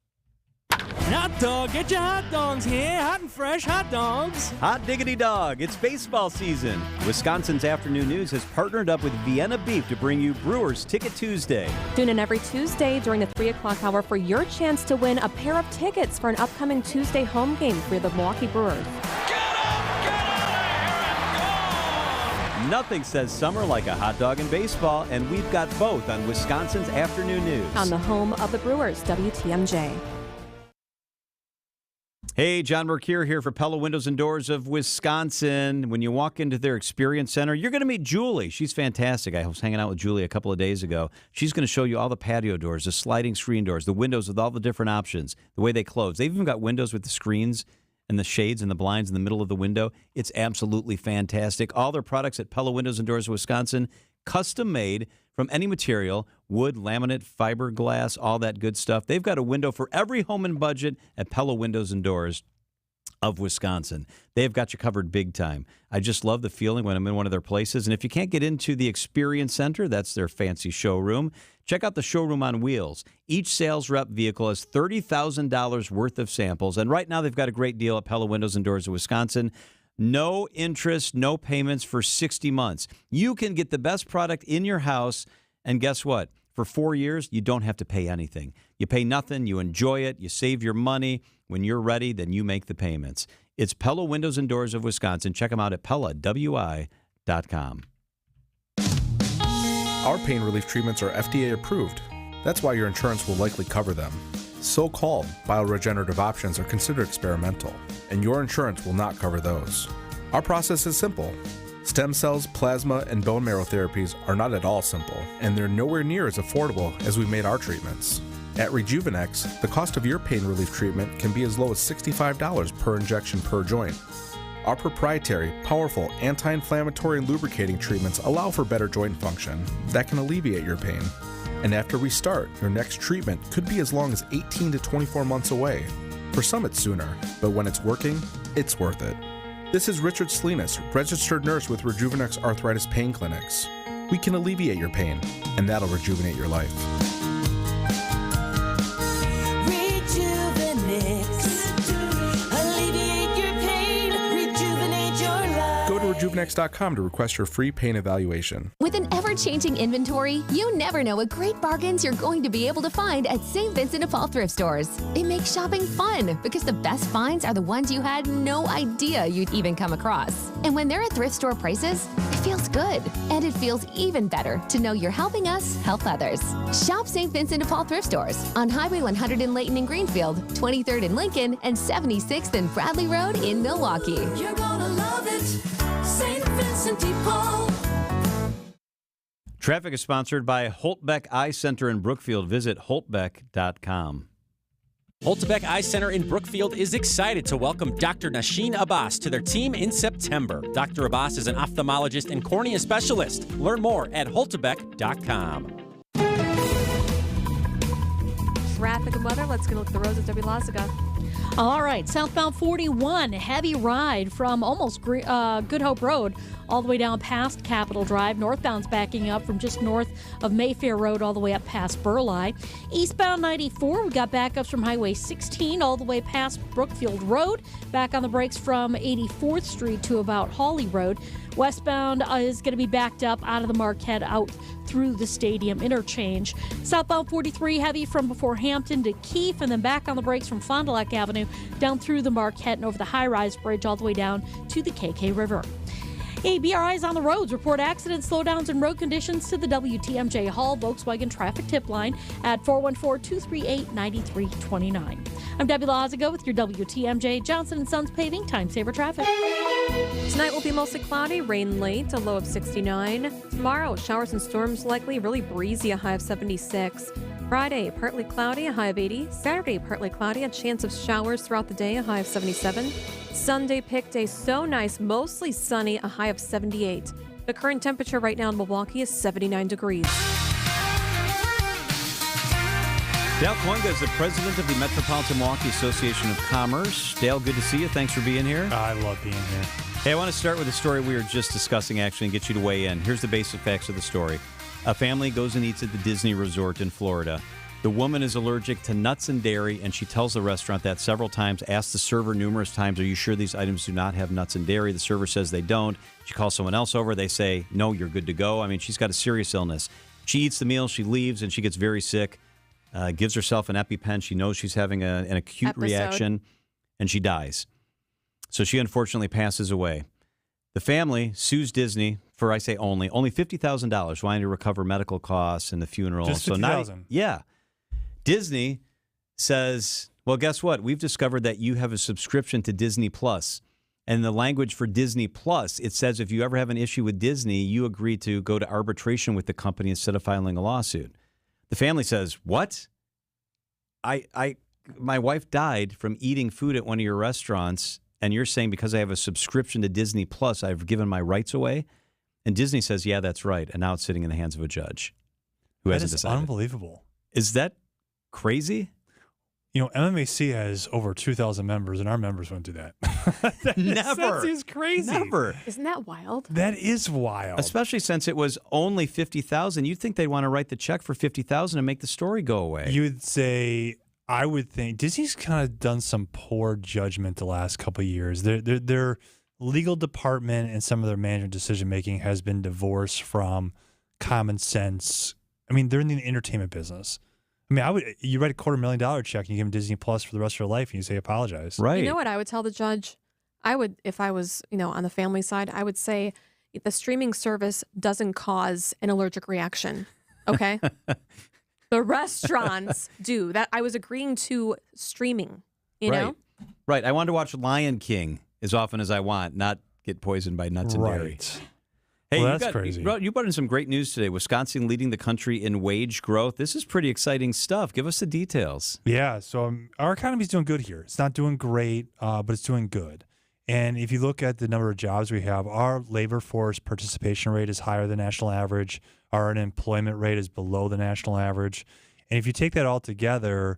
Speaker 3: Hot dog, get your hot dogs here. Hot and fresh hot dogs.
Speaker 11: Hot diggity dog, it's baseball season. Wisconsin's Afternoon News has partnered up with Vienna Beef to bring you Brewers Ticket Tuesday.
Speaker 12: Tune in every Tuesday during the 3 o'clock hour for your chance to win a pair of tickets for an upcoming Tuesday home game for the Milwaukee Brewers.
Speaker 11: Nothing says summer like a hot dog in baseball, and we've got both on Wisconsin's Afternoon News.
Speaker 12: On the home of the Brewers, WTMJ.
Speaker 11: Hey, John Mercure here for Pella Windows and Doors of Wisconsin. When you walk into their Experience Center, you're going to meet Julie. She's fantastic. I was hanging out with Julie a couple of days ago. She's going to show you all the patio doors, the sliding screen doors, the windows with all the different options, the way they close. They've even got windows with the screens and the shades and the blinds in the middle of the window. It's absolutely fantastic. All their products at Pella Windows and Doors of Wisconsin, custom made from any material, wood, laminate, fiberglass, all that good stuff. They've got a window for every home and budget at Pella Windows and Doors of Wisconsin. They've got you covered big time. I just love the feeling when I'm in one of their places. And if you can't get into the Experience Center, that's their fancy showroom, check out the showroom on wheels. Each sales rep vehicle has $30,000 worth of samples. And right now they've got a great deal at Pella Windows and Doors of Wisconsin. No interest, no payments for 60 months. You can get the best product in your house, and guess what? For 4 years, you don't have to pay anything. You pay nothing, you enjoy it, you save your money. When you're ready, then you make the payments. It's Pella Windows and Doors of Wisconsin. Check them out at PellaWI.com.
Speaker 4: Our pain relief treatments are FDA approved. That's why your insurance will likely cover them. So-called bioregenerative options are considered experimental, and your insurance will not cover those. Our process is simple. Stem cells, plasma, and bone marrow therapies are not at all simple, and they're nowhere near as affordable as we made our treatments. At Rejuvenex, the cost of your pain relief treatment can be as low as $65 per injection per joint. Our proprietary, powerful, anti-inflammatory and lubricating treatments allow for better joint function that can alleviate your pain. And after we start, your next treatment could be as long as 18 to 24 months away. For some, it's sooner, but when it's working, it's worth it. This is Richard Salinas, registered nurse with Rejuvenex Arthritis Pain Clinics. We can alleviate your pain, and that'll rejuvenate your life.
Speaker 20: Alleviate your pain, rejuvenate your life.
Speaker 4: Go to Rejuvenex.com to request your free pain evaluation.
Speaker 5: With an ever-changing inventory, you never know what great bargains you're going to be able to find at St. Vincent de Paul thrift stores. It makes shopping fun because the best finds are the ones you had no idea you'd even come across. And when they're at thrift store prices, it feels good. And it feels even better to know you're helping us help others. Shop St. Vincent de Paul thrift stores on Highway 100 in Layton and Greenfield, 23rd in Lincoln, and 76th and Bradley Road in Milwaukee.
Speaker 20: You're gonna love it, St. Vincent de Paul.
Speaker 11: Traffic is sponsored by Holtbeck Eye Center in Brookfield. Visit holtbeck.com.
Speaker 23: Holtbeck Eye Center in Brookfield is excited to welcome Dr. Nasheen Abbas to their team in September. Dr. Abbas is an ophthalmologist and cornea specialist. Learn more at holtbeck.com.
Speaker 12: Traffic and weather. Let's get a look at the roads at WLazaga.
Speaker 1: All right, southbound 41, heavy ride from almost Good Hope Road all the way down past Capitol Drive. Northbound's backing up from just north of Mayfair Road all the way up past Burleigh. Eastbound 94, we got backups from Highway 16 all the way past Brookfield Road. Back on the brakes from 84th Street to about Hawley Road. Westbound is going to be backed up out of the Marquette out through the Stadium interchange. Southbound 43 heavy from before Hampton to Keefe, and then back on the brakes from Fond du Lac Avenue down through the Marquette and over the high-rise bridge all the way down to the KK River. ABRI's on the roads report accidents, slowdowns, and road conditions to the WTMJ Hall Volkswagen traffic tip line at 414-238-9329. I'm Debbie Lazago with your WTMJ Johnson & Sons Paving Time Saver Traffic.
Speaker 12: Tonight will be mostly cloudy, rain late, a low of 69. Tomorrow, showers and storms likely, really breezy, a high of 76. Friday, partly cloudy, a high of 80. Saturday, partly cloudy, a chance of showers throughout the day, a high of 77. Sunday, pick day, so nice, mostly sunny, a high of 78. The current temperature right now in Milwaukee is 79 degrees.
Speaker 11: Dale Cuenga is the president of the Metropolitan Milwaukee Association of Commerce. Dale, good to see you. Thanks for being here.
Speaker 6: I love being here.
Speaker 11: Hey, I want to start with a story we were just discussing, actually, and get you to weigh in. Here's the basic facts of the story. A family goes and eats at the Disney Resort in Florida. The woman is allergic to nuts and dairy, and she tells the restaurant that several times, asks the server numerous times, are you sure these items do not have nuts and dairy? The server says they don't. She calls someone else over. They say, no, you're good to go. I mean, she's got a serious illness. She eats the meal, she leaves, and she gets very sick, gives herself an EpiPen. She knows she's having an acute reaction, and she dies. So she unfortunately passes away. The family sues Disney for, I say only $50,000, wanting to recover medical costs and the funeral.
Speaker 6: Just $50,000.
Speaker 11: Yeah. Disney says, well, guess what? We've discovered that you have a subscription to Disney Plus. And the language for Disney Plus, it says if you ever have an issue with Disney, you agree to go to arbitration with the company instead of filing a lawsuit. The family says, what? My wife died from eating food at one of your restaurants, and you're saying because I have a subscription to Disney Plus, I've given my rights away? And Disney says, yeah, that's right. And now it's sitting in the hands of a judge who hasn't decided.
Speaker 6: Unbelievable.
Speaker 11: Is that crazy?
Speaker 6: You know, MMAC has over 2,000 members, and our members won't do that.
Speaker 11: Never.
Speaker 6: That is crazy.
Speaker 11: Never.
Speaker 12: Isn't that wild?
Speaker 6: That is wild.
Speaker 11: Especially since it was only $50,000. You'd think they'd want to write the check for $50,000 and make the story go away.
Speaker 6: You'd say, I would think Disney's kind of done some poor judgment the last couple of years. Their legal department and some of their management decision making has been divorced from common sense. I mean, they're in the entertainment business. I mean, you write a $250,000 check and you give them Disney Plus for the rest of your life and you say apologize.
Speaker 11: Right.
Speaker 12: You know what I would tell the judge? I would, if I was, on the family side, I would say the streaming service doesn't cause an allergic reaction. Okay. The restaurants do that. I was agreeing to streaming, you know?
Speaker 11: Right. I wanted to watch Lion King as often as I want, not get poisoned by nuts and dairy. Hey,
Speaker 6: well, that's crazy.
Speaker 11: You brought in some great news today. Wisconsin leading the country in wage growth. This is pretty exciting stuff. Give us the details.
Speaker 6: Yeah, so our economy's doing good here. It's not doing great, but it's doing good. And if you look at the number of jobs we have, our labor force participation rate is higher than national average. Our unemployment rate is below the national average. And if you take that all together,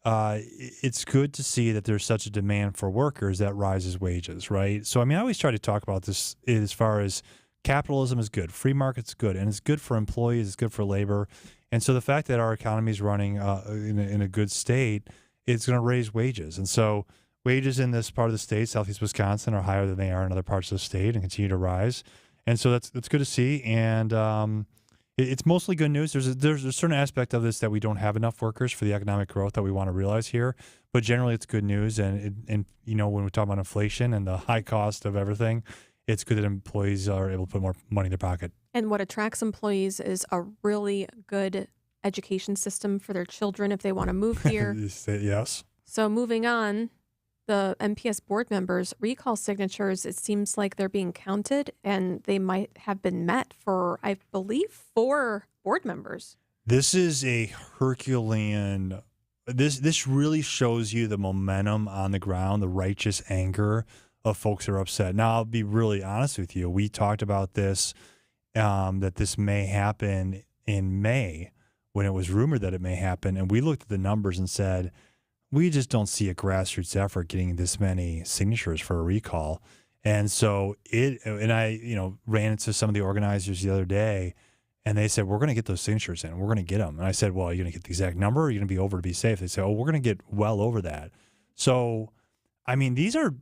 Speaker 6: it's good to see that there's such a demand for workers that rises wages, right? So, I mean, I always try to talk about this as far as capitalism is good, free market's good, and it's good for employees, it's good for labor. And so the fact that our economy is running in a good state, it's going to raise wages. And so wages in this part of the state, southeast Wisconsin, are higher than they are in other parts of the state and continue to rise. And so that's good to see. And it's mostly good news. There's a certain aspect of this that we don't have enough workers for the economic growth that we want to realize here. But generally, it's good news. And when we talk about inflation and the high cost of everything, it's good that employees are able to put more money in their pocket.
Speaker 12: And what attracts employees is a really good education system for their children if they want to move here.
Speaker 6: Yes.
Speaker 12: So moving on, the MPS board members' recall signatures, it seems like they're being counted, and they might have been met for, I believe, 4 board members.
Speaker 6: This is a Herculean. This really shows you the momentum on the ground, the righteous anger of folks who are upset. Now, I'll be really honest with you. We talked about this, that this may happen in May when it was rumored that it may happen. And we looked at the numbers and said, we just don't see a grassroots effort getting this many signatures for a recall. And so I ran into some of the organizers the other day, and they said, we're going to get those signatures in. We're going to get them. And I said, well, are you going to get the exact number, or are you going to be over to be safe? They said, oh, we're going to get well over that. So, I mean, these are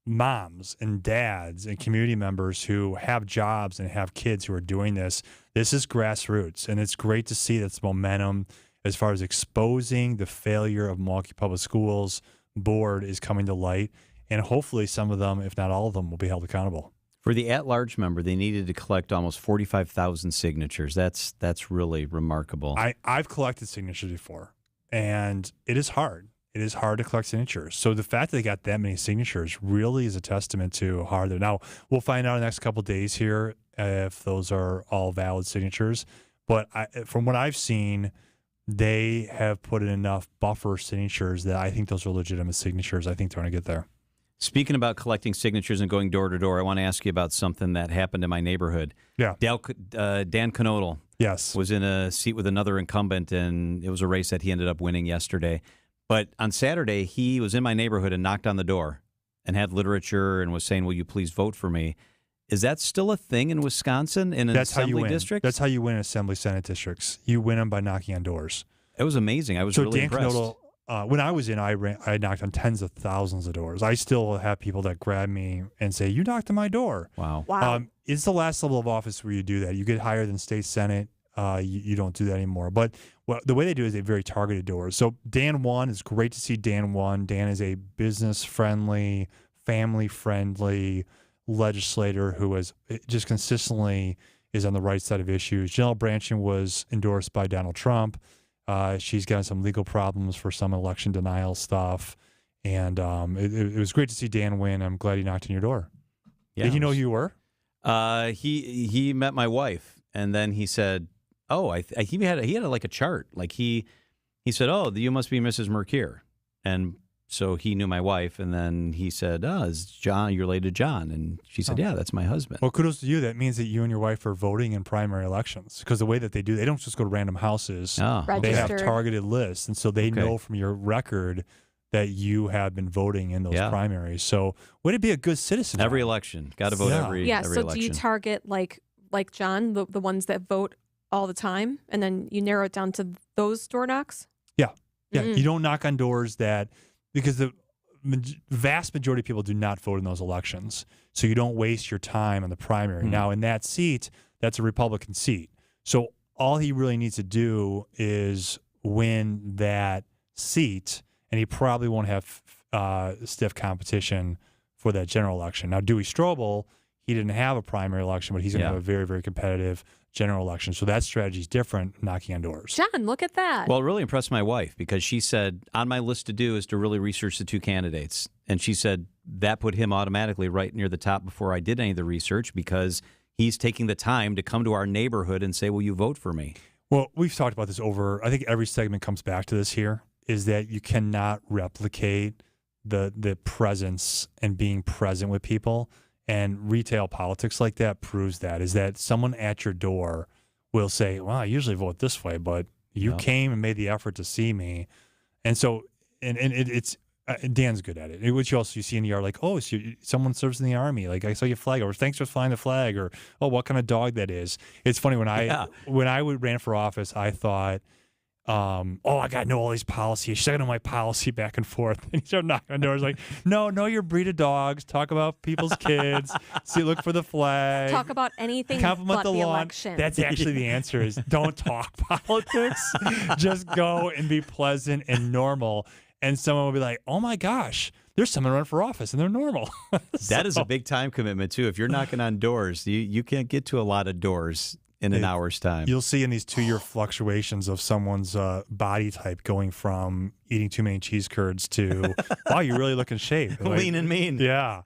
Speaker 6: moms and dads and community members who have jobs and have kids who are doing this. This is grassroots, and it's great to see that's momentum as far as exposing the failure of Milwaukee Public Schools board is coming to light, and hopefully some of them, if not all of them, will be held accountable.
Speaker 11: For the at-large member, they needed to collect almost 45,000 signatures. That's really remarkable.
Speaker 6: I've collected signatures before, and it is hard. It is hard to collect signatures. So the fact that they got that many signatures really is a testament to how hard they're. Now, we'll find out in the next couple of days here if those are all valid signatures. But from what I've seen, they have put in enough buffer signatures that I think those are legitimate signatures. I think they're going to get there.
Speaker 11: Speaking about collecting signatures and going door to door, I want to ask you about something that happened in my neighborhood.
Speaker 6: Yeah.
Speaker 11: Dan Knodel was in a seat with another incumbent, and it was a race that he ended up winning yesterday. But on Saturday, he was in my neighborhood and knocked on the door and had literature and was saying, will you please vote for me? Is that still a thing in Wisconsin in an assembly district?
Speaker 6: That's how you win assembly senate districts. You win them by knocking on doors.
Speaker 11: It was amazing. I was really impressed.
Speaker 6: Dan Knodel, when I was in, I knocked on tens of thousands of doors. I still have people that grab me and say, you knocked on my door.
Speaker 11: Wow.
Speaker 6: It's the last level of office where you do that. You get higher than state senate. You don't do that anymore. But the way they do it is they have very targeted doors. So Dan won. It's great to see Dan won. Dan is a business-friendly, family-friendly legislator who is just consistently is on the right side of issues. Janelle Brandtjen was endorsed by Donald Trump. She's got some legal problems for some election denial stuff. And it was great to see Dan win. I'm glad he knocked on your door.
Speaker 11: Yeah,
Speaker 6: Did you know who you were?
Speaker 11: He met my wife, and then he said, "Oh, he had like a chart. Like he said, oh, you must be Mrs. Mercure," and so he knew my wife, and then he said, "Oh, is John? You're related to John?" And she said, "Yeah, that's my husband."
Speaker 6: Well, kudos to you. That means that you and your wife are voting in primary elections, because the way that they do, they don't just go to random houses. They have targeted lists, and so they know from your record that you have been voting in those primaries. So way to be a good citizen.
Speaker 11: Every election. Got to vote every election.
Speaker 12: So do you target like John, the ones that vote all the time, and then you narrow it down to those door knocks?
Speaker 6: Yeah. You don't knock on doors because the vast majority of people do not vote in those elections. So you don't waste your time on the primary. Now, in that seat, that's a Republican seat. So all he really needs to do is win that seat, and he probably won't have stiff competition for that general election. Now, Dewey Strobel, he didn't have a primary election, but he's going to have a very, very competitive general election. So that strategy is different, knocking on doors.
Speaker 12: John, look at that.
Speaker 11: Well, it really impressed my wife, because she said, on my list to do is to really research the two candidates. And she said that put him automatically right near the top before I did any of the research, because he's taking the time to come to our neighborhood and say, will you vote for me?
Speaker 6: Well, we've talked about this I think every segment comes back to this here, is that you cannot replicate the presence and being present with people. And retail politics like that proves that, is that someone at your door will say, well, I usually vote this way, but you came and made the effort to see me. And so, it's Dan's good at it. Which you see in the yard, like, oh, so someone serves in the Army. Like, I saw your flag, or thanks for flying the flag, or, oh, what kind of dog that is. It's funny, when I ran for office, I thought, I got to know all these policies. I got to know my policy back and forth. And he started knocking on doors like, no, know your breed of dogs. Talk about people's kids. Look for the flag.
Speaker 12: Talk about anything
Speaker 6: compliment
Speaker 12: but
Speaker 6: the lawn.
Speaker 12: election.
Speaker 6: That's actually the answer, is don't talk politics. Just go and be pleasant and normal. And someone will be like, oh my gosh, there's someone running for office and they're normal.
Speaker 11: That is a big time commitment too. If you're knocking on doors, you can't get to a lot of doors in an hour's time.
Speaker 6: You'll see in these 2-year fluctuations of someone's body type going from eating too many cheese curds to, wow, you're really looking shape.
Speaker 11: Lean and mean.
Speaker 6: Yeah.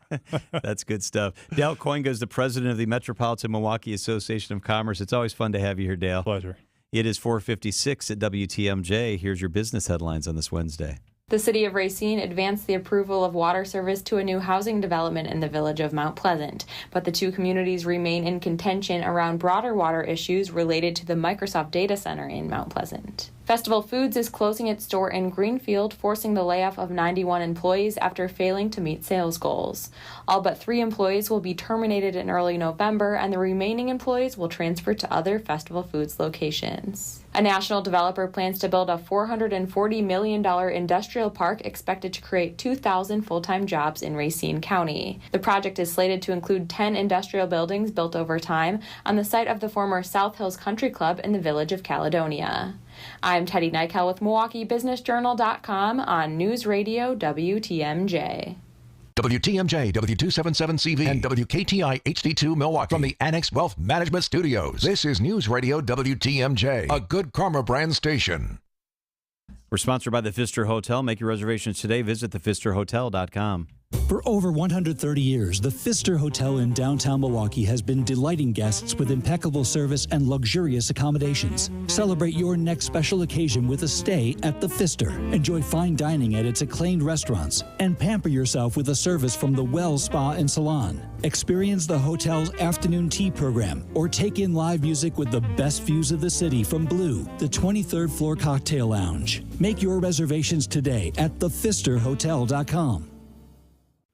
Speaker 11: That's good stuff. Dale Koinga is the president of the Metropolitan Milwaukee Association of Commerce. It's always fun to have you here, Dale.
Speaker 6: Pleasure.
Speaker 11: It is 4:56 at WTMJ. Here's your business headlines on this Wednesday.
Speaker 13: The city of Racine advanced the approval of water service to a new housing development in the village of Mount Pleasant, but the two communities remain in contention around broader water issues related to the Microsoft data center in Mount Pleasant. Festival Foods is closing its store in Greenfield, forcing the layoff of 91 employees after failing to meet sales goals. All but 3 employees will be terminated in early November, and the remaining employees will transfer to other Festival Foods locations. A national developer plans to build a $440 million industrial park expected to create 2,000 full-time jobs in Racine County. The project is slated to include 10 industrial buildings built over time on the site of the former South Hills Country Club in the village of Caledonia. I'm Teddy Nykel with MilwaukeeBusinessJournal.com on News Radio WTMJ.
Speaker 9: WTMJ, W277CV, and WKTI HD2 Milwaukee. From the Annex Wealth Management Studios, this is News Radio WTMJ, a Good Karma brand station.
Speaker 11: We're sponsored by the Pfister Hotel. Make your reservations today. Visit thepfisterhotel.com.
Speaker 14: For over 130 years, the Pfister Hotel in downtown Milwaukee has been delighting guests with impeccable service and luxurious accommodations. Celebrate your next special occasion with a stay at the Pfister. Enjoy fine dining at its acclaimed restaurants and pamper yourself with a service from the Well Spa and Salon. Experience the hotel's afternoon tea program or take in live music with the best views of the city from Blue, the 23rd floor cocktail lounge. Make your reservations today at thepfisterhotel.com.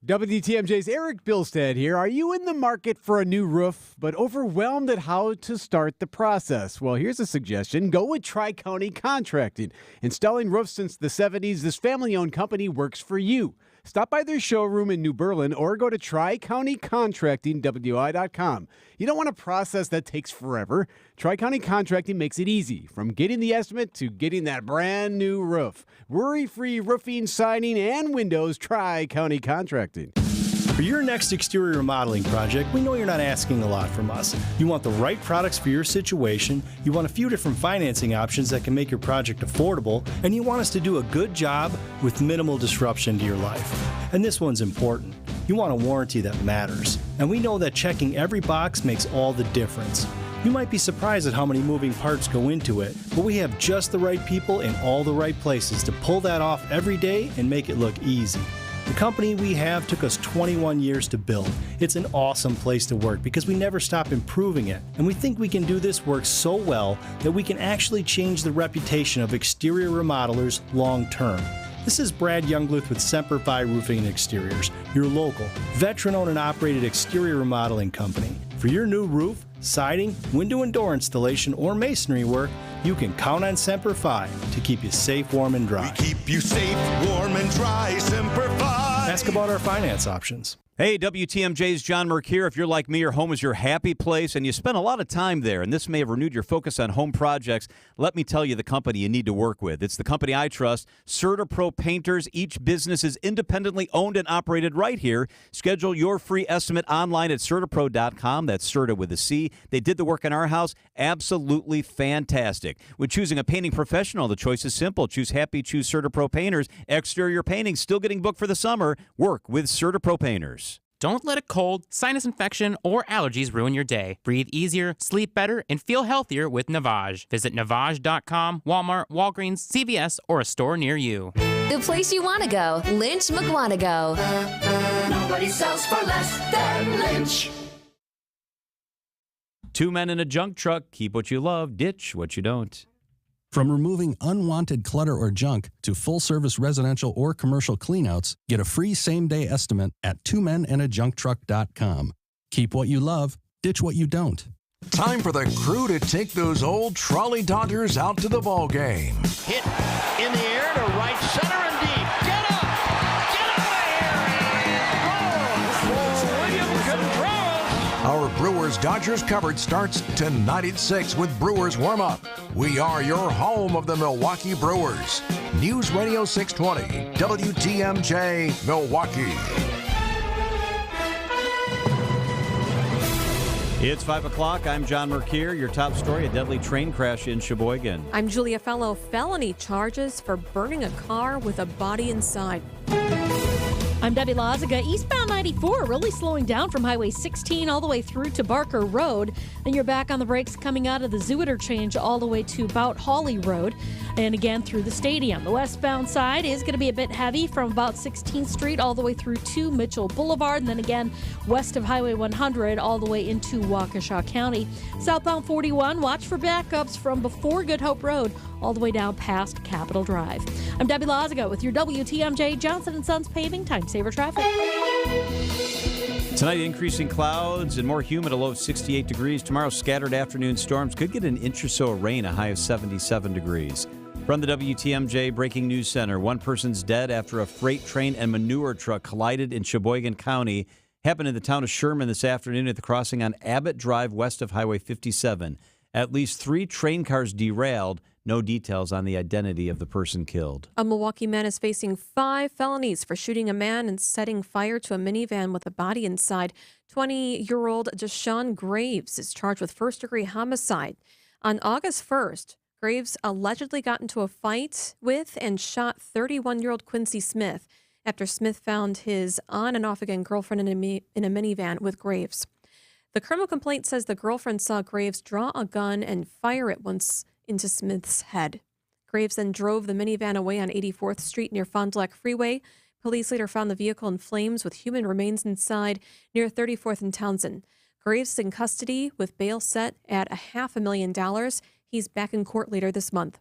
Speaker 16: WTMJ's Eric Bilstead here. Are you in the market for a new roof, but overwhelmed at how to start the process? Well, here's a suggestion. Go with Tri-County Contracting. Installing roofs since the 70s, this family-owned company works for you. Stop by their showroom in New Berlin or go to TriCountyContractingWI.com. You don't want a process that takes forever. Tri-County Contracting makes it easy, from getting the estimate to getting that brand new roof. Worry-free roofing, siding, and windows. Tri-County Contracting.
Speaker 17: For your next exterior remodeling project, we know you're not asking a lot from us. You want the right products for your situation, you want a few different financing options that can make your project affordable, and you want us to do a good job with minimal disruption to your life. And this one's important. You want a warranty that matters. And we know that checking every box makes all the difference. You might be surprised at how many moving parts go into it, but we have just the right people in all the right places to pull that off every day and make it look easy. The company we have took us 21 years to build. It's an awesome place to work because we never stop improving it. And we think we can do this work so well that we can actually change the reputation of exterior remodelers long term. This is Brad Youngluth with Semper Fi Roofing and Exteriors, your local, veteran-owned and operated exterior remodeling company. For your new roof, siding, window and door installation, or masonry work, you can count on Semper Fi to keep you safe, warm, and dry.
Speaker 18: We keep you safe, warm, and dry, Semper Fi.
Speaker 17: Ask about our finance options.
Speaker 11: Hey, WTMJ's John Merck here. If you're like me, your home is your happy place, and you spend a lot of time there, and this may have renewed your focus on home projects, let me tell you the company you need to work with. It's the company I trust, CertaPro Painters. Each business is independently owned and operated right here. Schedule your free estimate online at CertaPro.com. That's Certa with a C. They did the work in our house. Absolutely fantastic. When choosing a painting professional, the choice is simple. Choose happy, choose CertaPro Painters. Exterior painting still getting booked for the summer. Work with CertaPro Painters.
Speaker 19: Don't let a cold, sinus infection, or allergies ruin your day. Breathe easier, sleep better, and feel healthier with Navage. Visit Navage.com, Walmart, Walgreens, CVS, or a store near you.
Speaker 5: The place you want to go, Lynch McWanago.
Speaker 20: Nobody sells for less than Lynch.
Speaker 11: 2 men in a junk truck. Keep what you love, ditch what you don't.
Speaker 21: From removing unwanted clutter or junk to full-service residential or commercial cleanouts, get a free same-day estimate at twomeninjuncktruck.com. Keep what you love, ditch what you don't.
Speaker 9: Time for the crew to take those old trolley dodgers out to the ball game.
Speaker 25: Hit in the air to right center and deep. Get up! Get out of here! And goal for William Contreras!
Speaker 9: Our Brewers-Dodgers coverage starts tonight at 6 with Brewers warm-up. We are your home of the Milwaukee Brewers. News Radio 620, WTMJ, Milwaukee.
Speaker 11: It's 5 o'clock. I'm John Mercure. Your top story, a deadly train crash in Sheboygan.
Speaker 12: I'm Julia Fellow. Felony charges for burning a car with a body inside.
Speaker 1: I'm Debbie Lazaga. Eastbound 94 really slowing down from Highway 16 all the way through to Barker Road. Then you're back on the brakes coming out of the Zoo Interchange all the way to about Hawley Road and again through the stadium. The westbound side is going to be a bit heavy from about 16th Street all the way through to Mitchell Boulevard and then again west of Highway 100 all the way into Waukesha County. Southbound 41, watch for backups from before Good Hope Road all the way down past Capitol Drive. I'm Debbie Lazago with your WTMJ Johnson & Sons Paving Time Saver Traffic.
Speaker 11: Tonight, increasing clouds and more humid, a low of 68 degrees. Tomorrow, scattered afternoon storms could get an inch or so of rain, a high of 77 degrees. From the WTMJ Breaking News Center, one person's dead after a freight train and manure truck collided in Sheboygan County. Happened in the town of Sherman this afternoon at the crossing on Abbott Drive west of Highway 57. At least 3 train cars derailed. No details on the identity of the person killed.
Speaker 12: A Milwaukee man is facing 5 felonies for shooting a man and setting fire to a minivan with a body inside. 20-year-old Deshaun Graves is charged with first-degree homicide. On August 1st, Graves allegedly got into a fight with and shot 31-year-old Quincy Smith after Smith found his on- and off-again girlfriend in a minivan with Graves. The criminal complaint says the girlfriend saw Graves draw a gun and fire it once into Smith's head. Graves then drove the minivan away on 84th Street near Fond du Lac Freeway. Police later found the vehicle in flames with human remains inside near 34th and Townsend. Graves is in custody with bail set at $500,000. He's back in court later this month.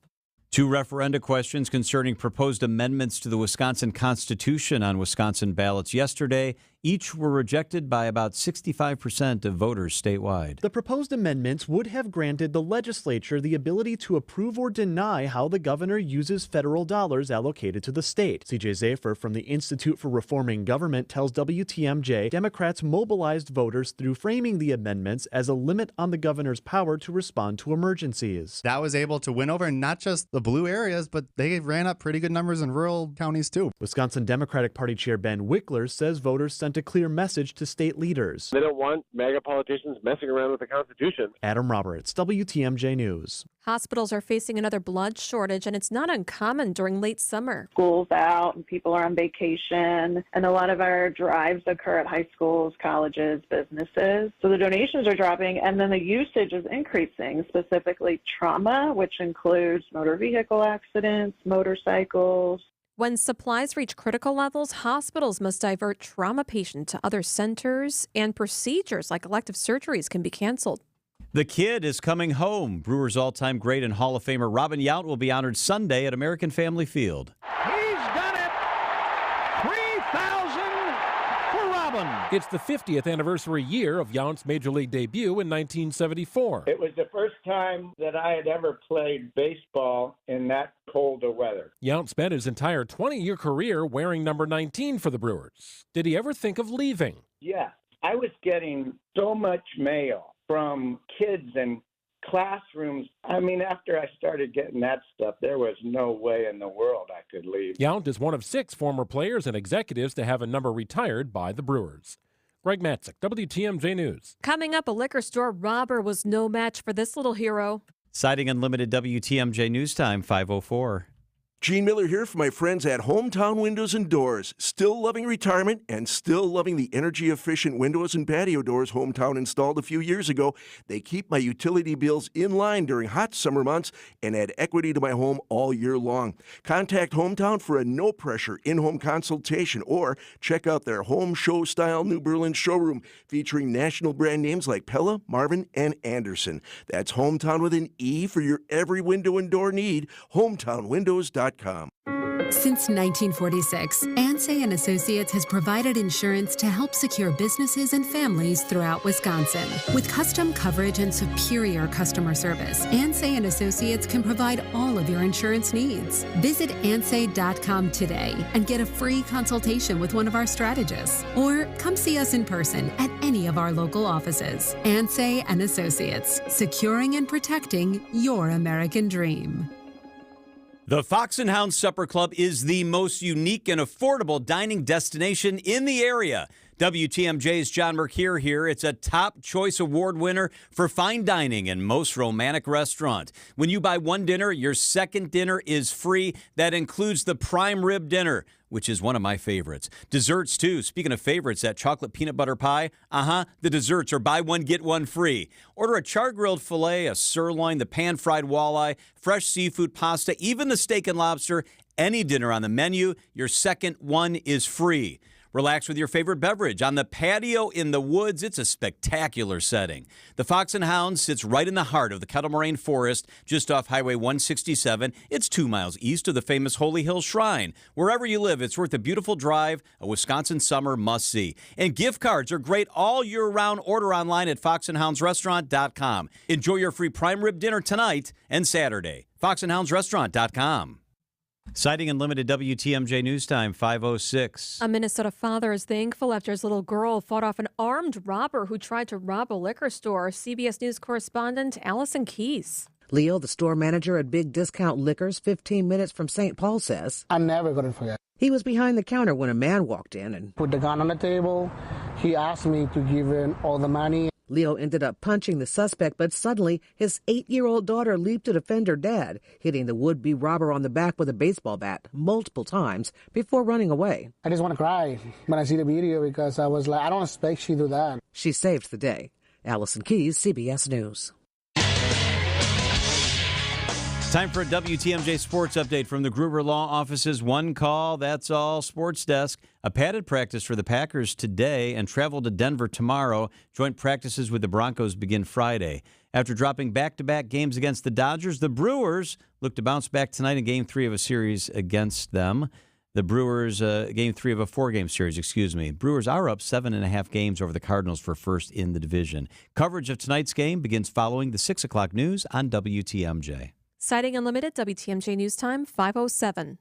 Speaker 11: 2 referenda questions concerning proposed amendments to the Wisconsin Constitution on Wisconsin ballots yesterday. Each were rejected by about 65% of voters statewide.
Speaker 2: The proposed amendments would have granted the legislature the ability to approve or deny how the governor uses federal dollars allocated to the state. CJ Zafer from the Institute for Reforming Government tells WTMJ Democrats mobilized voters through framing the amendments as a limit on the governor's power to respond to emergencies.
Speaker 7: That was able to win over not just the blue areas, but they ran up pretty good numbers in rural counties too.
Speaker 2: Wisconsin Democratic Party Chair Ben Wickler says voters sent a clear message to state leaders.
Speaker 8: They don't want MAGA politicians messing around with the Constitution.
Speaker 2: Adam Roberts, WTMJ News.
Speaker 12: Hospitals are facing another blood shortage, and it's not uncommon during late summer.
Speaker 10: School's out and people are on vacation, and a lot of our drives occur at high schools, colleges, businesses. So the donations are dropping, and then the usage is increasing, specifically trauma, which includes motor vehicle accidents, motorcycles.
Speaker 12: When supplies reach critical levels, hospitals must divert trauma patients to other centers, and procedures like elective surgeries can be canceled.
Speaker 11: The Kid is coming home. Brewers' all-time great and Hall of Famer Robin Yount will be honored Sunday at American Family Field.
Speaker 25: He's done it! 3,000 for Robin.
Speaker 26: It's the 50th anniversary year of Yount's Major League debut in 1974.
Speaker 15: It was the first time that I had ever played baseball in that cold of weather.
Speaker 26: Yount spent his entire 20-year career wearing number 19 for the Brewers. Did he ever think of leaving?
Speaker 15: Yeah, I was getting so much mail from kids and classrooms. I mean, after I started getting that stuff, there was no way in the world I could leave.
Speaker 26: Yount is one of 6 former players and executives to have a number retired by the Brewers. Greg Matzik, WTMJ News.
Speaker 12: Coming up, a liquor store robber was no match for this little hero.
Speaker 11: Citing Unlimited WTMJ News Time, 5:04.
Speaker 22: Gene Miller here for my friends at Hometown Windows and Doors. Still loving retirement and still loving the energy-efficient windows and patio doors Hometown installed a few years ago. They keep my utility bills in line during hot summer months and add equity to my home all year long. Contact Hometown for a no-pressure in-home consultation or check out their home show-style New Berlin showroom featuring national brand names like Pella, Marvin, and Anderson. That's Hometown with an E for your every window and door need. HometownWindows.com.
Speaker 24: Since 1946, Ansay & Associates has provided insurance to help secure businesses and families throughout Wisconsin. With custom coverage and superior customer service, Ansay & Associates can provide all of your insurance needs. Visit ansay.com today and get a free consultation with one of our strategists. Or come see us in person at any of our local offices. Ansay & Associates, securing and protecting your American dream.
Speaker 11: The Fox and Hound Supper Club is the most unique and affordable dining destination in the area. WTMJ's John Mercure here. It's a top choice award winner for fine dining and most romantic restaurant. When you buy one dinner, your second dinner is free. That includes the prime rib dinner, which is one of my favorites. Desserts, too. Speaking of favorites, that chocolate peanut butter pie, the desserts are buy one, get one free. Order a char-grilled filet, a sirloin, the pan-fried walleye, fresh seafood pasta, even the steak and lobster. Any dinner on the menu, your second one is free. Relax with your favorite beverage on the patio in the woods. It's a spectacular setting. The Fox and Hound sits right in the heart of the Kettle Moraine Forest, just off Highway 167. It's 2 miles east of the famous Holy Hill Shrine. Wherever you live, it's worth a beautiful drive, a Wisconsin summer must-see. And gift cards are great all year round. Order online at foxandhoundsrestaurant.com. Enjoy your free prime rib dinner tonight and Saturday. foxandhoundsrestaurant.com. Citing Unlimited WTMJ News Time, 5:06.
Speaker 12: A Minnesota father is thankful after his little girl fought off an armed robber who tried to rob a liquor store. CBS News correspondent Allison Keyes.
Speaker 3: Leo, the store manager at Big Discount Liquors, 15 minutes from St. Paul, says,
Speaker 4: I'm never going to forget.
Speaker 3: He was behind the counter when a man walked in and
Speaker 4: put the gun on the table. He asked me to give him all the money.
Speaker 3: Leo ended up punching the suspect, but suddenly his 8-year-old daughter leaped to defend her dad, hitting the would-be robber on the back with a baseball bat multiple times before running away.
Speaker 4: I just want to cry when I see the video because I was like, I don't expect she to do that.
Speaker 3: She saved the day. Allison Keyes, CBS News.
Speaker 11: Time for a WTMJ sports update from the Gruber Law Office's One Call, That's All Sports Desk. A padded practice for the Packers today and travel to Denver tomorrow. Joint practices with the Broncos begin Friday. After dropping back-to-back games against the Dodgers, the Brewers look to bounce back tonight in Game 3 of a series against them. The Brewers, Game 3 of a 4-game series, Brewers are up 7.5 games over the Cardinals for first in the division. Coverage of tonight's game begins following the 6 o'clock news on WTMJ.
Speaker 12: Citing Unlimited, WTMJ News Time, 5:07.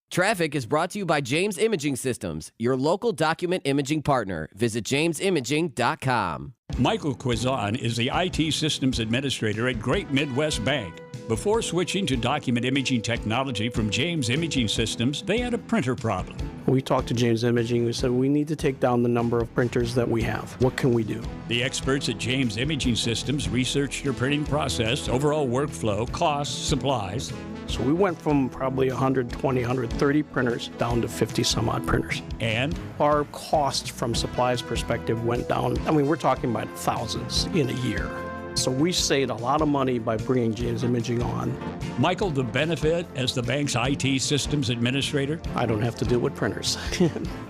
Speaker 6: Traffic is brought to you by James Imaging Systems, your local document imaging partner. Visit jamesimaging.com.
Speaker 13: Michael Quizon is the IT systems administrator at Great Midwest Bank. Before switching to document imaging technology from James Imaging Systems, they had a printer problem.
Speaker 14: We talked to James Imaging. We said, we need to take down the number of printers that we have. What can we do?
Speaker 13: The experts at James Imaging Systems researched your printing process, overall workflow, costs, supplies.
Speaker 14: So we went from probably 120, 130 printers down to 50 some odd printers.
Speaker 13: And
Speaker 14: our cost from supplies perspective went down. I mean, we're talking about thousands in a year. So we saved a lot of money by bringing James Imaging on.
Speaker 13: Michael, the benefit as the bank's IT systems administrator?
Speaker 14: I don't have to deal with printers.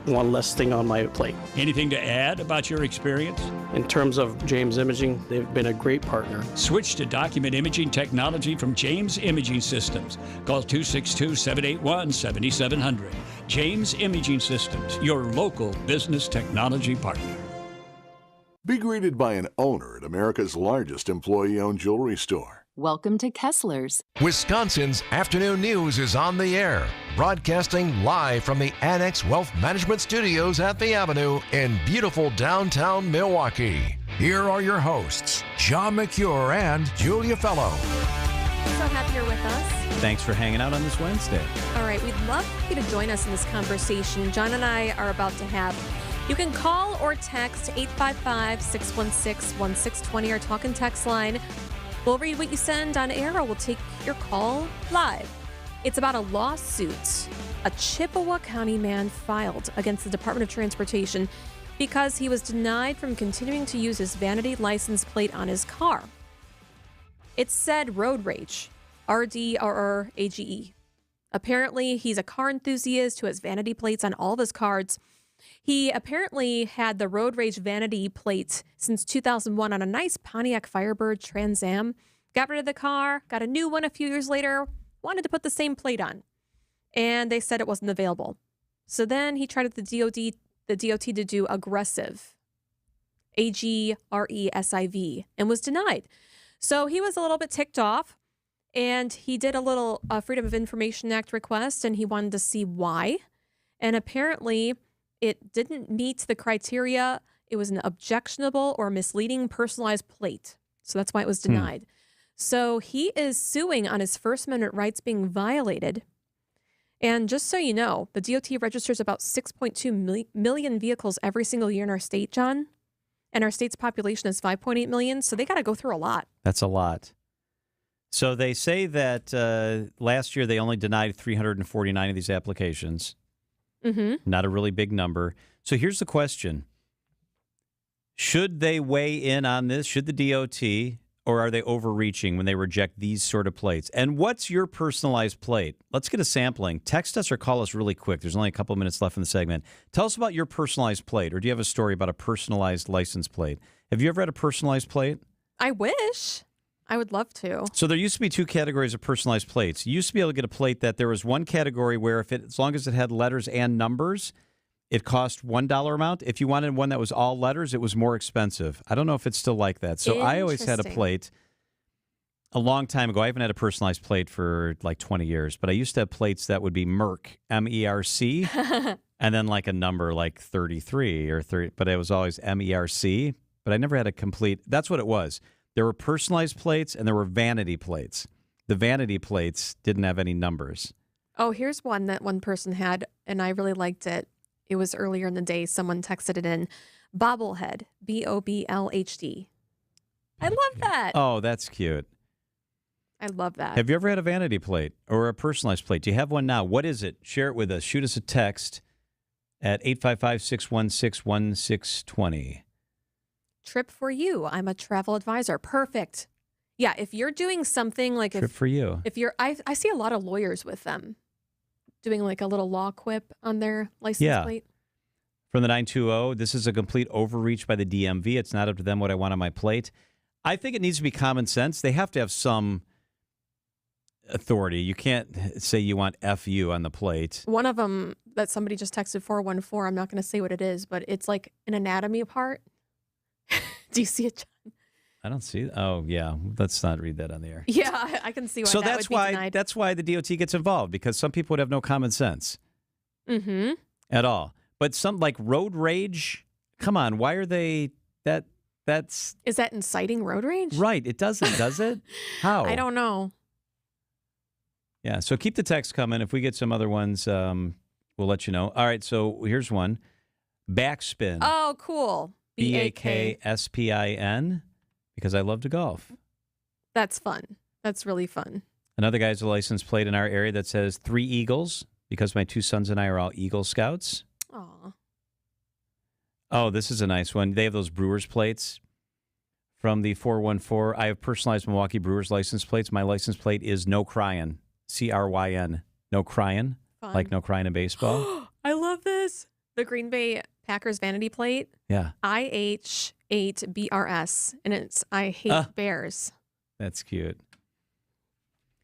Speaker 14: One less thing on my plate.
Speaker 13: Anything to add about your experience?
Speaker 14: In terms of James Imaging, they've been a great partner.
Speaker 13: Switch to document imaging technology from James Imaging Systems. Call 262-781-7700. James Imaging Systems, your local business technology partner.
Speaker 23: Be greeted by an owner at America's largest employee-owned jewelry store.
Speaker 27: Welcome to Kessler's.
Speaker 9: Wisconsin's afternoon news is on the air, broadcasting live from the Annex Wealth Management Studios at the Avenue in beautiful downtown Milwaukee. Here are your hosts, John McCure and Julia Fellow.
Speaker 12: So happy you're with us.
Speaker 11: Thanks for hanging out on this Wednesday.
Speaker 12: All right, we'd love for you to join us in this conversation John and I are about to have. You can call or text 855-616-1620, our talk and text line. We'll read what you send on air, or we'll take your call live. It's about a lawsuit a Chippewa County man filed against the Department of Transportation because he was denied from continuing to use his vanity license plate on his car. It said road rage, RDRRAGE. Apparently, he's a car enthusiast who has vanity plates on all of his cars. He apparently had the road rage vanity plate since 2001 on a nice Pontiac Firebird Trans Am. Got rid of the car, got a new one a few years later, wanted to put the same plate on. And they said it wasn't available. So then he tried at the DOT to do aggressive, AGRESIV, and was denied. So he was a little bit ticked off, and he did a little Freedom of Information Act request, and he wanted to see why. And apparently it didn't meet the criteria. It was an objectionable or misleading personalized plate. So that's why it was denied. So he is suing on his First Amendment rights being violated. And just so you know, the DOT registers about 6.2 million vehicles every single year in our state, John. And our state's population is 5.8 million. So they got to go through a lot.
Speaker 11: That's a lot. So they say that last year they only denied 349 of these applications. Not a really big number. So here's the question. Should they weigh in on this? Should the DOT or are they overreaching when they reject these sort of plates? And what's your personalized plate? Let's get a sampling. Text us or call us really quick. There's only a couple minutes left in the segment. Tell us about your personalized plate, or do you have a story about a personalized license plate? Have you ever had a personalized plate?
Speaker 12: I wish. I would love to.
Speaker 11: So there used to be two categories of personalized plates. You used to be able to get a plate that there was one category where as long as it had letters and numbers, it cost $1 amount. If you wanted one that was all letters, it was more expensive. I don't know if it's still like that. So I always had a plate a long time ago. I haven't had a personalized plate for like 20 years, but I used to have plates that would be Merc, M-E-R-C, and then like a number like 33 or 30, but it was always M-E-R-C, but I never had a complete. That's what it was. There were personalized plates and there were vanity plates. The vanity plates didn't have any numbers.
Speaker 12: Oh, here's one that one person had, and I really liked it. It was earlier in the day. Someone texted it in. Bobblehead, B-O-B-L-H-D. I love that.
Speaker 11: Oh, that's cute.
Speaker 12: I love that.
Speaker 11: Have you ever had a vanity plate or a personalized plate? Do you have one now? What is it? Share it with us. Shoot us a text at 855-616-1620.
Speaker 12: Trip for you. I'm a travel advisor. Perfect. Yeah, if you're doing something like
Speaker 11: Trip for you.
Speaker 12: If you're, I see a lot of lawyers with them doing like a little law quip on their license plate.
Speaker 11: From the 920, this is a complete overreach by the DMV. It's not up to them what I want on my plate. I think it needs to be common sense. They have to have some authority. You can't say you want FU on the plate.
Speaker 12: One of them that somebody just texted 414, I'm not going to say what it is, but it's like an anatomy part. Do you see it, John?
Speaker 11: I don't see it. Oh, yeah. Let's not read that on the air.
Speaker 12: Yeah, I can see why
Speaker 11: so
Speaker 12: that would be denied.
Speaker 11: That's why the DOT gets involved, because some people would have no common sense at all. But some like road rage, come on, why are they that's
Speaker 12: Is that inciting road rage?
Speaker 11: Right, it doesn't, does it? How?
Speaker 12: I don't know.
Speaker 11: Yeah, so keep the text coming. If we get some other ones, we'll let you know. All right, so here's one. Backspin.
Speaker 12: Oh, cool.
Speaker 11: B-A-K-S-P-I-N, because I love to golf.
Speaker 12: That's fun. That's really fun.
Speaker 11: Another guy has a license plate in our area that says 3 Eagles, because my 2 sons and I are all Eagle Scouts.
Speaker 12: Aw.
Speaker 11: Oh, this is a nice one. They have those Brewers plates from the 414. I have personalized Milwaukee Brewers license plates. My license plate is No Cryin', C-R-Y-N. No Cryin', like no crying in baseball.
Speaker 12: I love this. The Green Bay Packers vanity plate.
Speaker 11: Yeah.
Speaker 12: IH8BRS, and it's I hate bears.
Speaker 11: That's cute.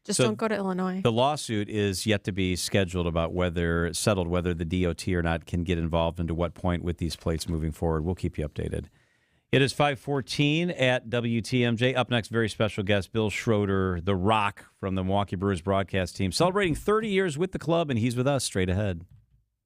Speaker 12: Just don't go to Illinois.
Speaker 11: The lawsuit is yet to be scheduled about whether the DOT or not can get involved and to what point with these plates moving forward. We'll keep you updated. It is 5:14 at WTMJ. Up next, very special guest, Bill Schroeder, The Rock from the Milwaukee Brewers broadcast team, celebrating 30 years with the club, and he's with us straight ahead.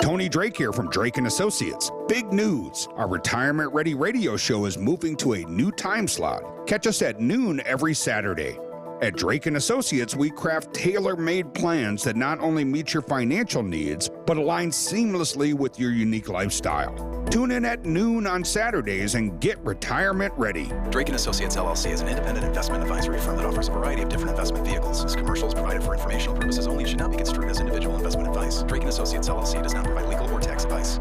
Speaker 5: Tony Drake here from Drake & Associates. Big news. Our Retirement Ready radio show is moving to a new time slot. Catch us at noon every Saturday. At Drake & Associates, we craft tailor-made plans that not only meet your financial needs, but align seamlessly with your unique lifestyle. Tune in at noon on Saturdays and get retirement ready.
Speaker 16: Drake & Associates, LLC is an independent investment advisory firm that offers a variety of different investment vehicles. This commercial is provided for informational purposes only and should not be construed as individual investment advice. Drake & Associates, LLC does not provide legal or tax advice.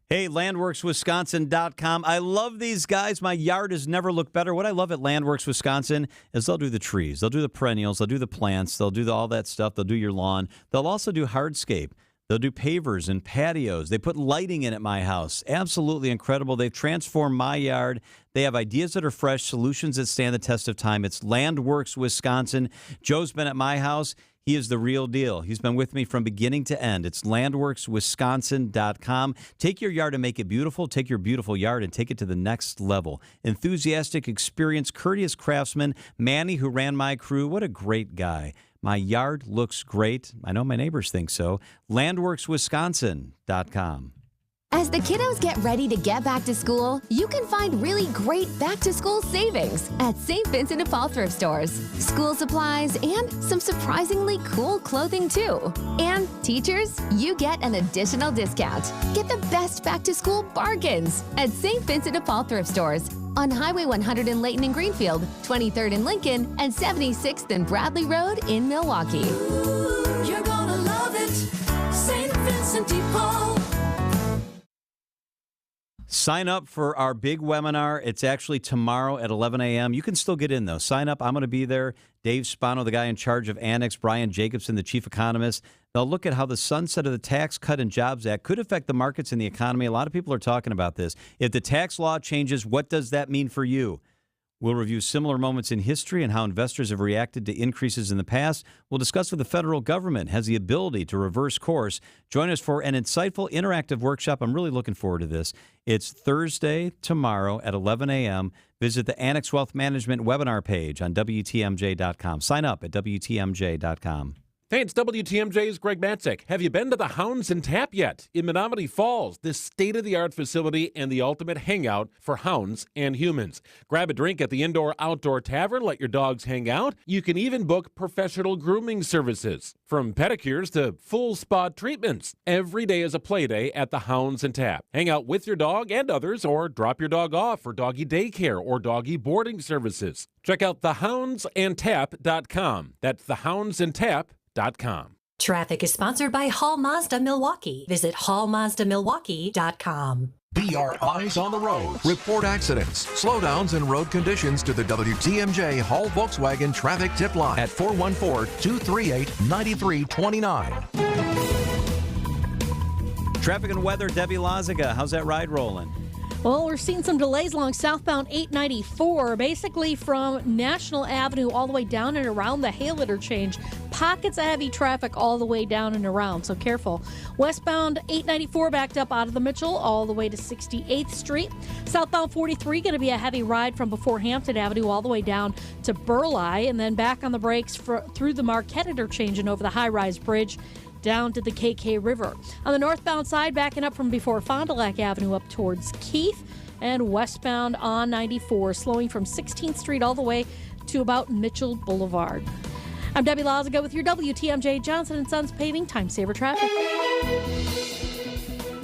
Speaker 11: Hey, LandWorksWisconsin.com. I love these guys. My yard has never looked better. What I love at Landworks Wisconsin is they'll do the trees, they'll do the perennials, they'll do the plants, they'll do all that stuff. They'll do your lawn. They'll also do hardscape. They'll do pavers and patios. They put lighting in at my house. Absolutely incredible. They've transformed my yard. They have ideas that are fresh, solutions that stand the test of time. It's Landworks Wisconsin. Joe's been at my house. He is the real deal. He's been with me from beginning to end. It's landworkswisconsin.com. Take your yard and make it beautiful. Take your beautiful yard and take it to the next level. Enthusiastic, experienced, courteous craftsman. Manny, who ran my crew, what a great guy. My yard looks great. I know my neighbors think so. landworkswisconsin.com.
Speaker 17: As the kiddos get ready to get back to school, you can find really great back-to-school savings at St. Vincent de Paul thrift stores. School supplies and some surprisingly cool clothing, too. And teachers, you get an additional discount. Get the best back-to-school bargains at St. Vincent de Paul thrift stores on Highway 100 in Layton and Greenfield, 23rd in Lincoln, and 76th and Bradley Road in Milwaukee.
Speaker 18: Ooh, you're gonna love it, St. Vincent de Paul.
Speaker 11: Sign up for our big webinar. It's actually tomorrow at 11 a.m. You can still get in, though. Sign up. I'm going to be there. Dave Spano, the guy in charge of Annex, Brian Jacobson, the chief economist. They'll look at how the sunset of the Tax Cut and Jobs Act could affect the markets and the economy. A lot of people are talking about this. If the tax law changes, what does that mean for you? We'll review similar moments in history and how investors have reacted to increases in the past. We'll discuss if the federal government has the ability to reverse course. Join us for an insightful, interactive workshop. I'm really looking forward to this. It's Thursday, tomorrow at 11 a.m. Visit the Annex Wealth Management webinar page on WTMJ.com. Sign up at WTMJ.com.
Speaker 26: Hey, it's WTMJ's Greg Matzik. Have you been to the Hounds and Tap yet? In Menominee Falls, this state-of-the-art facility and the ultimate hangout for hounds and humans. Grab a drink at the indoor-outdoor tavern, let your dogs hang out. You can even book professional grooming services, from pedicures to full spa treatments. Every day is a play day at the Hounds and Tap. Hang out with your dog and others, or drop your dog off for doggy daycare or doggy boarding services. Check out thehoundsandtap.com. That's thehoundsandtap.com.
Speaker 1: Traffic is sponsored by Hall Mazda Milwaukee. Visit hallmazdamilwaukee.com.
Speaker 9: Be our eyes on the road. Report accidents, slowdowns, and road conditions to the WTMJ Hall Volkswagen traffic tip line at 414-238-9329.
Speaker 11: Traffic and weather, Debbie Lazaga. How's that ride rolling?
Speaker 7: Well, we're seeing some delays along southbound 894, basically from National Avenue all the way down and around the Hale interchange. Pockets of heavy traffic all the way down and around, so careful. Westbound 894 backed up out of the Mitchell all the way to 68th Street. Southbound 43 going to be a heavy ride from before Hampton Avenue all the way down to Burleigh, and then back on the brakes through the Marquette interchange and over the high-rise bridge down to the KK River. On the northbound side, backing up from before Fond du Lac Avenue up towards Keith, and westbound on 94, slowing from 16th Street all the way to about Mitchell Boulevard. I'm Debbie Lazaga with your WTMJ Johnson & Sons Paving Time Saver Traffic.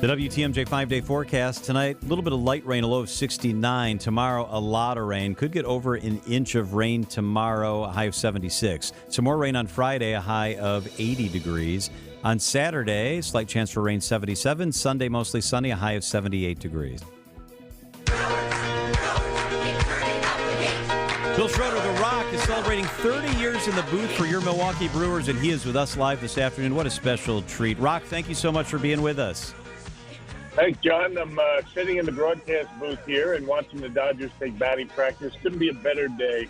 Speaker 11: The WTMJ 5-day forecast tonight, a little bit of light rain, a low of 69. Tomorrow, a lot of rain. Could get over an inch of rain tomorrow, a high of 76. Some more rain on Friday, a high of 80 degrees. On Saturday, slight chance for rain, 77. Sunday, mostly sunny, a high of 78 degrees. Bill Schroeder, The Rock, is celebrating 30 years in the booth for your Milwaukee Brewers, and he is with us live this afternoon. What a special treat. Rock, thank you so much for being with us.
Speaker 8: Thanks, John. I'm sitting in the broadcast booth here and watching the Dodgers take batting practice. Couldn't be a better day.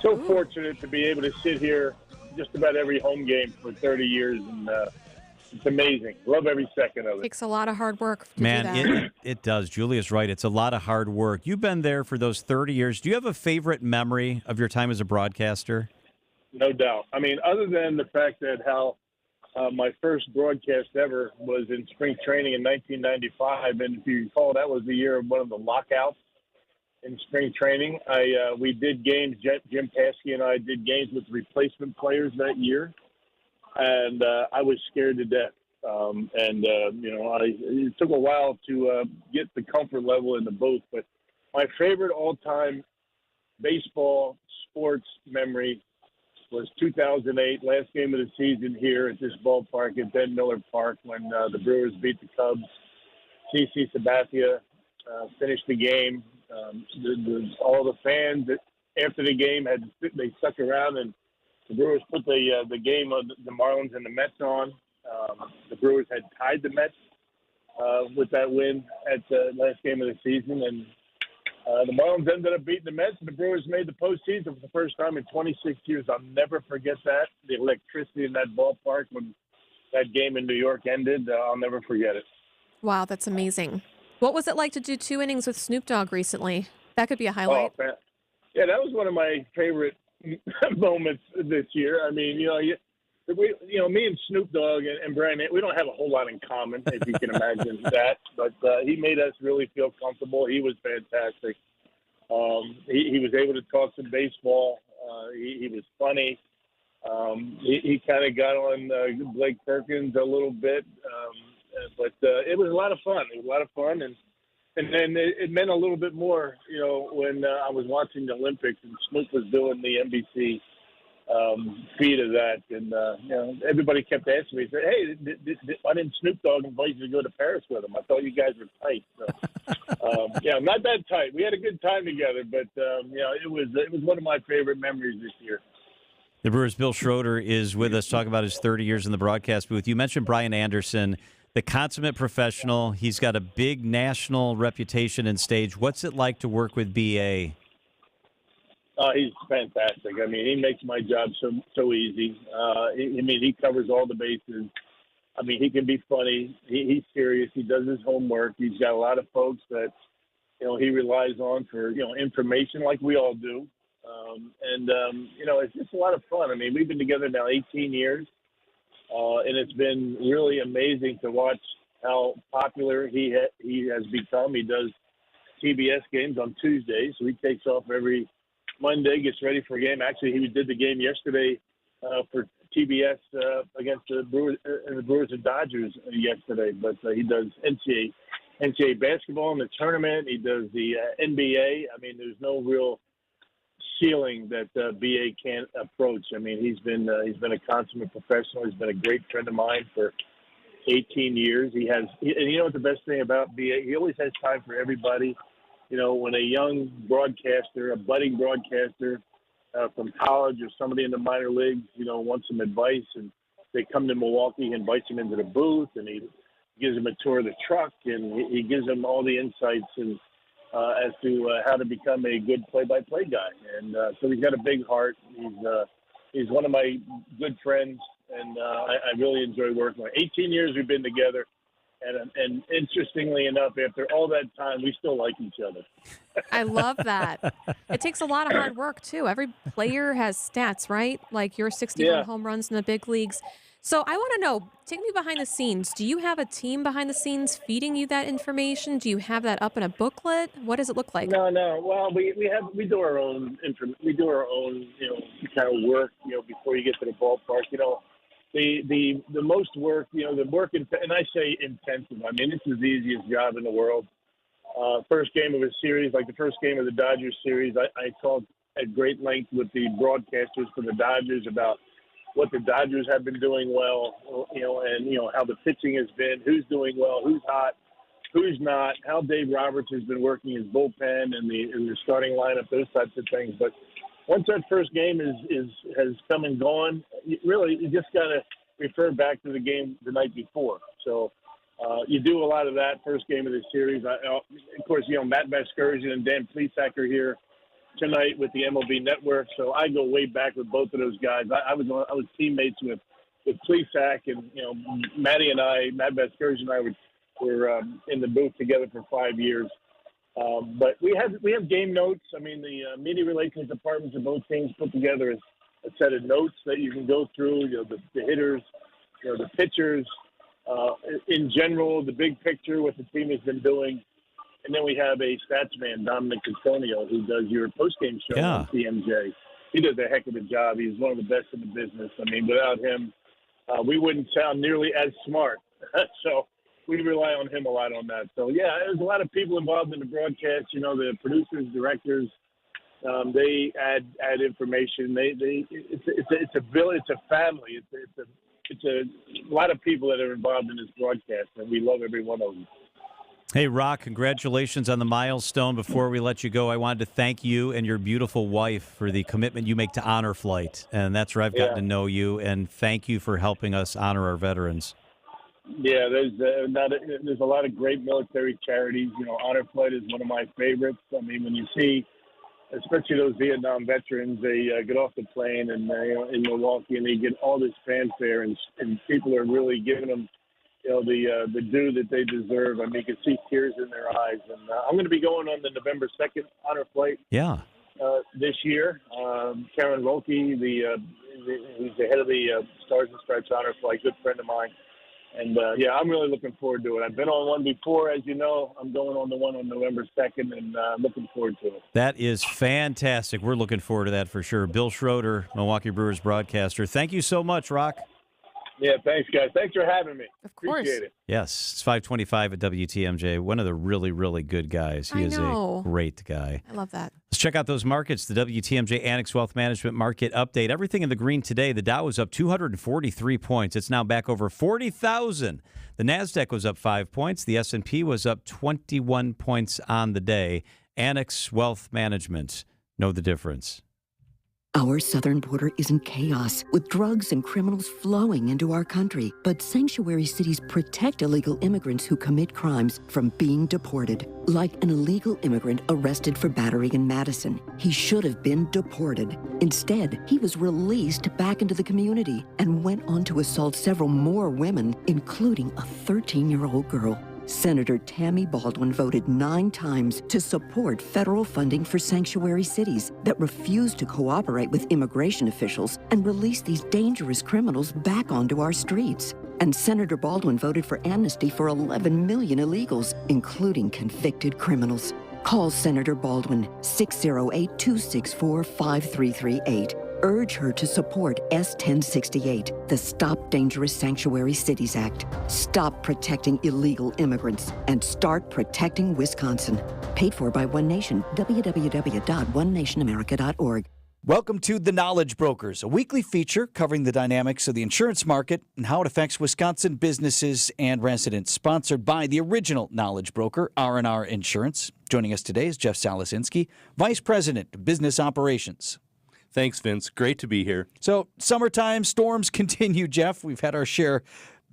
Speaker 8: So fortunate to be able to sit here just about every home game for 30 years, and it's amazing. Love every second of it.
Speaker 12: Takes a lot of hard work to
Speaker 11: Man,
Speaker 12: do that.
Speaker 11: it does. Julia's right. It's a lot of hard work. You've been there for those 30 years. Do you have a favorite memory of your time as a broadcaster?
Speaker 8: No doubt. I mean, other than the fact that how my first broadcast ever was in spring training in 1995, and if you recall, that was the year of one of the lockouts in spring training. We did games. Jim Paskey and I did games with replacement players that year, and I was scared to death. It took a while to get the comfort level in the booth. But my favorite all-time baseball sports memory was 2008, last game of the season here at this ballpark at Ben Miller Park when the Brewers beat the Cubs. CC Sabathia finished the game. All the fans after the game they stuck around, and the Brewers put the game of the Marlins and the Mets on. The Brewers had tied the Mets with that win at the last game of the season, and the Marlins ended up beating the Mets, and the Brewers made the postseason for the first time in 26 years. I'll never forget that. The electricity in that ballpark when that game in New York ended, I'll never forget it.
Speaker 12: Wow, that's amazing. What was it like to do 2 innings with Snoop Dogg recently? That could be a highlight.
Speaker 8: Oh, man. Yeah, that was one of my favorite moments this year. I mean, me and Snoop Dogg and Brian, we don't have a whole lot in common, if you can imagine that. But he made us really feel comfortable. He was fantastic. He was able to talk some baseball. He was funny. He kind of got on Blake Perkins a little bit. But it was a lot of fun. It was a lot of fun. And then it meant a little bit more, when I was watching the Olympics and Snoop was doing the NBC feed of that. And, everybody kept asking me, hey, why didn't Snoop Dogg invite you to go to Paris with him? I thought you guys were tight. So Yeah, not that tight. We had a good time together, but it was one of my favorite memories this year.
Speaker 11: The Brewers' Bill Schroeder is with us, talking about his 30 years in the broadcast booth. You mentioned Brian Anderson, the consummate professional. He's got a big national reputation and stage. What's it like to work with B.A.?
Speaker 8: He's fantastic. I mean, he makes my job so easy. He covers all the bases. I mean, he can be funny. He's serious. He does his homework. He's got a lot of folks that, he relies on for, information like we all do. It's just a lot of fun. I mean, we've been together now 18 years, and it's been really amazing to watch how popular he has become. He does TBS games on Tuesdays, so he takes off every Monday, gets ready for a game. Actually, he did the game yesterday for TBS against the Brewers and Dodgers yesterday. But he does NCAA basketball in the tournament. He does the NBA. I mean, there's no real ceiling that BA can't approach. I mean, he's been a consummate professional. He's been a great friend of mine for 18 years. And you know what the best thing about BA? He always has time for everybody. When a young broadcaster, a budding broadcaster from college or somebody in the minor leagues, wants some advice, and they come to Milwaukee, he invites them into the booth, and he gives them a tour of the truck, and he gives them all the insights and as to how to become a good play-by-play guy. And so he's got a big heart. He's one of my good friends, and I really enjoy working with him. 18 years we've been together. And interestingly enough, after all that time, we still like each other.
Speaker 12: I love that. It takes a lot of hard work, too. Every player has stats, right? Like your 61 home runs in the big leagues. So I want to know, take me behind the scenes. Do you have a team behind the scenes feeding you that information? Do you have that up in a booklet? What does it look like?
Speaker 8: No. Well, we do our own kind of work, before you get to the ballpark. The most work, the work, and I say intensive. I mean, this is the easiest job in the world. First game of a series, like the first game of the Dodgers series, I talked at great length with the broadcasters for the Dodgers about what the Dodgers have been doing well, and how the pitching has been, who's doing well, who's hot, who's not, how Dave Roberts has been working his bullpen and the starting lineup, those types of things. But once that first game has come and gone, you just got to refer back to the game the night before. So you do a lot of that first game of the series. Of course, Matt Vasgersian and Dan Plesac are here tonight with the MLB Network. So I go way back with both of those guys. I was teammates with Plesac, and Matt Vasgersian and I were in the booth together for 5 years. But we have game notes. I mean, the media relations departments of both teams put together a set of notes that you can go through. The hitters, the pitchers, in general, the big picture, what the team has been doing, and then we have a stats man, Dominic Antonio, who does your postgame show on WTMJ. He does a heck of a job. He's one of the best in the business. I mean, without him, we wouldn't sound nearly as smart. So we rely on him a lot on that. So, there's a lot of people involved in the broadcast. The producers, directors, they add information. It's a village, it's a family. It's a lot of people that are involved in this broadcast, and we love every one of them.
Speaker 11: Hey, Rock, congratulations on the milestone. Before we let you go, I wanted to thank you and your beautiful wife for the commitment you make to Honor Flight. And that's where I've gotten to know you. And thank you for helping us honor our veterans.
Speaker 8: Yeah, there's a lot of great military charities. Honor Flight is one of my favorites. I mean, when you see, especially those Vietnam veterans, they get off the plane and in Milwaukee, and they get all this fanfare, and people are really giving them, the due that they deserve. I mean, you can see tears in their eyes. And I'm going to be going on the November 2nd Honor Flight.
Speaker 11: Yeah.
Speaker 8: This year, Karen Rolke, who's the head of the Stars and Stripes Honor Flight, good friend of mine. And, I'm really looking forward to it. I've been on one before, as you know. I'm going on the one on November 2nd, and looking forward to it.
Speaker 11: That is fantastic. We're looking forward to that for sure. Bill Schroeder, Milwaukee Brewers broadcaster. Thank you so much, Rock.
Speaker 8: Yeah, thanks, guys. Thanks for having me.
Speaker 12: Of course.
Speaker 8: Appreciate it.
Speaker 11: Yes, it's 525 at WTMJ. One of the really, really good guys. He is a great guy.
Speaker 12: I love that.
Speaker 11: Let's check out those markets. The WTMJ Annex Wealth Management Market Update. Everything in the green today. The Dow was up 243 points. It's now back over 40,000. The NASDAQ was up 5 points. The S&P was up 21 points on the day. Annex Wealth Management. Know the difference.
Speaker 2: Our southern border is in chaos, with drugs and criminals flowing into our country. But sanctuary cities protect illegal immigrants who commit crimes from being deported. Like an illegal immigrant arrested for battery in Madison. He should have been deported. Instead, he was released back into the community and went on to assault several more women, including a 13-year-old girl. Senator Tammy Baldwin voted 9 times to support federal funding for sanctuary cities that refuse to cooperate with immigration officials and release these dangerous criminals back onto our streets. And Senator Baldwin voted for amnesty for 11 million illegals, including convicted criminals. Call Senator Baldwin, 608-264-5338. Urge her to support S-1068, the Stop Dangerous Sanctuary Cities Act. Stop protecting illegal immigrants and start protecting Wisconsin. Paid for by One Nation, www.onenationamerica.org.
Speaker 10: Welcome to The Knowledge Brokers, a weekly feature covering the dynamics of the insurance market and how it affects Wisconsin businesses and residents. Sponsored by the original Knowledge Broker, R&R Insurance. Joining us today is Jeff Salasinski, Vice President of Business Operations.
Speaker 19: Thanks, Vince. Great to be here.
Speaker 10: So, summertime storms continue, Jeff. We've had our share.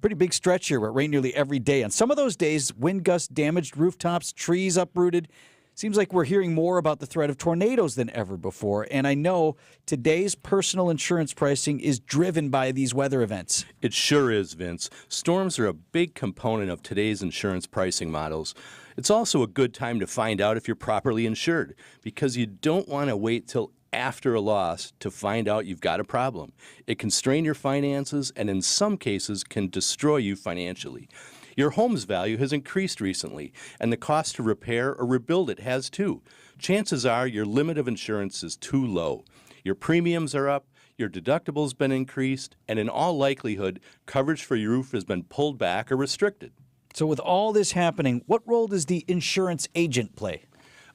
Speaker 10: Pretty big stretch here where it rained nearly every day. On some of those days, wind gusts damaged rooftops, trees uprooted. Seems like we're hearing more about the threat of tornadoes than ever before. And I know today's personal insurance pricing is driven by these weather events.
Speaker 19: It sure is, Vince. Storms are a big component of today's insurance pricing models. It's also a good time to find out if you're properly insured, because you don't want to wait till after a loss to find out you've got a problem. It can strain your finances and in some cases can destroy you financially. Your home's value has increased recently, and the cost to repair or rebuild it has too. Chances are your limit of insurance is too low. Your premiums are up, your deductible's been increased, and in all likelihood, coverage for your roof has been pulled back or restricted.
Speaker 10: So with all this happening, what role does the insurance agent play?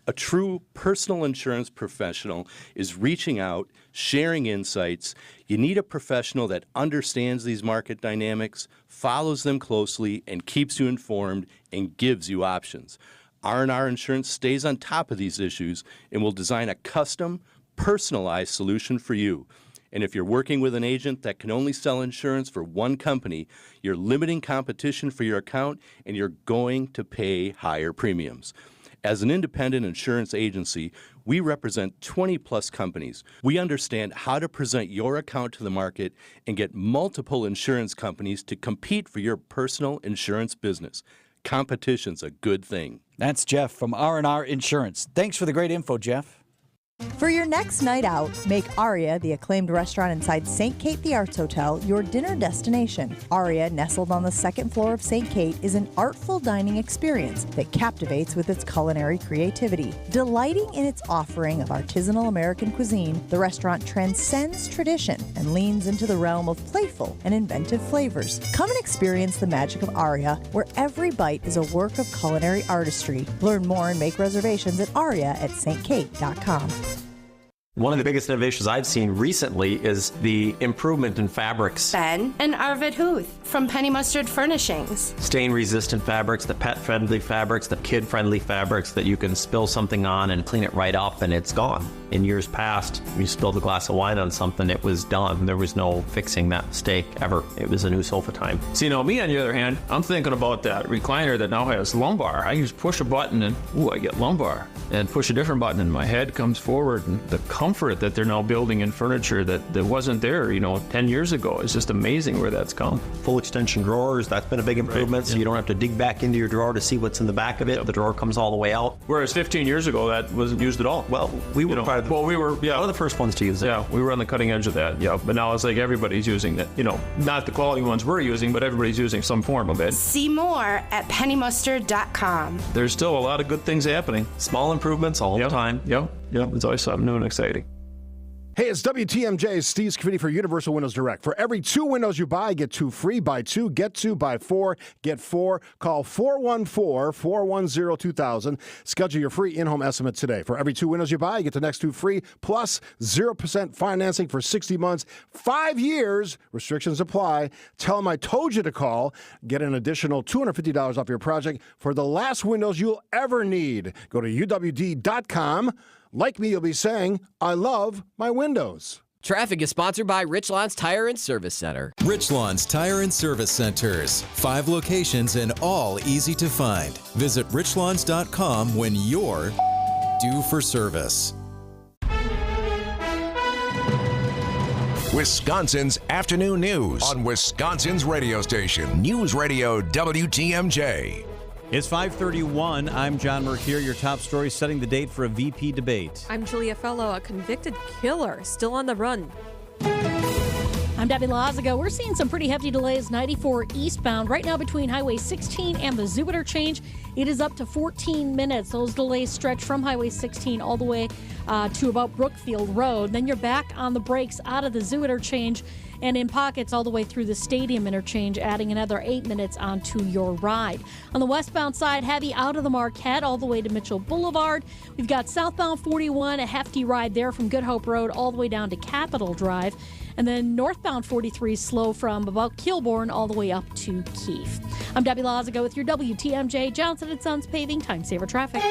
Speaker 19: A true personal insurance professional is reaching out, sharing insights. You need a professional that understands these market dynamics, follows them closely, and keeps you informed and gives you options. R&R Insurance stays on top of these issues and will design a custom, personalized solution for you. And if you're working with an agent that can only sell insurance for one company, you're limiting competition for your account and you're going to pay higher premiums. As an independent insurance agency, we represent 20-plus companies. We understand how to present your account to the market and get multiple insurance companies to compete for your personal insurance business. Competition's a good thing.
Speaker 10: That's Jeff from R&R Insurance. Thanks for the great info, Jeff.
Speaker 20: For your next night out, make Aria, the acclaimed restaurant inside St. Kate the Arts Hotel, your dinner destination. Aria, nestled on the second floor of St. Kate, is an artful dining experience that captivates with its culinary creativity. Delighting in its offering of artisanal American cuisine, the restaurant transcends tradition and leans into the realm of playful and inventive flavors. Come and experience the magic of Aria, where every bite is a work of culinary artistry. Learn more and make reservations at aria@stkate.com.
Speaker 21: One of the biggest innovations I've seen recently is the improvement in fabrics.
Speaker 25: Ben and Arvid Huth from Penny Mustard Furnishings.
Speaker 21: Stain-resistant fabrics, the pet-friendly fabrics, the kid-friendly fabrics that you can spill something on and clean it right up and it's gone. In years past, you spilled a glass of wine on something, it was done. There was no fixing that mistake ever. It was a new sofa time.
Speaker 27: See, me on the other hand, I'm thinking about that recliner that now has lumbar. I just push a button and, I get lumbar. And push a different button and my head comes forward. And the comfort that they're now building in furniture that wasn't there, 10 years ago. It's just amazing where that's come.
Speaker 21: Full extension drawers, that's been a big improvement. Right. So you don't have to dig back into your drawer to see what's in the back of it. Yep. The drawer comes all the way out.
Speaker 27: Whereas 15 years ago, that wasn't used at all.
Speaker 21: Well, we were one of the first ones to use it.
Speaker 27: Yeah, we were on the cutting edge of that. Yeah, but now it's like everybody's using it. Not the quality ones we're using, but everybody's using some form of it.
Speaker 25: See more at pennymustard.com.
Speaker 27: There's still a lot of good things happening.
Speaker 21: Small improvements all the time.
Speaker 27: Yep. It's always something new and exciting.
Speaker 3: Hey, it's WTMJ, Steve Scafidi for Universal Windows Direct. For every 2 windows you buy, get 2 free. Buy 2, get 2. Buy 4, get 4. Call 414-410-2000. Schedule your free in-home estimate today. For every 2 windows you buy, get the next 2 free, plus 0% financing for 60 months, 5 years. Restrictions apply. Tell them I told you to call. Get an additional $250 off your project for the last windows you'll ever need. Go to uwd.com. Like me, you'll be saying, I love my windows.
Speaker 4: Traffic is sponsored by Richlands Tire and Service Center.
Speaker 6: Richlands Tire and Service Centers. 5 locations and all easy to find. Visit richlands.com when you're due for service.
Speaker 9: Wisconsin's afternoon news on Wisconsin's radio station, News Radio WTMJ.
Speaker 11: It's 5:31. I'm John Mercure. Your top story setting the date for a VP debate.
Speaker 12: I'm Julia Fellow. A convicted killer still on the run.
Speaker 7: I'm Debbie Lazago. We're seeing some pretty hefty delays 94 eastbound. Right now between Highway 16 and the Zooter change, it is up to 14 minutes. Those delays stretch from Highway 16 all the way to about Brookfield Road. Then you're back on the brakes out of the Zooter change and in pockets all the way through the Stadium interchange, adding another 8 minutes onto your ride. On the westbound side, heavy out of the Marquette all the way to Mitchell Boulevard. We've got southbound 41, a hefty ride there from Good Hope Road all the way down to Capitol Drive. And then northbound 43 slow from about Kilbourne all the way up to Keefe. I'm Debbie Lazago with your WTMJ Johnson & Sons Paving Time Saver Traffic.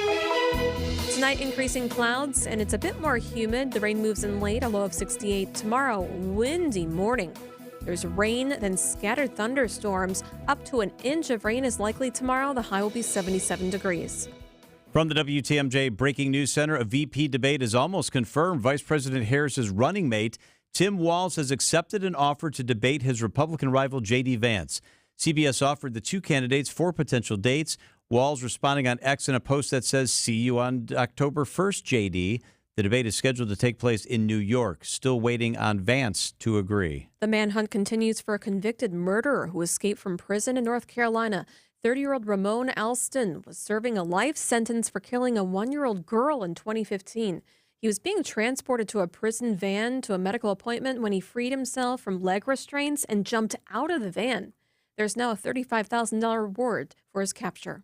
Speaker 12: Tonight, increasing clouds, and it's a bit more humid. The rain moves in late, a low of 68. Tomorrow, windy morning. There's rain, then scattered thunderstorms. Up to an inch of rain is likely tomorrow. The high will be 77 degrees.
Speaker 11: From the WTMJ Breaking News Center, a VP debate is almost confirmed. Vice President Harris's running mate, Tim Walz, has accepted an offer to debate his Republican rival, J.D. Vance. CBS offered the 2 candidates 4 potential dates. Walz responding on X in a post that says, "See you on October 1st, J.D." The debate is scheduled to take place in New York. Still waiting on Vance to agree.
Speaker 12: The manhunt continues for a convicted murderer who escaped from prison in North Carolina. 30-year-old Ramon Alston was serving a life sentence for killing a 1-year-old girl in 2015. He was being transported to a prison van to a medical appointment when he freed himself from leg restraints and jumped out of the van. There's now a $35,000 reward for his capture.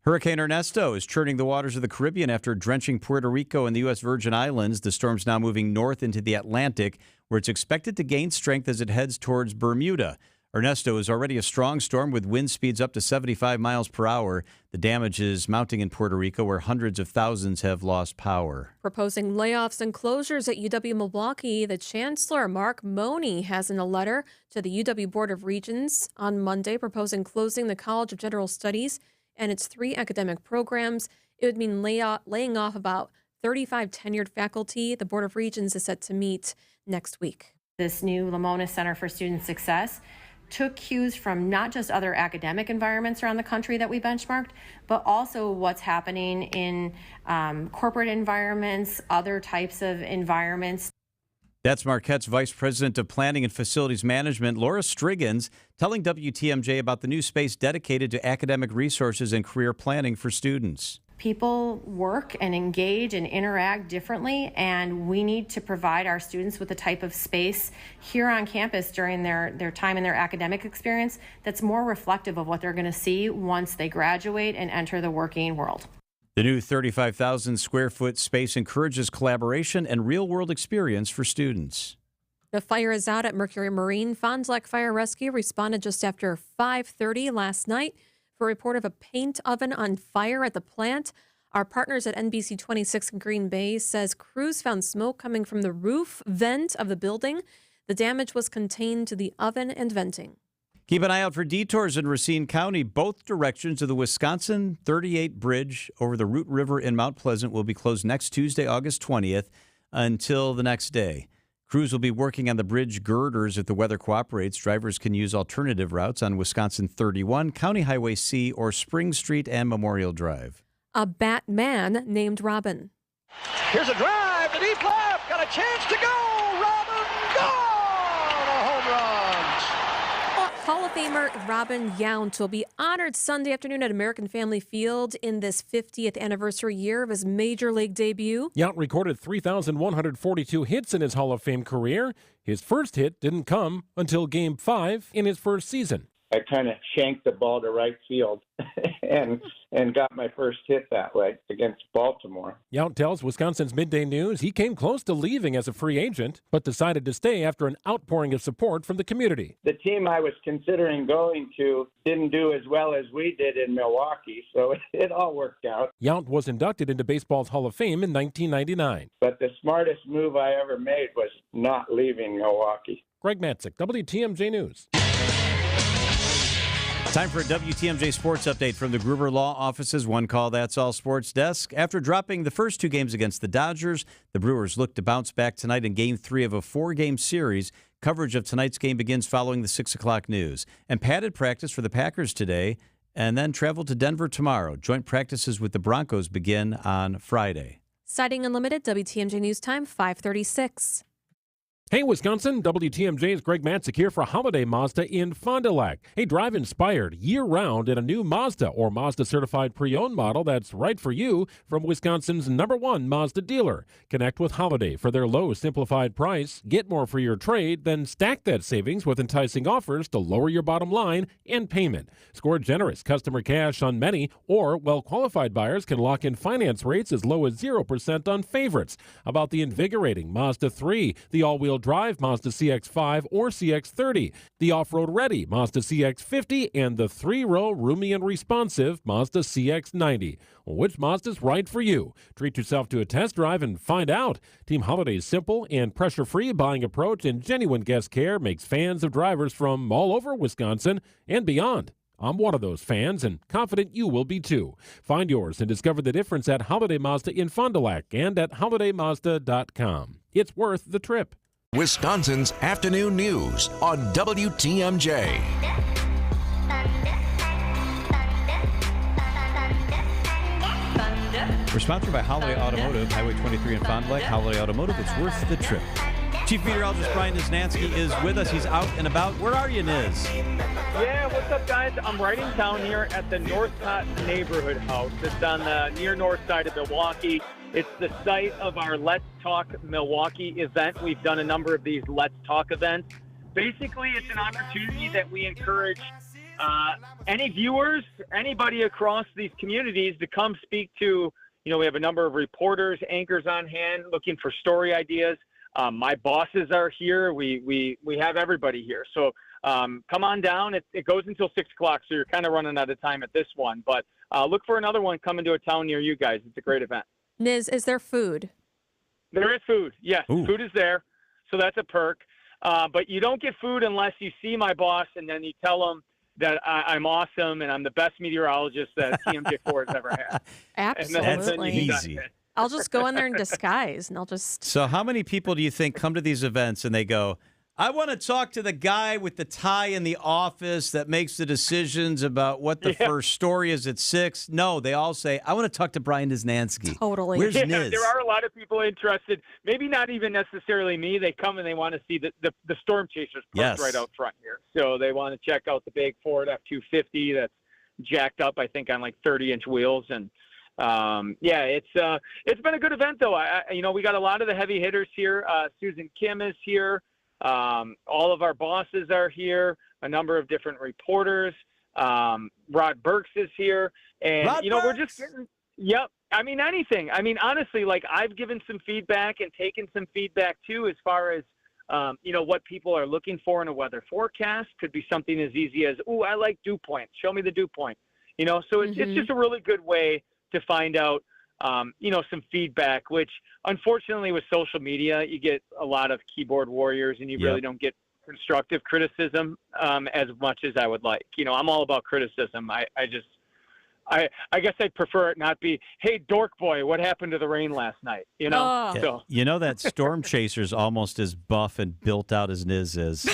Speaker 11: Hurricane Ernesto is churning the waters of the Caribbean after drenching Puerto Rico and the U.S. Virgin Islands. The storm's now moving north into the Atlantic, where it's expected to gain strength as it heads towards Bermuda. Ernesto is already a strong storm with wind speeds up to 75 miles per hour. The damage is mounting in Puerto Rico, where hundreds of thousands have lost power.
Speaker 12: Proposing layoffs and closures at UW-Milwaukee, the Chancellor, Mark Money, has in a letter to the UW Board of Regents on Monday proposing closing the College of General Studies and its 3 academic programs. It would mean laying off about 35 tenured faculty. The Board of Regents is set to meet next week.
Speaker 14: This new Lamona Center for Student Success took cues from not just other academic environments around the country that we benchmarked, but also what's happening in corporate environments, other types of environments.
Speaker 11: That's Marquette's Vice President of Planning and Facilities Management, Laura Striggins, telling WTMJ about the new space dedicated to academic resources and career planning for students.
Speaker 14: People work and engage and interact differently, and we need to provide our students with the type of space here on campus during their time in their academic experience that's more reflective of what they're going to see once they graduate and enter the working world.
Speaker 11: The new 35,000 square foot space encourages collaboration and real-world experience for students.
Speaker 12: The fire is out at Mercury Marine. Fond du Lac Fire Rescue responded just after 5:30 last night for a report of a paint oven on fire at the plant. Our partners at NBC 26 in Green Bay says crews found smoke coming from the roof vent of the building. The damage was contained to the oven and venting.
Speaker 11: Keep an eye out for detours in Racine County. Both directions of the Wisconsin 38 bridge over the Root River in Mount Pleasant will be closed next Tuesday, August 20th, until the next day. Crews will be working on the bridge girders if the weather cooperates. Drivers can use alternative routes on Wisconsin 31, County Highway C, or Spring Street and Memorial Drive.
Speaker 12: A Batman named Robin.
Speaker 15: Here's a drive to deep left. Got a chance to go. Robin gone. A home run.
Speaker 12: Hall of Famer Robin Yount will be honored Sunday afternoon at American Family Field in this 50th anniversary year of his Major League debut.
Speaker 26: Yount recorded 3,142 hits in his Hall of Fame career. His first hit didn't come until Game 5 in his first season.
Speaker 5: I kind of shanked the ball to right field and got my first hit that way against Baltimore.
Speaker 26: Yount tells Wisconsin's Midday News he came close to leaving as a free agent, but decided to stay after an outpouring of support from the community.
Speaker 5: The team I was considering going to didn't do as well as we did in Milwaukee, so it all worked out.
Speaker 26: Yount was inducted into baseball's Hall of Fame in 1999.
Speaker 5: But the smartest move I ever made was not leaving Milwaukee.
Speaker 26: Greg Matzik, WTMJ News.
Speaker 11: Time for a WTMJ Sports Update from the Gruber Law Office's One Call That's All Sports Desk. After dropping the first two games against the Dodgers, the Brewers look to bounce back tonight in Game 3 of a 4-game series. Coverage of tonight's game begins following the 6 o'clock news. And padded practice for the Packers today, and then travel to Denver tomorrow. Joint practices with the Broncos begin on Friday.
Speaker 12: Siding Unlimited, WTMJ News Time, 5:36.
Speaker 26: Hey, Wisconsin, WTMJ's Greg Matzik here for Holiday Mazda in Fond du Lac. Hey, drive inspired year-round in a new Mazda or Mazda-certified pre-owned model that's right for you from Wisconsin's #1 Mazda dealer. Connect with Holiday for their low, simplified price. Get more for your trade, then stack that savings with enticing offers to lower your bottom line and payment. Score generous customer cash on many, or well-qualified buyers can lock in finance rates as low as 0% on favorites. About the invigorating Mazda 3, the all-wheel drive Mazda CX-5 or CX-30, the off-road ready Mazda CX-50, and the 3-row roomy and responsive Mazda CX-90. Which Mazda's right for you? Treat yourself to a test drive and find out. Team Holiday's simple and pressure-free buying approach and genuine guest care makes fans of drivers from all over Wisconsin and beyond. I'm one of those fans, and confident you will be too. Find yours and discover the difference at Holiday Mazda in Fond du Lac and at holidaymazda.com. It's worth the trip.
Speaker 9: Wisconsin's afternoon news on WTMJ.
Speaker 11: We're sponsored by Holiday Automotive, Highway 23 in Fond du Lac. Holiday Automotive, it's worth the trip. Chief Meteorologist Brian Niznansky is with us. He's out and about. Where are you, Niz?
Speaker 13: Yeah, what's up, guys? I'm right in town here at the Northcott Neighborhood House. It's on the near north side of Milwaukee. It's the site of our Let's Talk Milwaukee event. We've done a number of these Let's Talk events. Basically, it's an opportunity that we encourage any viewers, anybody across these communities to come speak to. You know, we have a number of reporters, anchors on hand looking for story ideas. My bosses are here. We have everybody here. So come on down. It goes until 6 o'clock, so you're kind of running out of time at this one. But look for another one coming to a town near you guys. It's a great event.
Speaker 12: Niz, is there food?
Speaker 13: There is food. Yes,
Speaker 11: Ooh.
Speaker 13: Food is there. So that's a perk. But you don't get food unless you see my boss and then you tell him that I'm awesome and I'm the best meteorologist that TMJ4 has ever had.
Speaker 12: Absolutely.
Speaker 11: Easy.
Speaker 12: I'll just go in there in disguise, and I'll just...
Speaker 11: So how many people do you think come to these events and they go, I want to talk to the guy with the tie in the office that makes the decisions about what the first story is at 6? No, they all say, I want to talk to Brian Niznansky.
Speaker 12: Totally.
Speaker 11: Where's Niz?
Speaker 13: There are a lot of people interested. Maybe not even necessarily me. They come and they want to see the Storm Chasers parked right out front here. So they want to check out the big Ford F-250 that's jacked up, I think, on like 30-inch wheels. And it's been a good event, though. We got a lot of the heavy hitters here. Susan Kim is here. All of our bosses are here. A number of different reporters. Rod Burks is here, and we're just getting. Yep. I mean, anything. I mean, honestly, like I've given some feedback and taken some feedback too, as far as what people are looking for in a weather forecast. Could be something as easy as, "Ooh, I like dew point. Show me the dew point." So it's just a really good way to find out, some feedback, which unfortunately with social media, you get a lot of keyboard warriors and you really don't get constructive criticism as much as I would like. I'm all about criticism. I guess I'd prefer it not be, hey, dork boy, what happened to the rain last night? So.
Speaker 11: You know that Storm Chaser's almost as buff and built out as Niz is.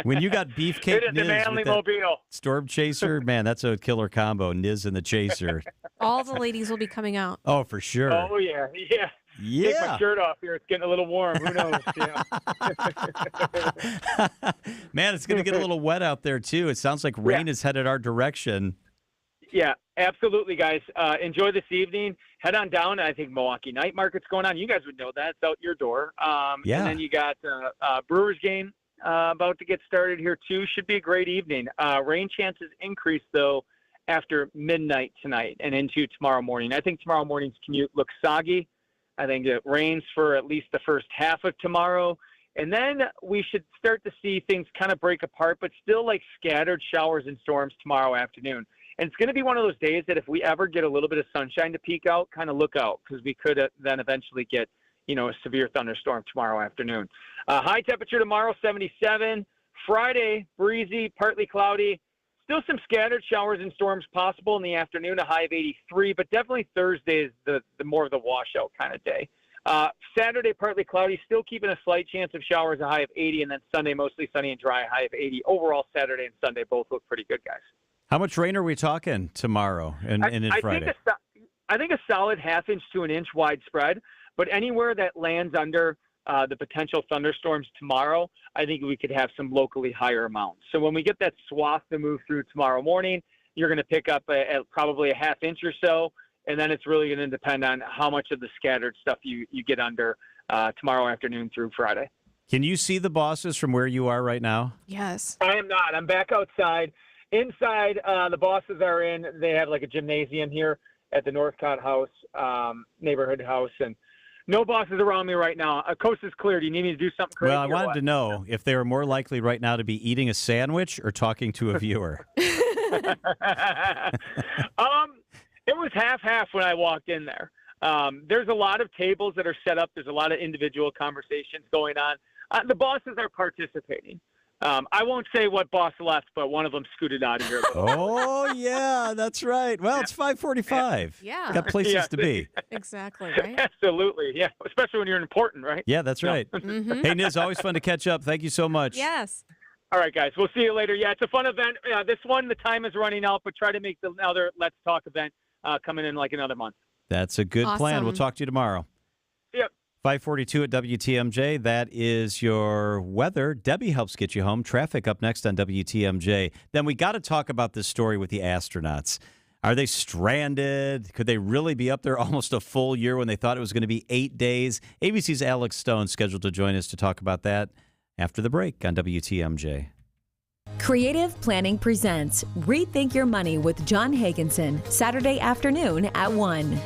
Speaker 11: When you got Beefcake Niz with that Storm Chaser, man, that's a killer combo, Niz and the Chaser.
Speaker 12: All the ladies will be coming out.
Speaker 11: Oh, for sure.
Speaker 13: Oh, yeah. take my shirt off here. It's getting a little warm. Who knows?
Speaker 11: Man, it's going to get a little wet out there, too. It sounds like rain is headed our direction.
Speaker 13: Yeah, absolutely, guys. Enjoy this evening. Head on down. I think Milwaukee Night Market's going on. You guys would know that. It's out your door. And then you got Brewers game about to get started here, too. Should be a great evening. Rain chances increase, though, after midnight tonight and into tomorrow morning. I think tomorrow morning's commute looks soggy. I think it rains for at least the first half of tomorrow. And then we should start to see things kind of break apart, but still like scattered showers and storms tomorrow afternoon. And it's going to be one of those days that if we ever get a little bit of sunshine to peek out, kind of look out, because we could then eventually get, a severe thunderstorm tomorrow afternoon. High temperature tomorrow, 77. Friday, breezy, partly cloudy. Still some scattered showers and storms possible in the afternoon, a high of 83, but definitely Thursday is the more of the washout kind of day. Saturday, partly cloudy, still keeping a slight chance of showers, a high of 80, and then Sunday, mostly sunny and dry, a high of 80. Overall, Saturday and Sunday both look pretty good, guys.
Speaker 11: How much rain are we talking tomorrow and Friday?
Speaker 13: I think a solid half-inch to an inch widespread, but anywhere that lands under the potential thunderstorms tomorrow, I think we could have some locally higher amounts. So when we get that swath to move through tomorrow morning, you're going to pick up probably a half inch or so, and then it's really going to depend on how much of the scattered stuff you get under tomorrow afternoon through Friday.
Speaker 11: Can you see the bosses from where you are right now?
Speaker 12: Yes.
Speaker 13: I am not. I'm back outside. Inside, the bosses are in. They have like a gymnasium here at the Northcott House, neighborhood house, and no bosses around me right now. Coast is clear. Do you need me to do something crazy?
Speaker 11: Well, I wanted to know if they were more likely right now to be eating a sandwich or talking to a viewer.
Speaker 13: It was half-half when I walked in there. There's a lot of tables that are set up. There's a lot of individual conversations going on. The bosses are participating. I won't say what boss left, but one of them scooted out of here.
Speaker 11: Oh, yeah, that's right. Well, it's 5:45.
Speaker 12: Yeah.
Speaker 11: Got places to be.
Speaker 12: Exactly, right?
Speaker 13: Absolutely, yeah. Especially when you're important, right?
Speaker 11: Yeah, that's right.
Speaker 12: Mm-hmm.
Speaker 11: Hey, Niz, always fun to catch up. Thank you so much.
Speaker 12: Yes.
Speaker 13: All right, guys. We'll see you later. Yeah, it's a fun event. This one, the time is running out, but try to make another Let's Talk event coming in like another month.
Speaker 11: That's a good plan. We'll talk to you tomorrow.
Speaker 13: Yep.
Speaker 11: 5:42 at WTMJ. That is your weather. Debbie helps get you home. Traffic up next on WTMJ. Then we got to talk about this story with the astronauts. Are they stranded? Could they really be up there almost a full year when they thought it was going to be 8 days? ABC's Alex Stone scheduled to join us to talk about that after the break on WTMJ.
Speaker 1: Creative Planning presents Rethink Your Money with John Hagenson, Saturday afternoon at 1.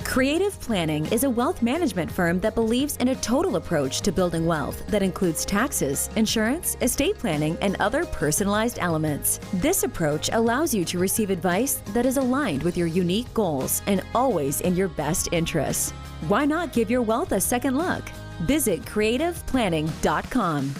Speaker 1: Creative Planning is a wealth management firm that believes in a total approach to building wealth that includes taxes, insurance, estate planning, and other personalized elements. This approach allows you to receive advice that is aligned with your unique goals and always in your best interests. Why not give your wealth a second look? Visit creativeplanning.com.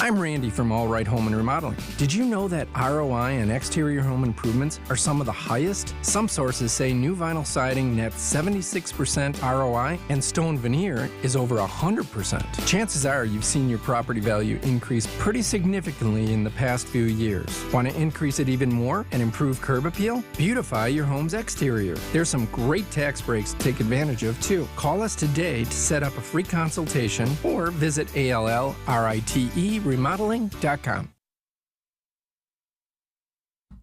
Speaker 16: I'm Randy from All Right Home and Remodeling. Did you know that ROI on exterior home improvements are some of the highest? Some sources say new vinyl siding nets 76% ROI and stone veneer is over 100%. Chances are you've seen your property value increase pretty significantly in the past few years. Want to increase it even more and improve curb appeal? Beautify your home's exterior. There's some great tax breaks to take advantage of too. Call us today to set up a free consultation or visit ALLRITE-remodeling.com.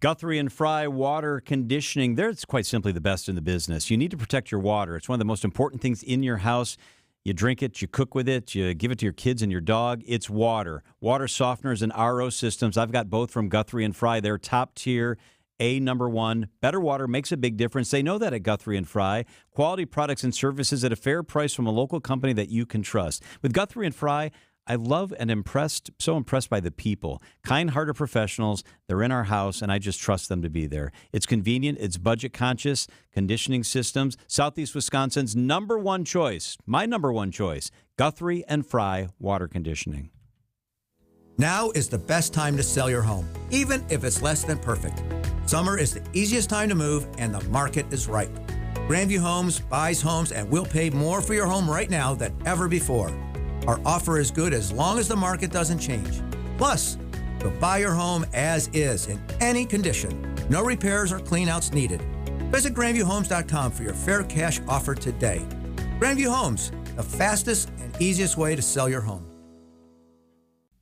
Speaker 11: Guthrie and Fry Water Conditioning. They're quite simply the best in the business. You need to protect your water. It's one of the most important things in your house. You drink it, you cook with it, you give it to your kids and your dog. It's water. Water softeners and RO systems. I've got both from Guthrie and Fry. They're top tier, #1. Better water makes a big difference. They know that at Guthrie and Fry. Quality products and services at a fair price from a local company that you can trust. With Guthrie and Fry, I love and so impressed by the people. Kind-hearted professionals. They're in our house, and I just trust them to be there. It's convenient. It's budget-conscious. Conditioning systems. Southeast Wisconsin's #1 choice. My #1 choice. Guthrie and Fry Water Conditioning.
Speaker 17: Now is the best time to sell your home, even if it's less than perfect. Summer is the easiest time to move, and the market is ripe. Grandview Homes buys homes, and we'll pay more for your home right now than ever before. Our offer is good as long as the market doesn't change. Plus, we'll buy your home as is in any condition. No repairs or cleanouts needed. Visit GrandviewHomes.com for your fair cash offer today. Grandview Homes, the fastest and easiest way to sell your home.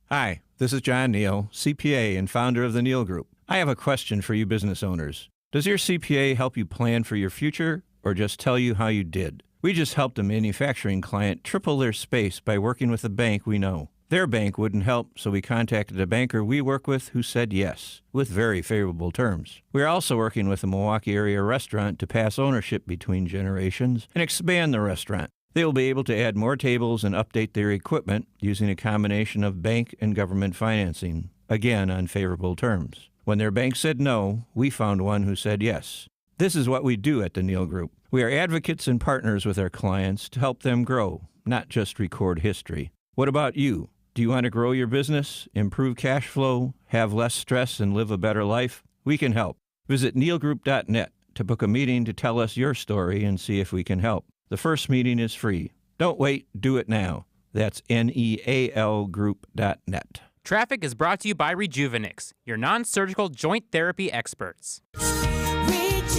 Speaker 2: Hi, this is John Neal, CPA and founder of the Neal Group. I have a question for you business owners. Does your CPA help you plan for your future or just tell you how you did? We just helped a manufacturing client triple their space by working with a bank we know. Their bank wouldn't help, so we contacted a banker we work with who said yes, with very favorable terms. We're also working with a Milwaukee area restaurant to pass ownership between generations and expand the restaurant. They will be able to add more tables and update their equipment using a combination of bank and government financing, again on favorable terms. When their bank said no, we found one who said yes. This is what we do at the Neal Group. We are advocates and partners with our clients to help them grow, not just record history. What about you? Do you want to grow your business, improve cash flow, have less stress, and live a better life? We can help. Visit nealgroup.net to book a meeting to tell us your story and see if we can help. The first meeting is free. Don't wait, do it now. That's nealgroup.net.
Speaker 8: Traffic is brought to you by Rejuvenix, your non-surgical joint therapy experts.
Speaker 18: Alleviate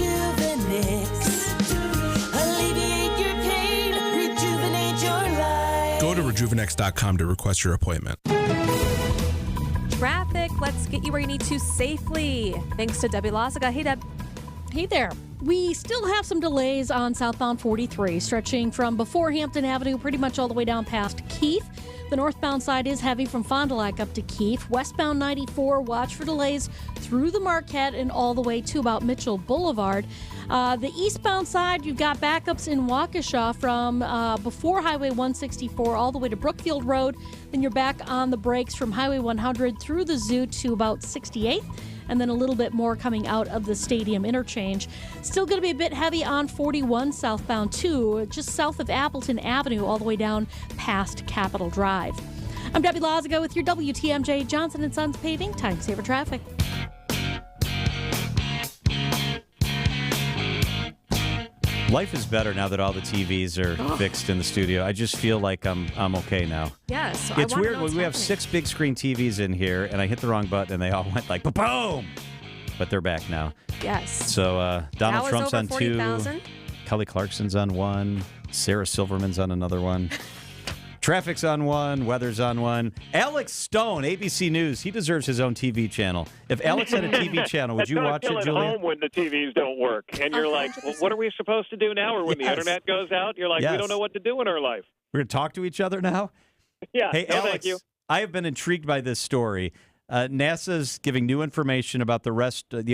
Speaker 18: your pain, rejuvenate your life.
Speaker 19: Go to rejuvenix.com to request your appointment.
Speaker 12: Traffic, let's get you where you need to safely. Thanks to Debbie Lazaga. Hey, Deb.
Speaker 7: Hey there. We still have some delays on southbound 43, stretching from before Hampton Avenue pretty much all the way down past Keith. The northbound side is heavy from Fond du Lac up to Keith. Westbound 94, watch for delays through the Marquette and all the way to about Mitchell Boulevard. The eastbound side, you've got backups in Waukesha from before Highway 164 all the way to Brookfield Road. Then you're back on the brakes from Highway 100 through the Zoo to about 68th. And then a little bit more coming out of the stadium interchange. Still going to be a bit heavy on 41 southbound too, just south of Appleton Avenue all the way down past Capitol Drive. I'm Debbie Lazaga with your WTMJ Johnson & Sons Paving Time Saver Traffic.
Speaker 11: Life is better now that all the TVs are fixed in the studio. I just feel like I'm okay now.
Speaker 12: Yes.
Speaker 11: It's weird when we have 6 big screen TVs in here, and I hit the wrong button, and they all went like boom. But they're back now.
Speaker 12: Yes.
Speaker 11: So Donald Trump's on 2.
Speaker 12: 40,000.
Speaker 11: Kelly Clarkson's on 1. Sarah Silverman's on another one. Traffic's on 1. Weather's on 1. Alex Stone, ABC News. He deserves his own TV channel. If Alex had a TV channel, would you watch it, Julia?
Speaker 22: Home when the TVs don't work, and you're like, well, what are we supposed to do now? Or when the internet goes out, you're like, we don't know what to do in our life.
Speaker 11: We're going to talk to each other now?
Speaker 22: Yeah.
Speaker 11: Hey,
Speaker 22: no,
Speaker 11: Alex,
Speaker 22: thank you.
Speaker 11: I have been intrigued by this story. NASA's giving new information about the astronauts, the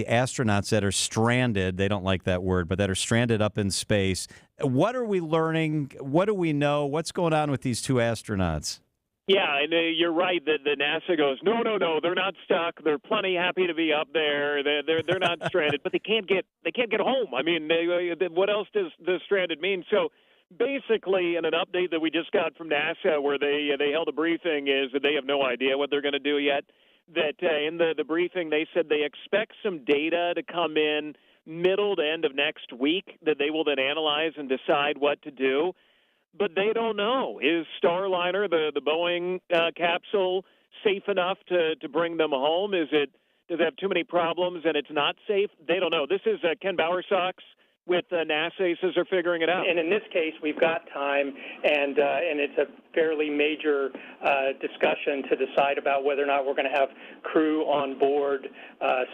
Speaker 11: astronauts that are stranded. They don't like that word, but that are stranded up in space. What are we learning? What do we know? What's going on with these 2 astronauts?
Speaker 22: Yeah, and you're right that the NASA goes, no, they're not stuck. They're plenty happy to be up there. They're not stranded, but they can't get home. I mean, what else does stranded mean? So basically, in an update that we just got from NASA, where they held a briefing, is that they have no idea what they're going to do yet. That in the briefing, they said they expect some data to come in middle to end of next week that they will then analyze and decide what to do. But they don't know. Is Starliner, the Boeing capsule, safe enough to bring them home? Does it have too many problems and it's not safe? They don't know. This is Ken Bowersox with NASA. He says they're figuring it out.
Speaker 23: And in this case, we've got time, and it's a fairly major discussion to decide about whether or not we're going to have crew on board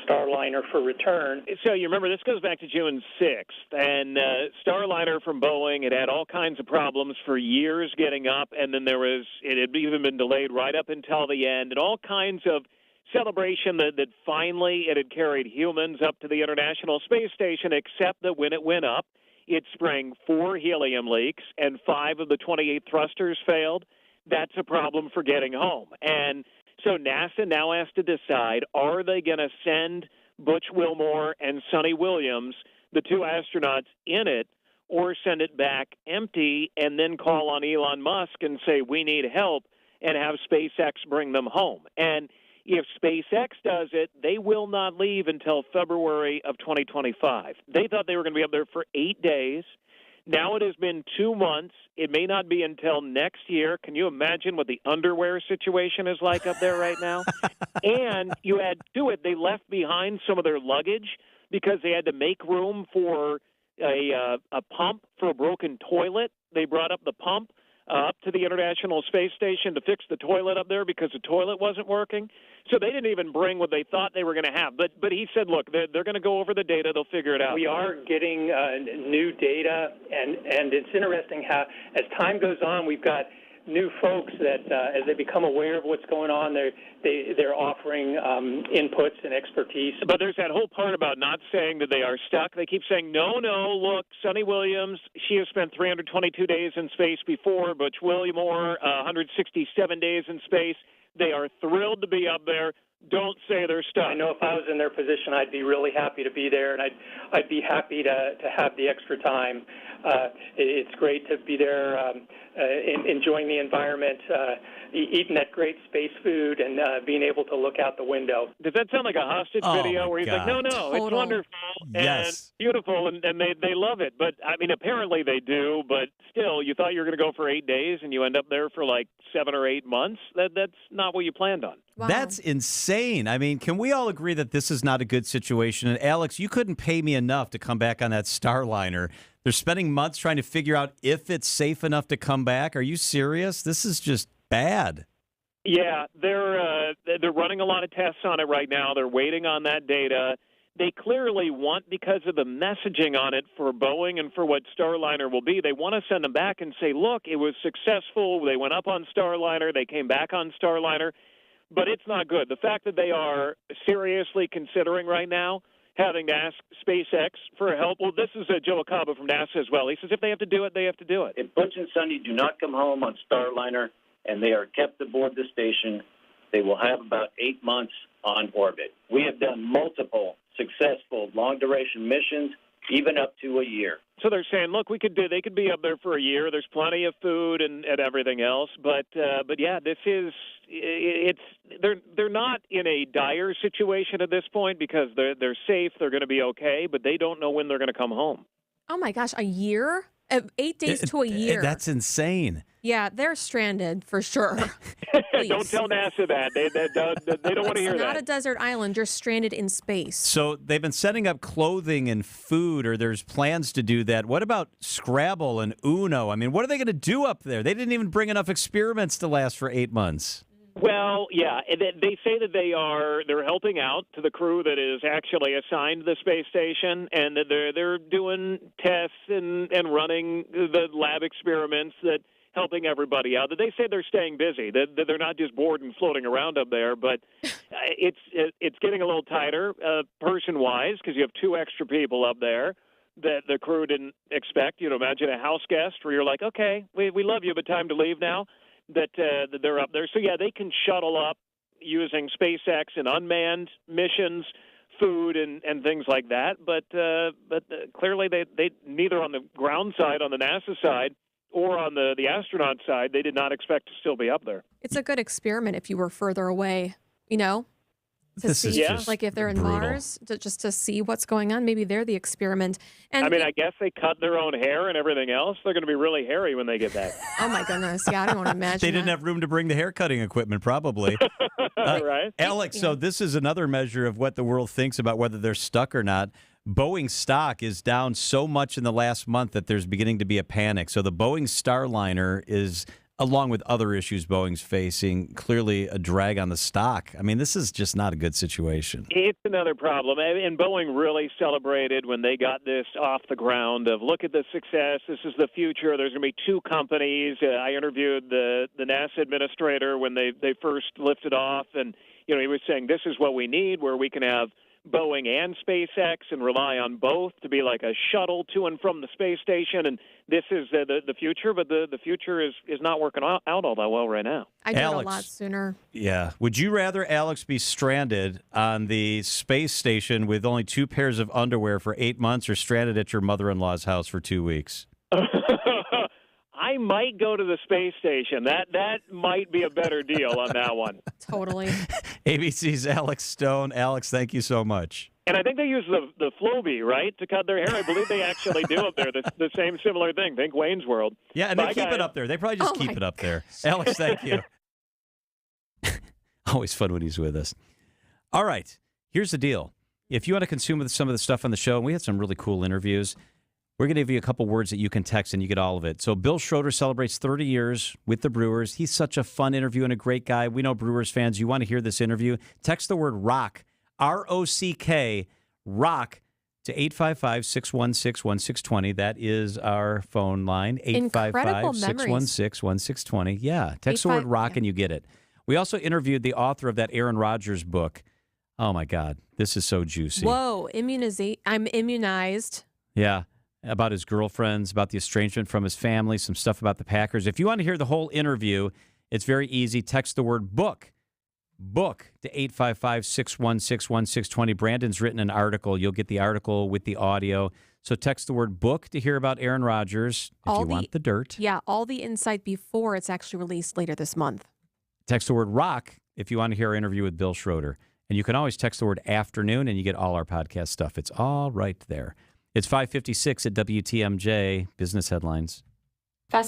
Speaker 23: Starliner for return.
Speaker 22: So you remember, this goes back to June 6th, and Starliner from Boeing, it had all kinds of problems for years getting up, and then it had even been delayed right up until the end, and all kinds of celebration that finally it had carried humans up to the International Space Station, except that when it went up, it sprang 4 helium leaks and 5 of the 28 thrusters failed. That's a problem for getting home. And so NASA now has to decide, are they going to send Butch Wilmore and Sonny Williams, the 2 astronauts in it, or send it back empty and then call on Elon Musk and say, we need help, and have SpaceX bring them home? And if SpaceX does it, they will not leave until February of 2025. They thought they were going to be up there for 8 days. Now it has been 2 months. It may not be until next year. Can you imagine what the underwear situation is like up there right now? And you add to it, they left behind some of their luggage. because they had to make room for a pump for a broken toilet. They brought up the pump up to the International Space Station to fix the toilet up there because the toilet wasn't working. So they didn't even bring what they thought they were going to have. But he said, look, they're going to go over the data. They'll figure it out.
Speaker 23: We are getting new data, and it's interesting how, as time goes on, we've got new folks that, as they become aware of what's going on, they're offering inputs and expertise.
Speaker 22: But there's that whole part about not saying that they are stuck. They keep saying, no, look, Sunny Williams, she has spent 322 days in space before, Butch Wilmore, 167 days in space. They are thrilled to be up there. Don't say they're stuck.
Speaker 23: I know if I was in their position, I'd be really happy to be there, and I'd be happy to have the extra time. It's great to be there, enjoying the environment, eating that great space food, and being able to look out the window.
Speaker 22: Does that sound like a hostage video where he's like, no, it's wonderful and beautiful, and they love it? But, I mean, apparently they do, but still, you thought you were going to go for 8 days, and you end up there for like 7 or 8 months? That's not what you planned on.
Speaker 11: Wow. That's insane. I mean, can we all agree that this is not a good situation? And Alex, you couldn't pay me enough to come back on that Starliner. They're spending months trying to figure out if it's safe enough to come back. Are you serious? This is just bad.
Speaker 22: Yeah, they're running a lot of tests on it right now. They're waiting on that data. They clearly want, because of the messaging on it for Boeing and for what Starliner will be, they want to send them back and say, look, it was successful. They went up on Starliner. They came back on Starliner. But it's not good. The fact that they are seriously considering right now having to ask SpaceX for help. Well, this is Joe Acaba from NASA as well. He says if they have to do it, they have to do it.
Speaker 3: If Butch and Sunny do not come home on Starliner and they are kept aboard the station, they will have about 8 months on orbit. We have done multiple successful long-duration missions, even up to a year.
Speaker 22: So they're saying, look, they could be up there for a year. There's plenty of food and everything else. But yeah, this is they're not in a dire situation at this point because they're safe. They're going to be okay, but they don't know when they're going to come home.
Speaker 12: Oh my gosh, a year? 8 days to a year.
Speaker 11: That's insane.
Speaker 12: Yeah, they're stranded for sure.
Speaker 22: Don't tell NASA that. They don't want to hear that.
Speaker 12: It's not a desert island. You're stranded in space.
Speaker 11: So they've been setting up clothing and food, or there's plans to do that. What about Scrabble and Uno? I mean, what are they going to do up there? They didn't even bring enough experiments to last for 8 months.
Speaker 22: Well, yeah, they say that they're helping out to the crew that is actually assigned to the space station, and that they're doing tests and running the lab experiments that helping everybody out. That they say they're staying busy, that they're not just bored and floating around up there, but it's getting a little tighter person-wise because you have 2 extra people up there that the crew didn't expect. You know, imagine a house guest where you're like, okay, we love you, but time to leave now. That they're up there. So, yeah, they can shuttle up using SpaceX and unmanned missions, food and things like that. But clearly they neither on the ground side, on the NASA side, or on the astronaut side, they did not expect to still be up there.
Speaker 12: It's a good experiment if you were further away, you know? To see, like if they're in
Speaker 11: brutal.
Speaker 12: Mars, just to see what's going on. Maybe they're the experiment. And
Speaker 22: I mean, I guess they cut their own hair and everything else. They're going to be really hairy when they get back.
Speaker 12: Oh, my goodness. Yeah, I don't want to imagine
Speaker 11: They didn't have room to bring the hair cutting equipment, probably.
Speaker 22: Right.
Speaker 11: Alex, so this is another measure of what the world thinks about whether they're stuck or not. Boeing stock is down so much in the last month that there's beginning to be a panic. So the Boeing Starliner is, along with other issues Boeing's facing, clearly a drag on the stock. I mean, this is just not a good situation.
Speaker 22: It's another problem. And Boeing really celebrated when they got this off the ground of, look at the success. This is the future. There's going to be 2 companies. I interviewed the NASA administrator when they first lifted off. And, you know, he was saying this is what we need, where we can have Boeing and SpaceX and rely on both to be like a shuttle to and from the space station. And this is the future, but the future is not working out all that well right now.
Speaker 12: I did a lot sooner.
Speaker 11: Yeah. Would you rather, Alex, be stranded on the space station with only 2 pairs of underwear for 8 months, or stranded at your mother-in-law's house for 2 weeks?
Speaker 22: I might go to the space station. That might be a better deal on that one.
Speaker 12: Totally.
Speaker 11: ABC's Alex Stone. Alex, thank you so much.
Speaker 22: And I think they use the Flowbee, right, to cut their hair. I believe they actually do up there the same similar thing. Think Wayne's World.
Speaker 11: Yeah, and they keep it up there. They probably just keep it up there. Alex, thank you. Always fun when he's with us. All right, here's the deal. if you want to consume some of the stuff on the show, and we had some really cool interviews, we're going to give you a couple words that you can text and you get all of it. So Bill Schroeder celebrates 30 years with the Brewers. He's such a fun interview and a great guy. We know Brewers fans, you want to hear this interview. Text the word ROCK, ROCK, ROCK, to 855-616-1620. That is our phone line, 855-616-1620. Yeah, text the word ROCK and you get it. We also interviewed the author of that Aaron Rodgers book. Oh, my God. This is so juicy.
Speaker 12: Whoa, I'm immunized.
Speaker 11: Yeah, about his girlfriends, about the estrangement from his family, some stuff about the Packers. If you want to hear the whole interview, it's very easy. Text the word book to 855-616-1620. Brandon's written an article. You'll get the article with the audio. So text the word book to hear about Aaron Rodgers if you want the dirt.
Speaker 12: Yeah, all the insight before it's actually released later this month.
Speaker 11: Text the word rock if you want to hear our interview with Bill Schroeder. And you can always text the word afternoon and you get all our podcast stuff. It's all right there. It's 5:56 at WTMJ Business Headlines.